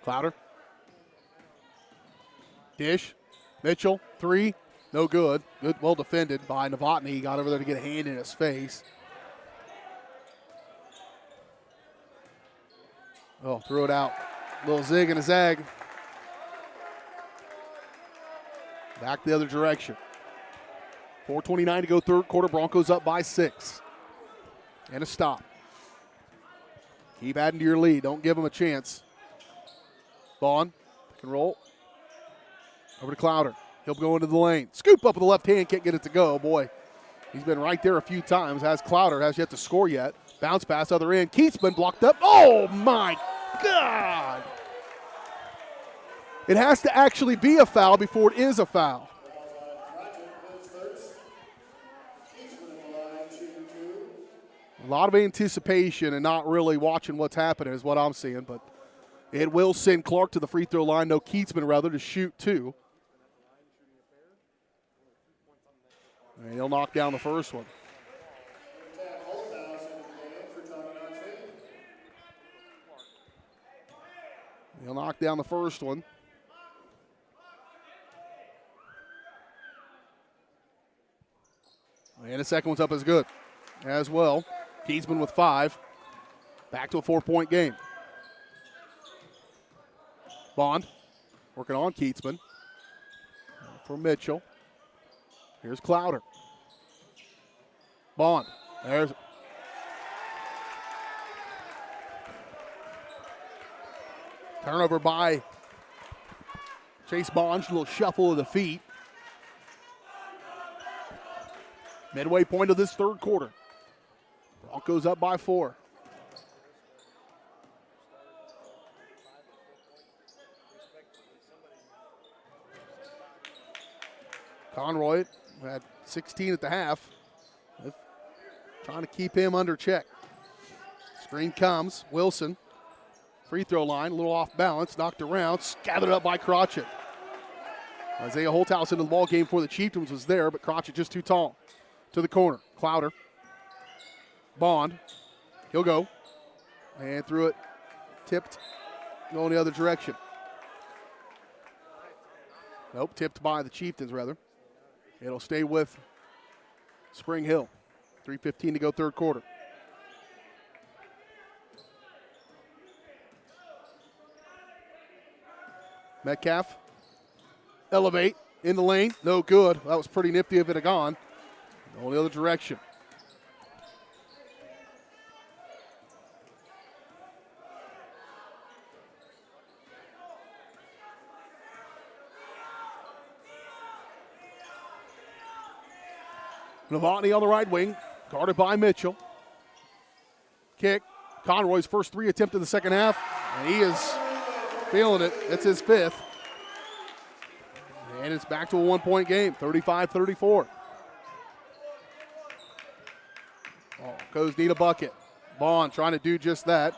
Clouder. Dish. Mitchell, 3. No good. Good, well defended by Novotny. He got over there to get a hand in his face. Oh, threw it out. Little zig and a zag. Back the other direction. 4:29 to go third quarter. Broncos up by 6. And a stop. Keep adding to your lead. Don't give them a chance. Vaughn can roll. Over to Clouder. He'll go into the lane. Scoop up with the left hand. Can't get it to go. Boy, he's been right there a few times. Has Clouder. Has yet to score yet. Bounce pass other end. Keith's been blocked up. Oh, my God. It has to actually be a foul before it is a foul. A lot of anticipation and not really watching what's happening is what I'm seeing, but it will send Clark to the free throw line. No, Keatsman rather to shoot 2. And he'll knock down the first one. He'll knock down the first one. And the second one's up as good as well. Keatsman with 5. Back to a 4-point game. Bond working on Keatsman. For Mitchell. Here's Clouder. Bond. There's turnover by Chase Bond. A little shuffle of the feet. Midway point of this third quarter. Broncos up by 4. Conroy had 16 at the half. Trying to keep him under check. Screen comes. Wilson. Free throw line. A little off balance. Knocked around. Gathered up by Crotchet. Isaiah Holthouse into the ball game for the Chieftains was there, but Crotchet just too tall. To the corner. Clouder. Bond. He'll go. And threw it tipped, going the other direction. Nope, tipped by the Chieftains, rather. It'll stay with Spring Hill. 3:15 to go third quarter. Metcalf, elevate, in the lane, no good. That was pretty nifty if it had gone. Going the other direction. Novotny on the right wing, guarded by Mitchell. Kick, Conroy's first 3 attempt in the second half, and he is feeling it. It's his 5th. And it's back to a 1-point game, 35-34. Broncos need a bucket. Bond trying to do just that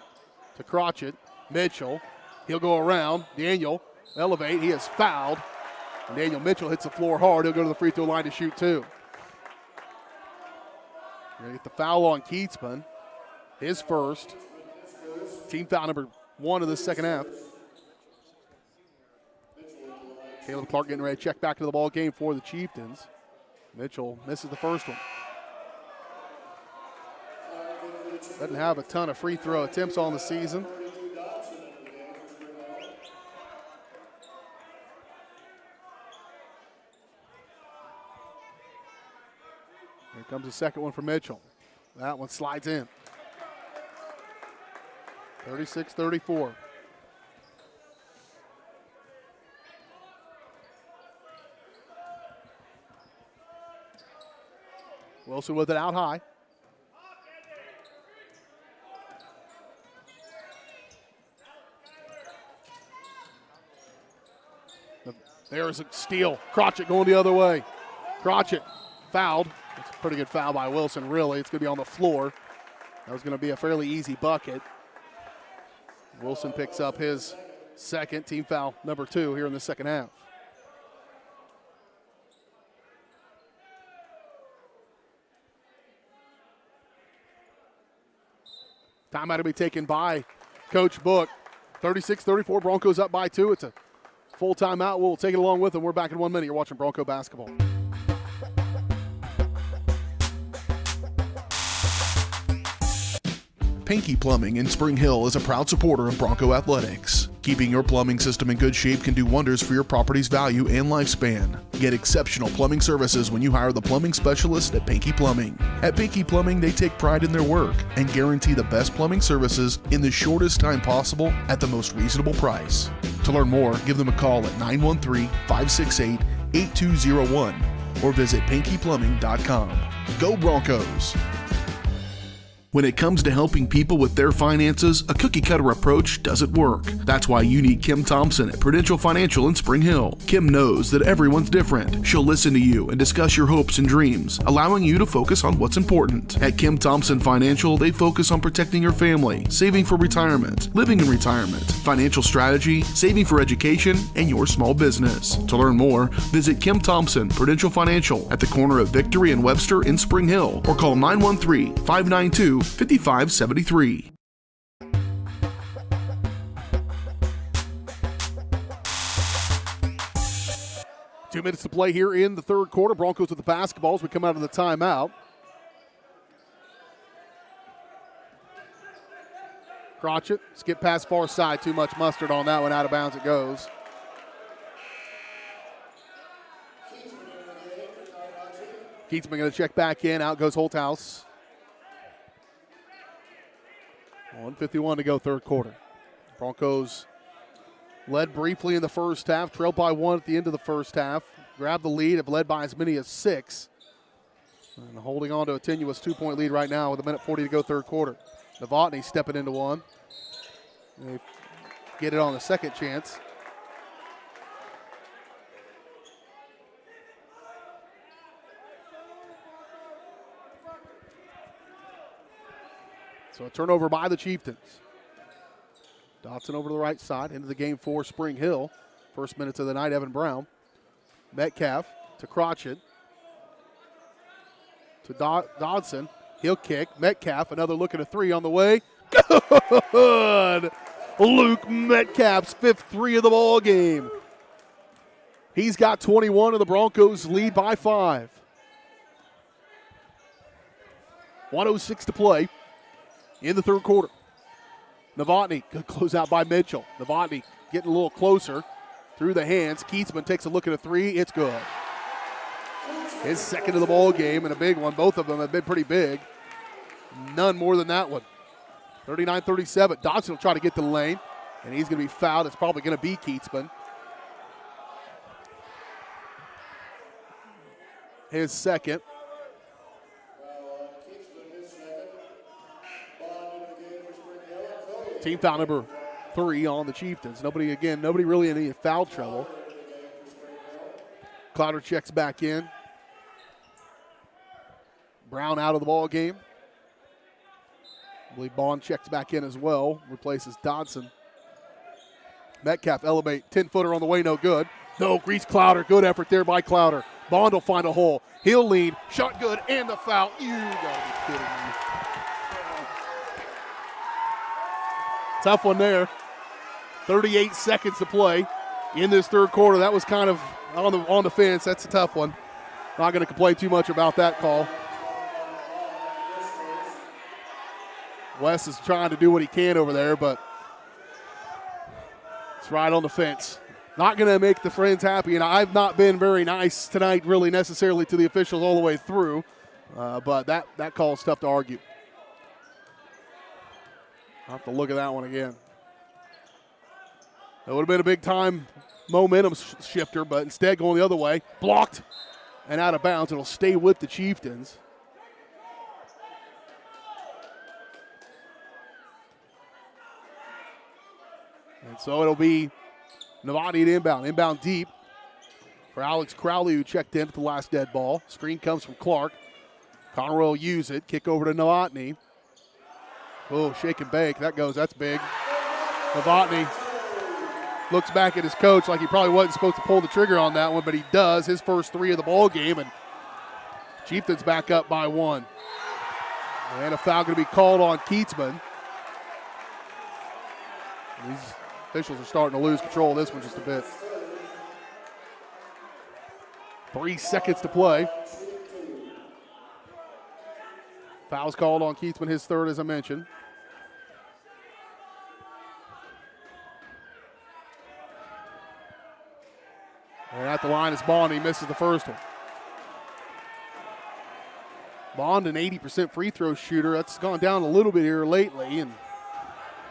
to Crotchet. Mitchell, he'll go around. Daniel, elevate, he is fouled. And Daniel Mitchell hits the floor hard. He'll go to the free throw line to shoot 2. Gonna get the foul on Keatsman. His first. Team foul number 1 of the second half. Caleb Clark getting ready to check back into the ball game for the Chieftains. Mitchell misses the first one. Doesn't have a ton of free throw attempts on the season. Here comes the second one for Mitchell. That one slides in. 36-34. Wilson with it out high. There's a steal. Crotchet going the other way. Crotchet fouled. It's a pretty good foul by Wilson, really. It's going to be on the floor. That was going to be a fairly easy bucket. Wilson picks up his second, team foul number 2 here in the second half. Timeout to be taken by Coach Book. 36-34, Broncos up by 2. It's a full timeout. We'll take it along with them. We're back in 1 minute. You're watching Bronco basketball. Pinky Plumbing in Spring Hill is a proud supporter of Bronco Athletics. Keeping your plumbing system in good shape can do wonders for your property's value and lifespan. Get exceptional plumbing services when you hire the plumbing specialist at Pinky Plumbing. At Pinky Plumbing, they take pride in their work and guarantee the best plumbing services in the shortest time possible at the most reasonable price. To learn more, give them a call at 913-568-8201 or visit pinkyplumbing.com. Go Broncos! When it comes to helping people with their finances, a cookie-cutter approach doesn't work. That's why you need Kim Thompson at Prudential Financial in Spring Hill. Kim knows that everyone's different. She'll listen to you and discuss your hopes and dreams, allowing you to focus on what's important. At Kim Thompson Financial, they focus on protecting your family, saving for retirement, living in retirement, financial strategy, saving for education, and your small business. To learn more, visit Kim Thompson Prudential Financial at the corner of Victory and Webster in Spring Hill or call 913-592-5573. 2 minutes to play here in the third quarter. Broncos with the basketballs. We come out of the timeout. Crotchet, skip past far side. Too much mustard on that one. Out of bounds it goes. Keatsman going to check back in. Out goes Holthouse. 1:51 to go third quarter. Broncos led briefly in the first half, trailed by 1 at the end of the first half. Grabbed the lead, have led by as many as 6. And holding on to a tenuous 2-point lead right now with 1:40 to go third quarter. Novotny stepping into one. They get it on the second chance. So a turnover by the Chieftains. Dotson over to the right side, into the game for Spring Hill. First minutes of the night, Evan Brown. Metcalf to Crotchet. To Dodson. He'll kick. Metcalf, another look at a 3 on the way. Good! Luke Metcalf's 5th three of the ball game. He's got 21, and the Broncos lead by 5. 1:06 to play in the third quarter. Novotny, good closeout by Mitchell. Novotny getting a little closer through the hands. Keatsman takes a look at a three. It's good. His 2nd of the ball game and a big one. Both of them have been pretty big. None more than that one. 39-37. Dodson will try to get to the lane, and he's going to be fouled. It's probably going to be Keatsman. His 2nd. Team foul number 3 on the Chieftains. Nobody really in any foul trouble. Clouder checks back in. Brown out of the ball game. I believe Bond checks back in as well. Replaces Dodson. Metcalf elevate. 10-footer on the way, no good. No, grease Clouder. Good effort there by Clouder. Bond will find a hole. He'll lead. Shot good and the foul. You gotta be kidding me. Tough one there. 38 seconds to play in this third quarter. That was kind of on the fence. That's a tough one. Not going to complain too much about that call. Wes is trying to do what he can over there, but it's right on the fence. Not going to make the friends happy, and I've not been very nice tonight really necessarily to the officials all the way through, but that call is tough to argue. I'll have to look at that one again. It would have been a big-time momentum shifter, but instead going the other way. Blocked and out of bounds. It'll stay with the Chieftains. And so it'll be Novotny at inbound. Inbound deep for Alex Crowley, who checked in at the last dead ball. Screen comes from Clark. Conroy will use it. Kick over to Novotny. Oh, shake and bake. That's big. Novotny looks back at his coach like he probably wasn't supposed to pull the trigger on that one, but he does. His first 3 of the ball game, and Chieftains back up by 1. And a foul going to be called on Keatsman. These officials are starting to lose control of this one just a bit. 3 seconds to play. Foul's called on Keatsman, his 3rd, as I mentioned. And at the line is Bond. He misses the first one. Bond, an 80% free throw shooter. That's gone down a little bit here lately. And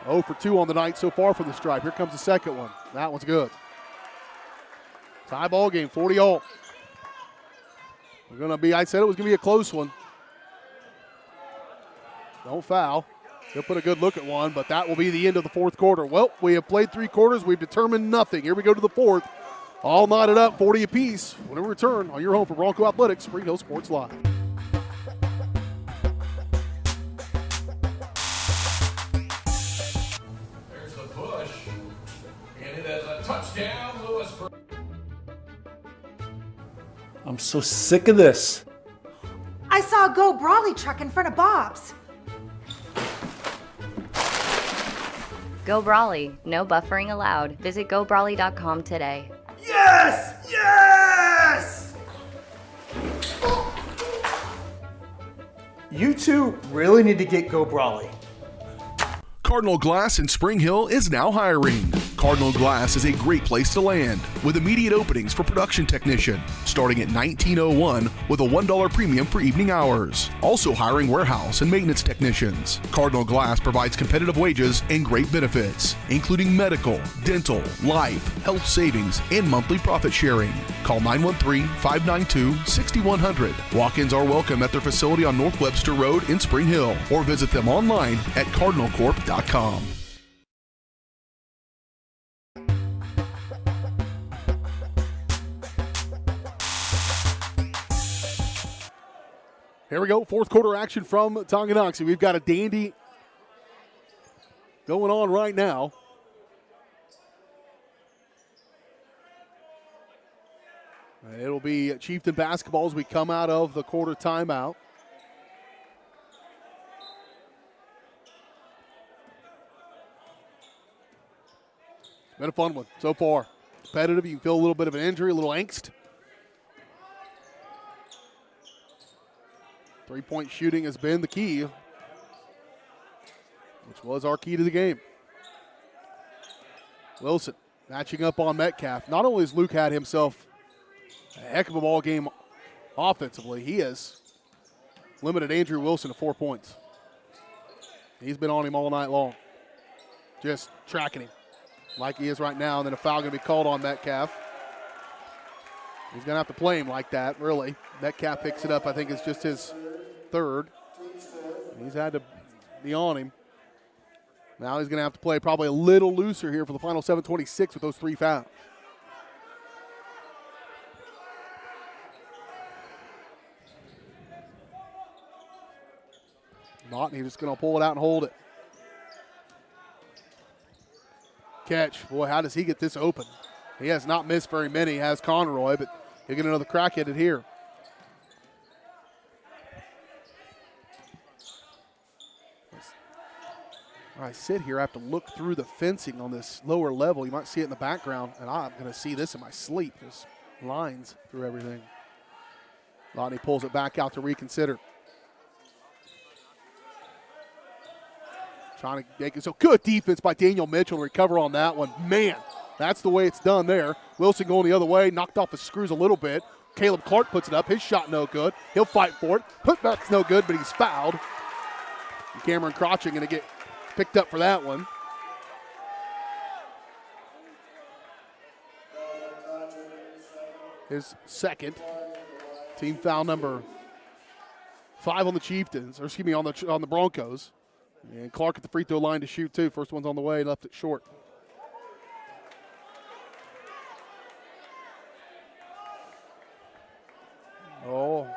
0 for 2 on the night so far for the Stripe. Here comes the second one. That one's good. Tie ball game, 40-all. I said it was going to be a close one. Don't foul. He'll put a good look at one, but that will be the end of the fourth quarter. Well, we have played 3 quarters. We've determined nothing. Here we go to the fourth. All knotted up, 40 apiece. When we return on your home for Bronco Athletics, Spring Hill Sports Live. There's the push, and it is a touchdown, Lewisburg. I'm so sick of this. I saw a Go Brawley truck in front of Bob's. Go Brawley. No buffering allowed. Visit GoBrawley.com today. Yes! Yes! You two really need to get Go Brawley. Cardinal Glass in Spring Hill is now hiring. Cardinal Glass is a great place to land, with immediate openings for production technician, starting at $19.01 with a $1 premium for evening hours. Also hiring warehouse and maintenance technicians. Cardinal Glass provides competitive wages and great benefits, including medical, dental, life, health savings, and monthly profit sharing. Call 913-592-6100. Walk-ins are welcome at their facility on North Webster Road in Spring Hill, or visit them online at cardinalcorp.com. Here we go, fourth quarter action from Tonganoxie. We've got a dandy going on right now. And it'll be Chieftain basketball as we come out of the quarter timeout. It's been a fun one so far. Competitive. You can feel a little bit of an injury, a little angst. 3-point shooting has been the key, which was our key to the game. Wilson matching up on Metcalf. Not only has Luke had himself a heck of a ball game offensively, he has limited Andrew Wilson to 4 points. He's been on him all night long, just tracking him like he is right now. And then a foul going to be called on Metcalf. He's going to have to play him like that, really. Metcalf picks it up. I think it's just his third. He's had to be on him. Now he's going to have to play probably a little looser here for the final 7:26 with those 3 fouls. Botany just going to pull it out and hold it. Catch. Boy, how does he get this open? He has not missed very many, has Conroy, but he'll get another crack at it here. When I sit here, I have to look through the fencing on this lower level. You might see it in the background, and I'm going to see this in my sleep. There's lines through everything. Botany pulls it back out to reconsider. Trying to make it so good defense by Daniel Mitchell to recover on that one. Man, that's the way it's done there. Wilson going the other way, knocked off his screws a little bit. Caleb Clark puts it up. His shot no good. He'll fight for it. Putback's no good, but he's fouled. And Cameron Crotchin going to get picked up for that one. His second. Team foul number 5 on the Chieftains, or excuse me, on the Broncos. And Clark at the free throw line to shoot too. First one's on the way, left it short. Oh.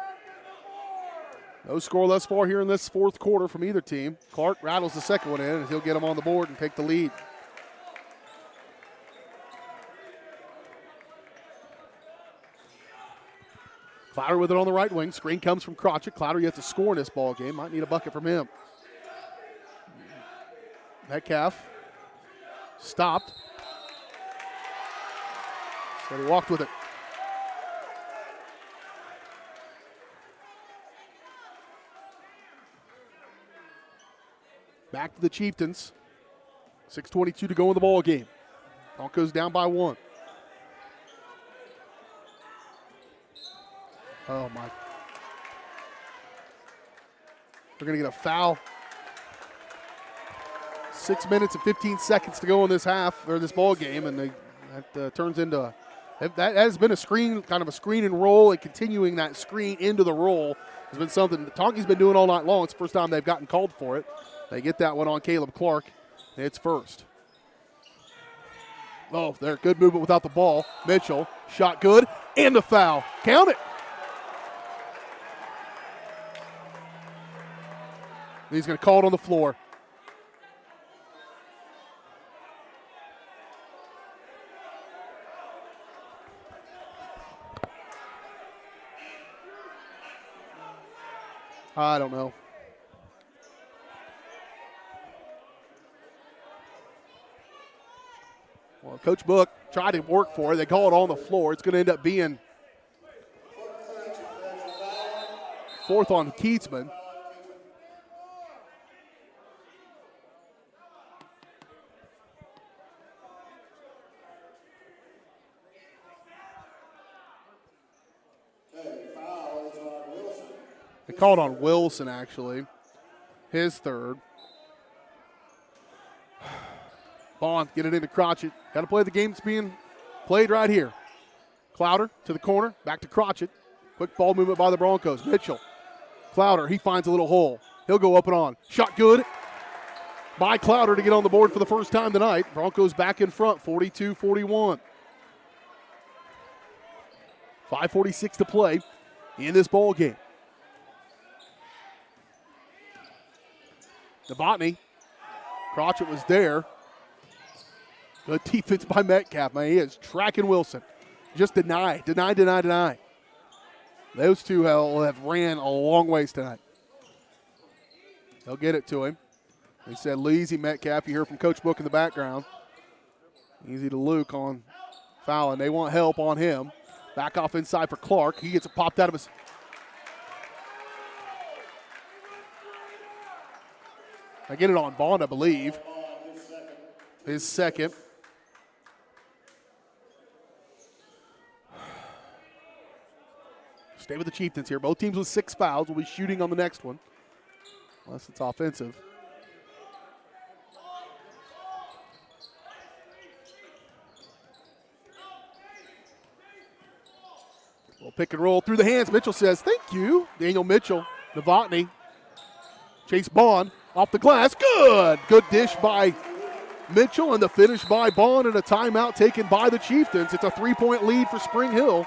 No score thus far here in this fourth quarter from either team. Clark rattles the second one in, and he'll get them on the board and take the lead. Clowder with it on the right wing. Screen comes from Crotchet. Clowder yet to score in this ball game. Might need a bucket from him. Metcalf stopped. So he walked with it. Back to the Chieftains. 6:22 to go in the ball game. Broncos down by 1. Oh, my. They're going to get a foul. 6 minutes and 15 seconds to go in this half, or this ball game, and that turns into that has been a screen, kind of a screen and roll, and continuing that screen into the roll has been something that Tonki's been doing all night long. It's the first time they've gotten called for it. They get that one on Caleb Clark. It's first. Oh, there, good movement without the ball. Mitchell, shot good, and the foul. Count it. He's going to call it on the floor. I don't know. Well, Coach Book tried to work for it. They call it on the floor. It's going to end up being 4th on Keatsman. They called on Wilson, actually. His third. Bond, get it into Crotchet. Got to play the game that's being played right here. Clowder to the corner, back to Crotchet. Quick ball movement by the Broncos. Mitchell. Clowder, he finds a little hole. He'll go up and on. Shot good by Clowder to get on the board for the first time tonight. Broncos back in front, 42-41. 5:46 to play in this ball game. Novotny. Crotchet was there. Good defense by Metcalf, man. He is tracking Wilson. Just deny. Those two have ran a long ways tonight. They'll get it to him. He said, "Lazy Metcalf." You hear from Coach Book in the background. Easy to Luke on Fallon. They want help on him. Back off inside for Clark. He gets it popped out of his. I get it on Bond, I believe. His second. Stay with the Chieftains here. Both teams with 6 fouls. Will be shooting on the next one, unless it's offensive. Well, pick and roll through the hands. Mitchell says, thank you. Daniel Mitchell, Novotny. Chase Bond off the glass. Good. Good dish by Mitchell, and the finish by Bond, and a timeout taken by the Chieftains. It's a 3-point lead for Spring Hill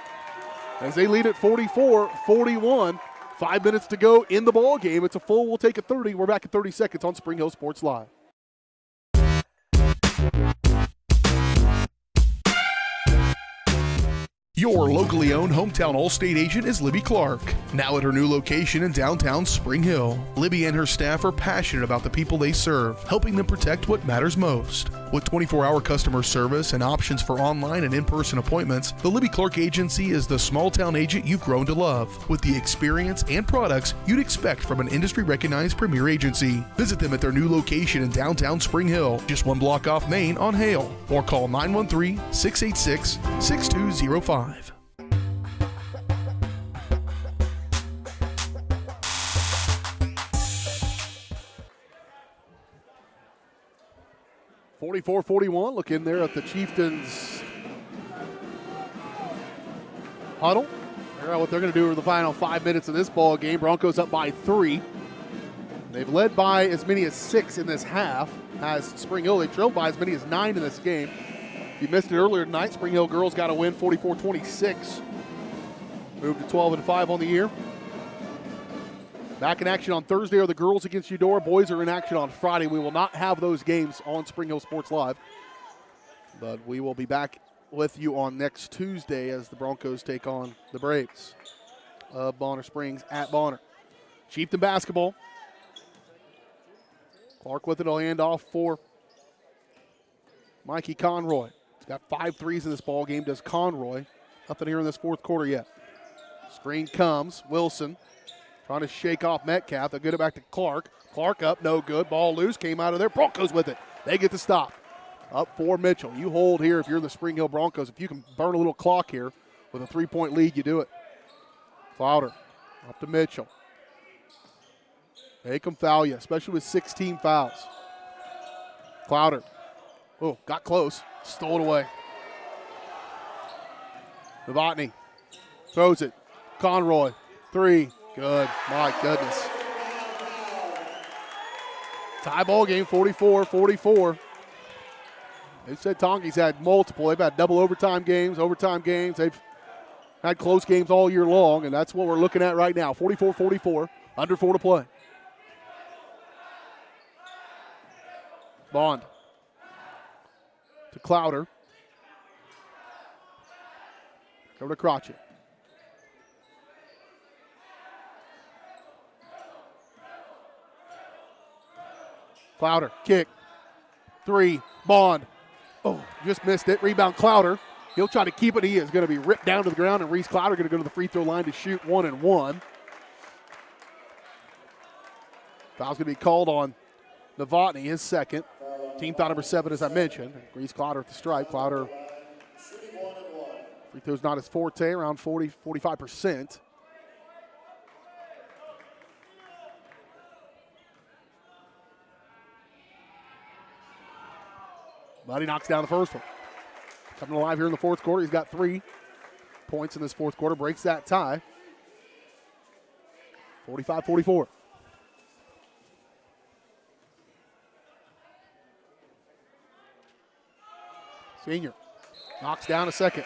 as they lead at 44-41. 5 minutes to go in the ball game. It's a full. We'll take a 30. We're back at 30 seconds on Spring Hill Sports Live. Your locally owned hometown Allstate agent is Libby Clark, now at her new location in downtown Spring Hill. Libby and her staff are passionate about the people they serve, helping them protect what matters most. With 24-hour customer service and options for online and in-person appointments, the Libby Clark Agency is the small-town agent you've grown to love, with the experience and products you'd expect from an industry-recognized premier agency. Visit them at their new location in downtown Spring Hill, just 1 block off Main on Hale, or call 913-686-6205. 44-41. Look in there at the Chieftains huddle. Figure out what they're going to do over the final 5 minutes of this ball game. Broncos up by 3. They've led by as many as 6 in this half. As Spring Hill, they trailed by as many as 9 in this game. If you missed it earlier tonight, Spring Hill girls got a win, 44-26. Moved to 12-5 on the year. Back in action on Thursday are the girls against Eudora. Boys are in action on Friday. We will not have those games on Spring Hill Sports Live, but we will be back with you on next Tuesday as the Broncos take on the Braves of Bonner Springs at Bonner. Chieftain basketball. Clark with it. Will hand off for Mikey Conroy. He's got 5 threes in this ball game. Does Conroy. Nothing here in this fourth quarter yet. Screen comes. Wilson trying to shake off Metcalf. They'll get it back to Clark. Clark up, no good. Ball loose, came out of there. Broncos with it. They get the stop. Up for Mitchell. You hold here if you're the Spring Hill Broncos. If you can burn a little clock here with a 3-point lead, you do it. Clouder up to Mitchell. They can foul you, especially with 16 fouls. Clouder. Oh, got close. Stole it away. Novotny throws it. Conroy. 3. Good. My goodness. Tie ball game, 44-44. They said Tongi's had multiple. They've had double overtime games. They've had close games all year long, and that's what we're looking at right now. 44-44, under 4 to play. Bond to Clouder. Over to Crotchet. Clouder, kick, 3, Bond. Oh, just missed it. Rebound, Clouder. He'll try to keep it. He is going to be ripped down to the ground, and Reese Clouder going to go to the free throw line to shoot 1 and 1. Foul's going to be called on Novotny, his second. Team foul number 7, as I mentioned. Reese Clouder at the stripe. Clouder, free throw's not his forte, around 45%. But he knocks down the first one. Coming alive here in the fourth quarter. He's got 3 points in this fourth quarter. Breaks that tie. 45-44. Senior knocks down a second.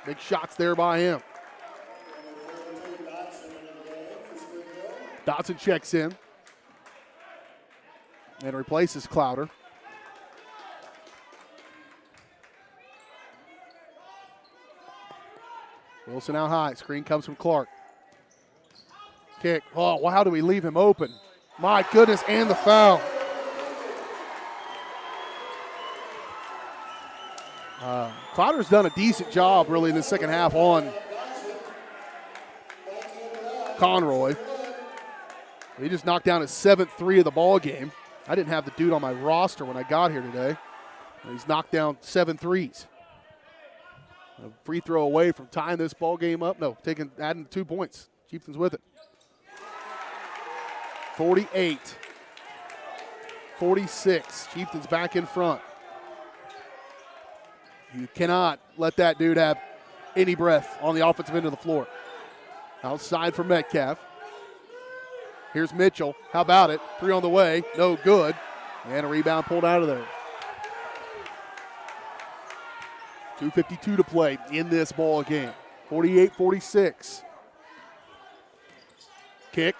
Big shots there by him. Dotson checks in and replaces Clouder. Wilson out high. Screen comes from Clark. Kick. Oh, well, how do we leave him open? My goodness, and the foul. Clowder's done a decent job, really, in the second half on Conroy. He just knocked down his 7th three of the ball game. I didn't have the dude on my roster when I got here today. He's knocked down 7 threes. A free throw away from tying this ball game up. No, adding 2 points. Chieftains with it. 48-46. Chieftains back in front. You cannot let that dude have any breath on the offensive end of the floor. Outside for Metcalf. Here's Mitchell. How about it? 3 on the way. No good. And a rebound pulled out of there. 2:52 to play in this ball game. 48-46. Kick.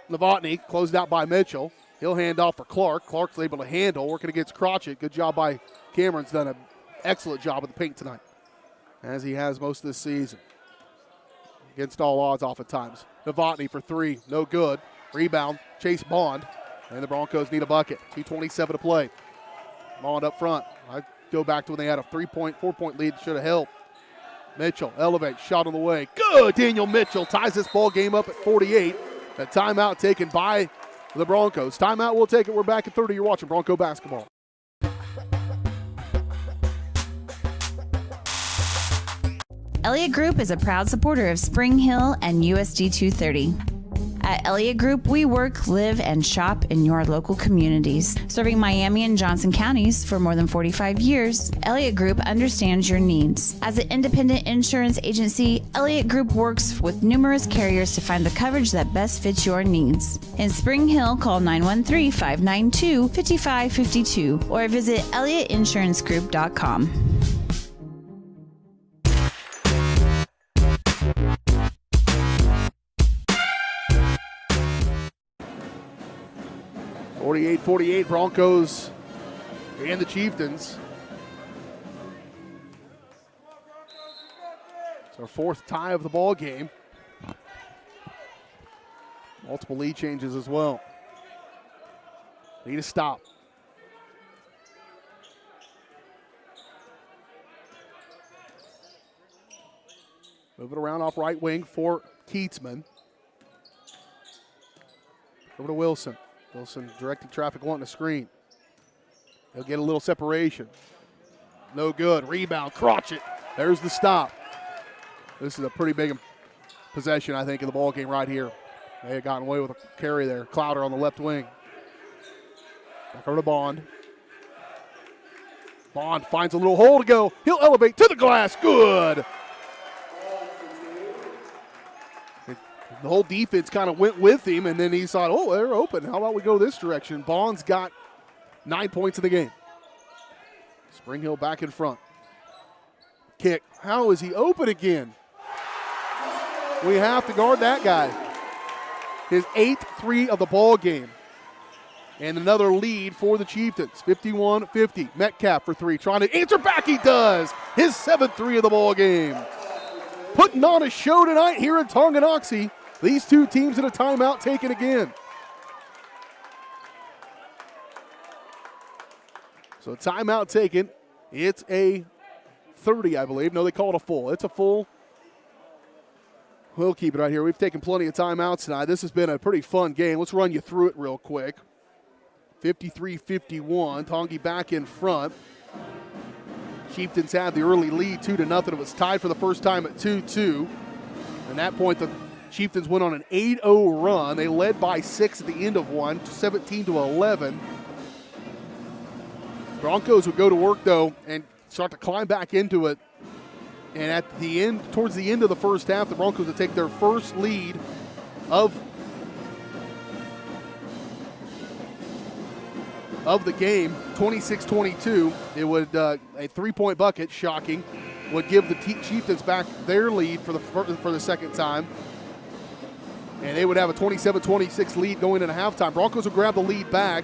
Novotny closed out by Mitchell. He'll hand off for Clark. Clark's able to handle, working against Crotchet. Good job by Cameron's done an excellent job of the paint tonight, as he has most of this season. Against all odds oftentimes. Novotny for 3. No good. Rebound. Chase Bond. And the Broncos need a bucket. 2:27 to play. Bond up front. I go back to when they had a 4-point lead. Should have helped. Mitchell elevates. Shot on the way. Good. Daniel Mitchell ties this ball game up at 48. A timeout taken by the Broncos. Timeout, we'll take it. We're back at 30. You're watching Bronco basketball. Elliott Group is a proud supporter of Spring Hill and USD 230. At Elliott Group, we work, live, and shop in your local communities. Serving Miami and Johnson counties for more than 45 years, Elliott Group understands your needs. As an independent insurance agency, Elliott Group works with numerous carriers to find the coverage that best fits your needs. In Spring Hill, call 913-592-5552 or visit ElliottInsuranceGroup.com. .48 Broncos and the Chieftains. It's our 4th tie of the ball game. Multiple lead changes as well. Need a stop. Move it around off right wing for Keatsman. Over to Wilson. Wilson directing traffic, wanting a screen. He'll get a little separation. No good. Rebound. Crotchet. There's the stop. This is a pretty big possession, I think, in the ball game right here. They had gotten away with a carry there. Clowder on the left wing. Back over to Bond. Bond finds a little hole to go. He'll elevate to the glass. Good. The whole defense kind of went with him, and then he thought, oh, they're open. How about we go this direction? Bond's got 9 points in the game. Spring Hill back in front. Kick. How is he open again? We have to guard that guy. His 8th three of the ball game. And another lead for the Chieftains. 51-50. Metcalf for 3. Trying to answer back. He does. His 7th three of the ball game. Putting on a show tonight here in Tonganoxie. These two teams in a timeout taken again. So timeout taken. It's a 30, I believe. No, they call it a full. It's a full. We'll keep it right here. We've taken plenty of timeouts tonight. This has been a pretty fun game. Let's run you through it real quick. 53-51. Tongi back in front. Chieftains had the early lead 2-0. It was tied for the first time at 2-2. At that point, the Chieftains went on an 8-0 run. They led by 6 at the end of one, 17-11. Broncos would go to work, though, and start to climb back into it. And at the end, towards the end of the first half, the Broncos would take their first lead of the game, 26-22. It would a 3-point bucket, shocking, would give the Chieftains back their lead for the second time. And they would have a 27-26 lead going into halftime. Broncos would grab the lead back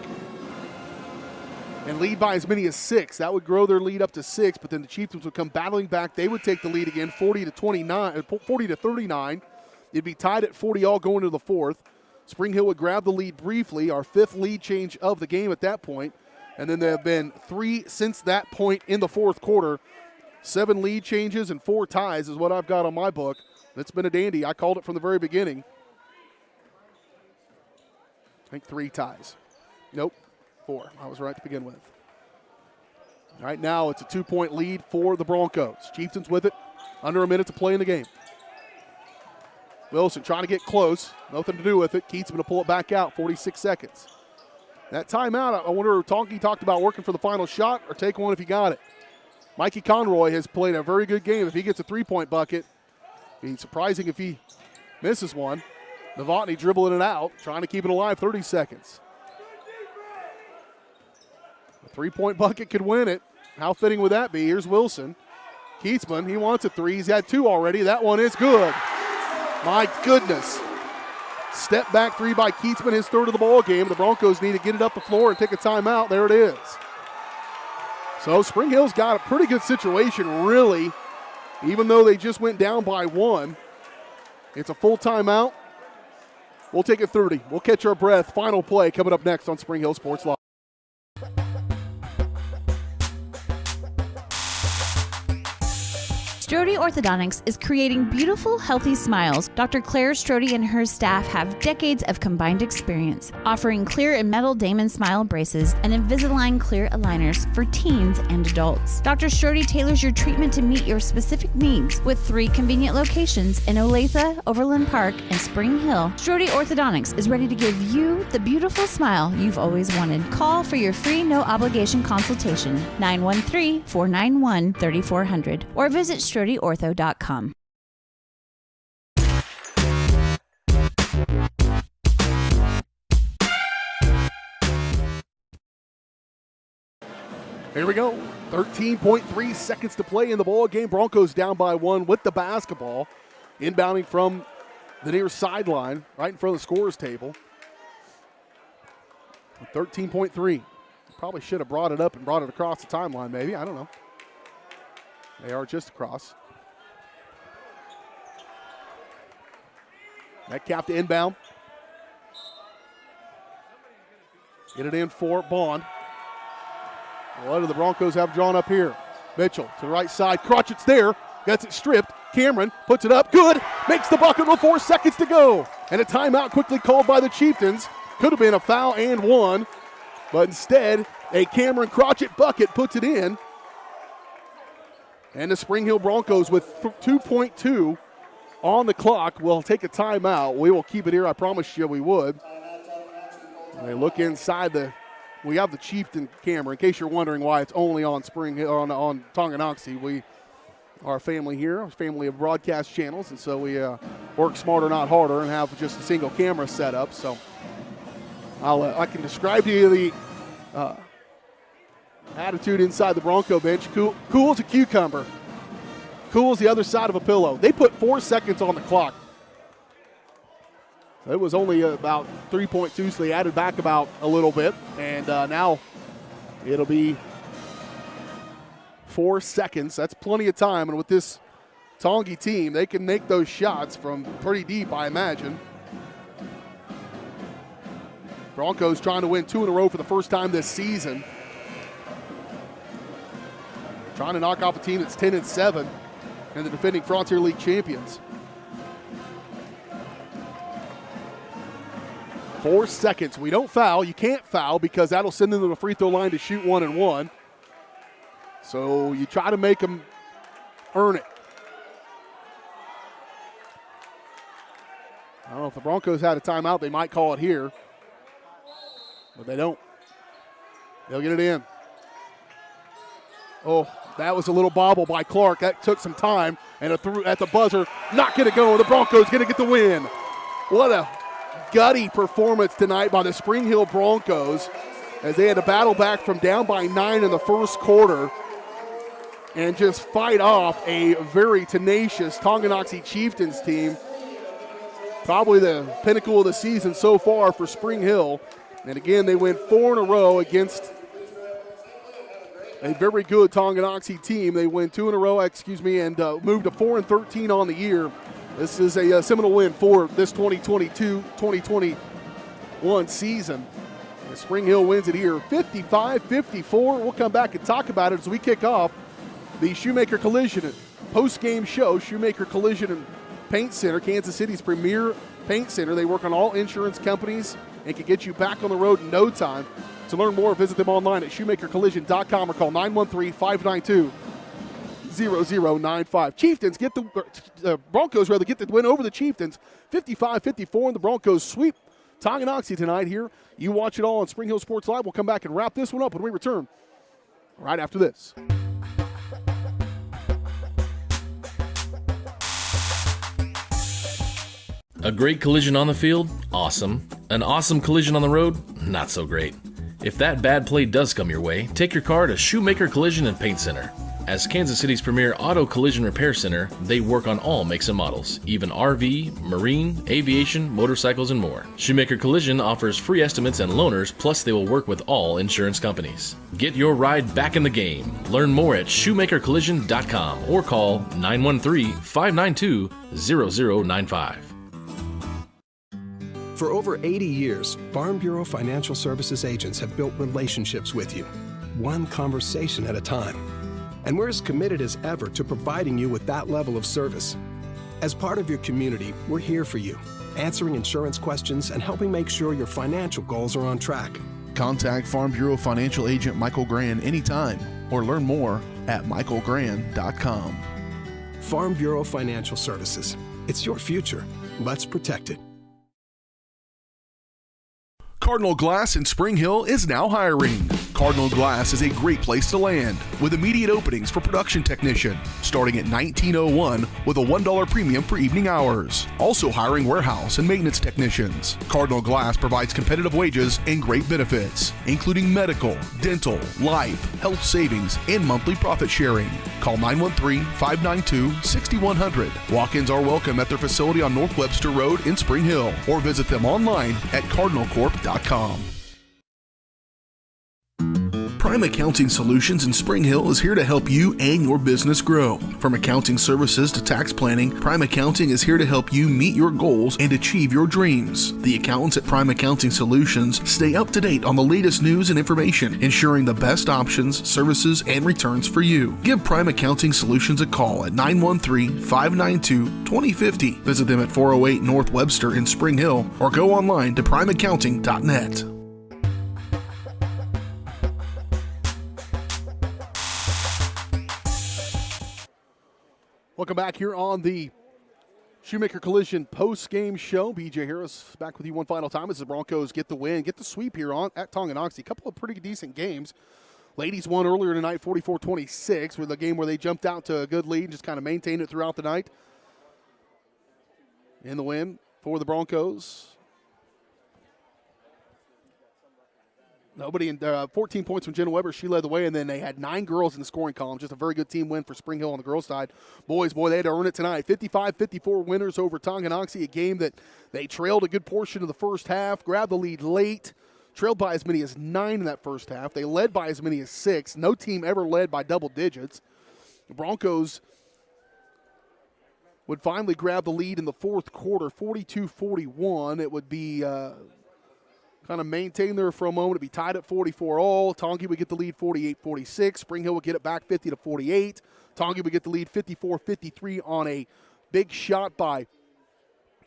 and lead by as many as 6. That would grow their lead up to 6, but then the Chieftains would come battling back. They would take the lead again, 40-39. It'd be tied at 40 all going into the fourth. Spring Hill would grab the lead briefly, our 5th lead change of the game at that point. And then there have been 3 since that point in the fourth quarter. 7 lead changes and 4 ties is what I've got on my book. It's been a dandy. I called it from the very beginning. I think 3 ties. Nope, 4. I was right to begin with. Right now, it's a 2-point lead for the Broncos. Chieftains with it. Under a minute to play in the game. Wilson trying to get close. Nothing to do with it. Keatsman to pull it back out. 46 seconds. That timeout, I wonder if Tonky talked about working for the final shot or take one if he got it. Mikey Conroy has played a very good game. If he gets a 3-point bucket, it'd be surprising if he misses one. Novotny dribbling it out, trying to keep it alive, 30 seconds. A 3-point bucket could win it. How fitting would that be? Here's Wilson. Keatsman, he wants a 3. He's had 2 already. That one is good. My goodness. Step back 3 by Keatsman, his 3rd of the ball game. The Broncos need to get it up the floor and take a timeout. There it is. So Spring Hill's got a pretty good situation, really, even though they just went down by 1. It's a full timeout. We'll take it 30. We'll catch our breath. Final play coming up next on Spring Hill Sports Live. Strode Orthodontics is creating beautiful, healthy smiles. Dr. Claire Strode and her staff have decades of combined experience, offering clear and metal Damon smile braces and Invisalign clear aligners for teens and adults. Dr. Strode tailors your treatment to meet your specific needs with 3 convenient locations in Olathe, Overland Park, and Spring Hill. Strode Orthodontics is ready to give you the beautiful smile you've always wanted. Call for your free no-obligation consultation, 913-491-3400, or visit StrodeOrtho.com. Here we go. 13.3 seconds to play in the ball game. Broncos down by 1 with the basketball. Inbounding from the near sideline, right in front of the scorer's table. 13.3. Probably should have brought it up and brought it across the timeline, maybe. I don't know. They are just across. Metcalf to inbound. Get it in for Bond. What do the Broncos have drawn up here? Mitchell to the right side. Crotchett's there. Gets it stripped. Cameron puts it up. Good. Makes the bucket with 4 seconds to go. And a timeout quickly called by the Chieftains. Could have been a foul and 1. But instead, a Cameron Crotchett bucket puts it in. And the Spring Hill Broncos with 2.2 on the clock will take a timeout. We will keep it here. I promised you we would. They look inside we have the Chieftain camera. In case you're wondering why it's only on Spring Hill, on Tonganoxie. We are a family here, a family of broadcast channels, and so we work smarter, not harder, and have just a single camera set up. So I can describe to you the attitude inside the Bronco bench. Cool as a cucumber. Cool as the other side of a pillow. They put 4 seconds on the clock. It was only about 3.2, so they added back about a little bit. And now it'll be 4 seconds. That's plenty of time. And with this Tongi team, they can make those shots from pretty deep, I imagine. Broncos trying to win 2 in a row for the first time this season. Trying to knock off a team that's 10-7 and the defending Frontier League champions. 4 seconds. We don't foul. You can't foul because that'll send them to the free throw line to shoot 1 and 1. So you try to make them earn it. I don't know if the Broncos had a timeout, they might call it here. But they don't. They'll get it in. Oh, that was a little bobble by Clark. That took some time. And at the buzzer, not going to go. The Broncos going to get the win. What a gutty performance tonight by the Spring Hill Broncos as they had to battle back from down by 9 in the first quarter and just fight off a very tenacious Tonganoxie Chieftains team. Probably the pinnacle of the season so far for Spring Hill. And again, they win 4 in a row against a very good Tonganoxie team. They win 2 in a row, and moved to 4-13 on the year. This is a seminal win for this 2022-2021 season. And Spring Hill wins it here 55-54. We'll come back and talk about it as we kick off the Shoemaker Collision post-game show. Shoemaker Collision and Paint Center, Kansas City's premier paint center. They work on all insurance companies and can get you back on the road in no time. To learn more, visit them online at shoemakercollision.com or call 913-592-0095. Chieftains get the Broncos get the win over the Chieftains, 55-54, and the Broncos sweep Tonganoxie tonight here. You watch it all on Spring Hill Sports Live. We'll come back and wrap this one up when we return right after this. A great collision on the field? Awesome. An awesome collision on the road? Not so great. If that bad play does come your way, take your car to Shoemaker Collision and Paint Center. As Kansas City's premier auto collision repair center, they work on all makes and models, even RV, marine, aviation, motorcycles, and more. Shoemaker Collision offers free estimates and loaners, plus they will work with all insurance companies. Get your ride back in the game. Learn more at shoemakercollision.com or call 913-592-0095. For over 80 years, Farm Bureau Financial Services agents have built relationships with you, one conversation at a time. And we're as committed as ever to providing you with that level of service. As part of your community, we're here for you, answering insurance questions and helping make sure your financial goals are on track. Contact Farm Bureau Financial Agent Michael Grand anytime or learn more at michaelgrand.com. Farm Bureau Financial Services. It's your future. Let's protect it. Cardinal Glass in Spring Hill is now hiring. Cardinal Glass is a great place to land with immediate openings for production technician starting at $19.01 with a $1 premium for evening hours. Also hiring warehouse and maintenance technicians. Cardinal Glass provides competitive wages and great benefits, including medical, dental, life, health savings, and monthly profit sharing. Call 913-592-6100. Walk-ins are welcome at their facility on North Webster Road in Spring Hill or visit them online at cardinalcorp.com. Prime Accounting Solutions in Spring Hill is here to help you and your business grow. From accounting services to tax planning, Prime Accounting is here to help you meet your goals and achieve your dreams. The accountants at Prime Accounting Solutions stay up to date on the latest news and information, ensuring the best options, services, and returns for you. Give Prime Accounting Solutions a call at 913-592-2050. Visit them at 408 North Webster in Spring Hill or go online to primeaccounting.net. Welcome back here on the Shoemaker Collision post-game show. BJ Harris back with you one final time as the Broncos get the win, get the sweep here at Tonganoxie. A couple of pretty decent games. Ladies won earlier tonight, 44-26, with a game where they jumped out to a good lead and just kind of maintained it throughout the night. In the win for the Broncos. 14 points from Jenna Weber. She led the way, and then they had 9 girls in the scoring column. Just a very good team win for Spring Hill on the girls' side. Boys, they had to earn it tonight. 55-54 winners over Tonganoxie, a game that they trailed a good portion of the first half, grabbed the lead late, trailed by as many as 9 in that first half. They led by as many as 6. No team ever led by double digits. The Broncos would finally grab the lead in the fourth quarter, 42-41. It would be kind of maintain there for a moment. It'd be tied at 44 all. Tongi would get the lead 48-46. Spring Hill would get it back 50-48. Tongi would get the lead 54-53 on a big shot by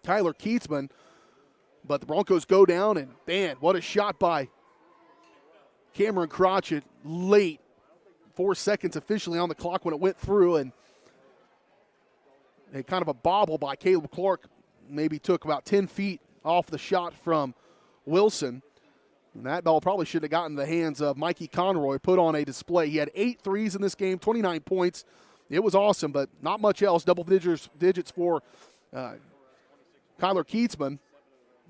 Tyler Keatsman. But the Broncos go down, and man, what a shot by Cameron Crotchet late. 4 seconds officially on the clock when it went through, and a kind of a bobble by Caleb Clark maybe took about 10 feet off the shot from Wilson. And that ball probably should have gotten in the hands of Mikey Conroy, put on a display. He had 8 threes in this game, 29 points. It was awesome, but not much else. Double digits for Kyler Keatsman,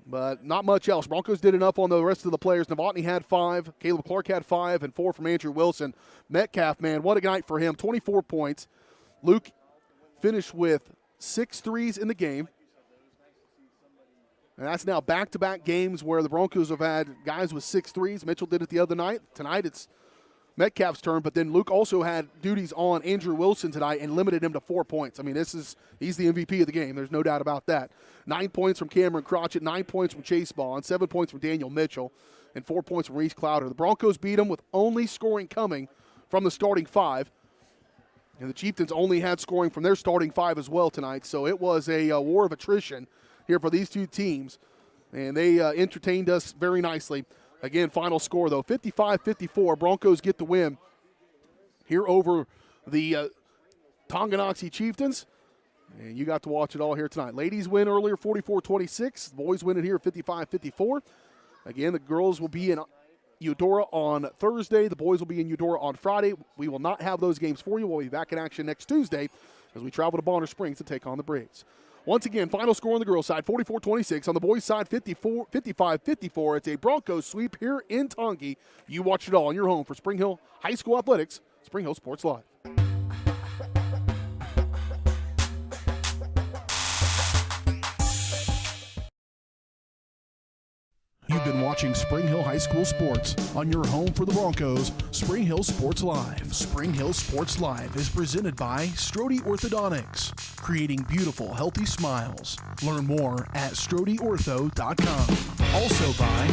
but not much else. Broncos did enough on the rest of the players. Novotny had 5, Caleb Clark had 5, and 4 from Andrew Wilson. Metcalf, man, what a night for him, 24 points. Luke finished with 6 threes in the game. And that's now back-to-back games where the Broncos have had guys with 6 threes. Mitchell did it the other night. Tonight it's Metcalf's turn, but then Luke also had duties on Andrew Wilson tonight and limited him to 4 points. I mean, he's the MVP of the game. There's no doubt about that. 9 points from Cameron Crotchet, 9 points from Chase Bond, 7 points from Daniel Mitchell, and 4 points from Reese Clowder. The Broncos beat them with only scoring coming from the starting 5. And the Chieftains only had scoring from their starting 5 as well tonight, so it was a war of attrition here for these two teams. And they entertained us very nicely. Again, final score, though, 55-54. Broncos get the win here over the Tonganoxie Chieftains. And you got to watch it all here tonight. Ladies win earlier, 44-26. The boys win it here, 55-54. Again, the girls will be in Eudora on Thursday. The boys will be in Eudora on Friday. We will not have those games for you. We'll be back in action next Tuesday as we travel to Bonner Springs to take on the Braves. Once again, final score on the girls' side, 44-26. On the boys' side, 55-54. It's a Broncos sweep here in Tongi. You watch it all on your home for Spring Hill High School Athletics, Spring Hill Sports Live. You've been watching Spring Hill High School Sports on your home for the Broncos, Spring Hill Sports Live. Spring Hill Sports Live is presented by Strode Orthodontics, creating beautiful, healthy smiles. Learn more at StrodeOrtho.com. Also by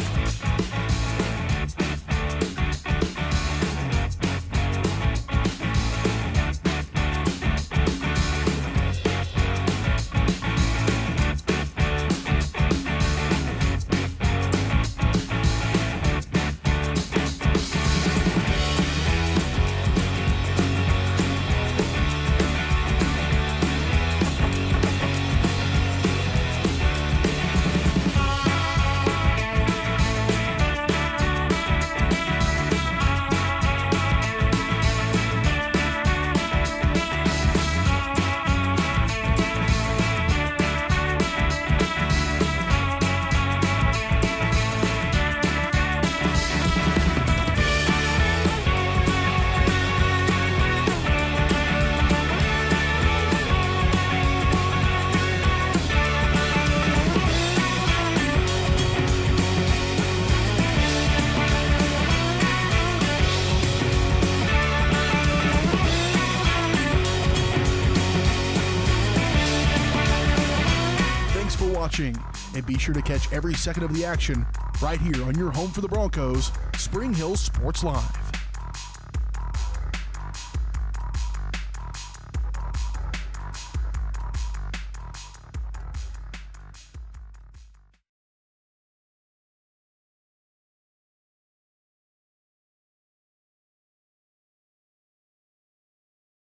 and be sure to catch every second of the action right here on your home for the Broncos, Spring Hill Sports Live.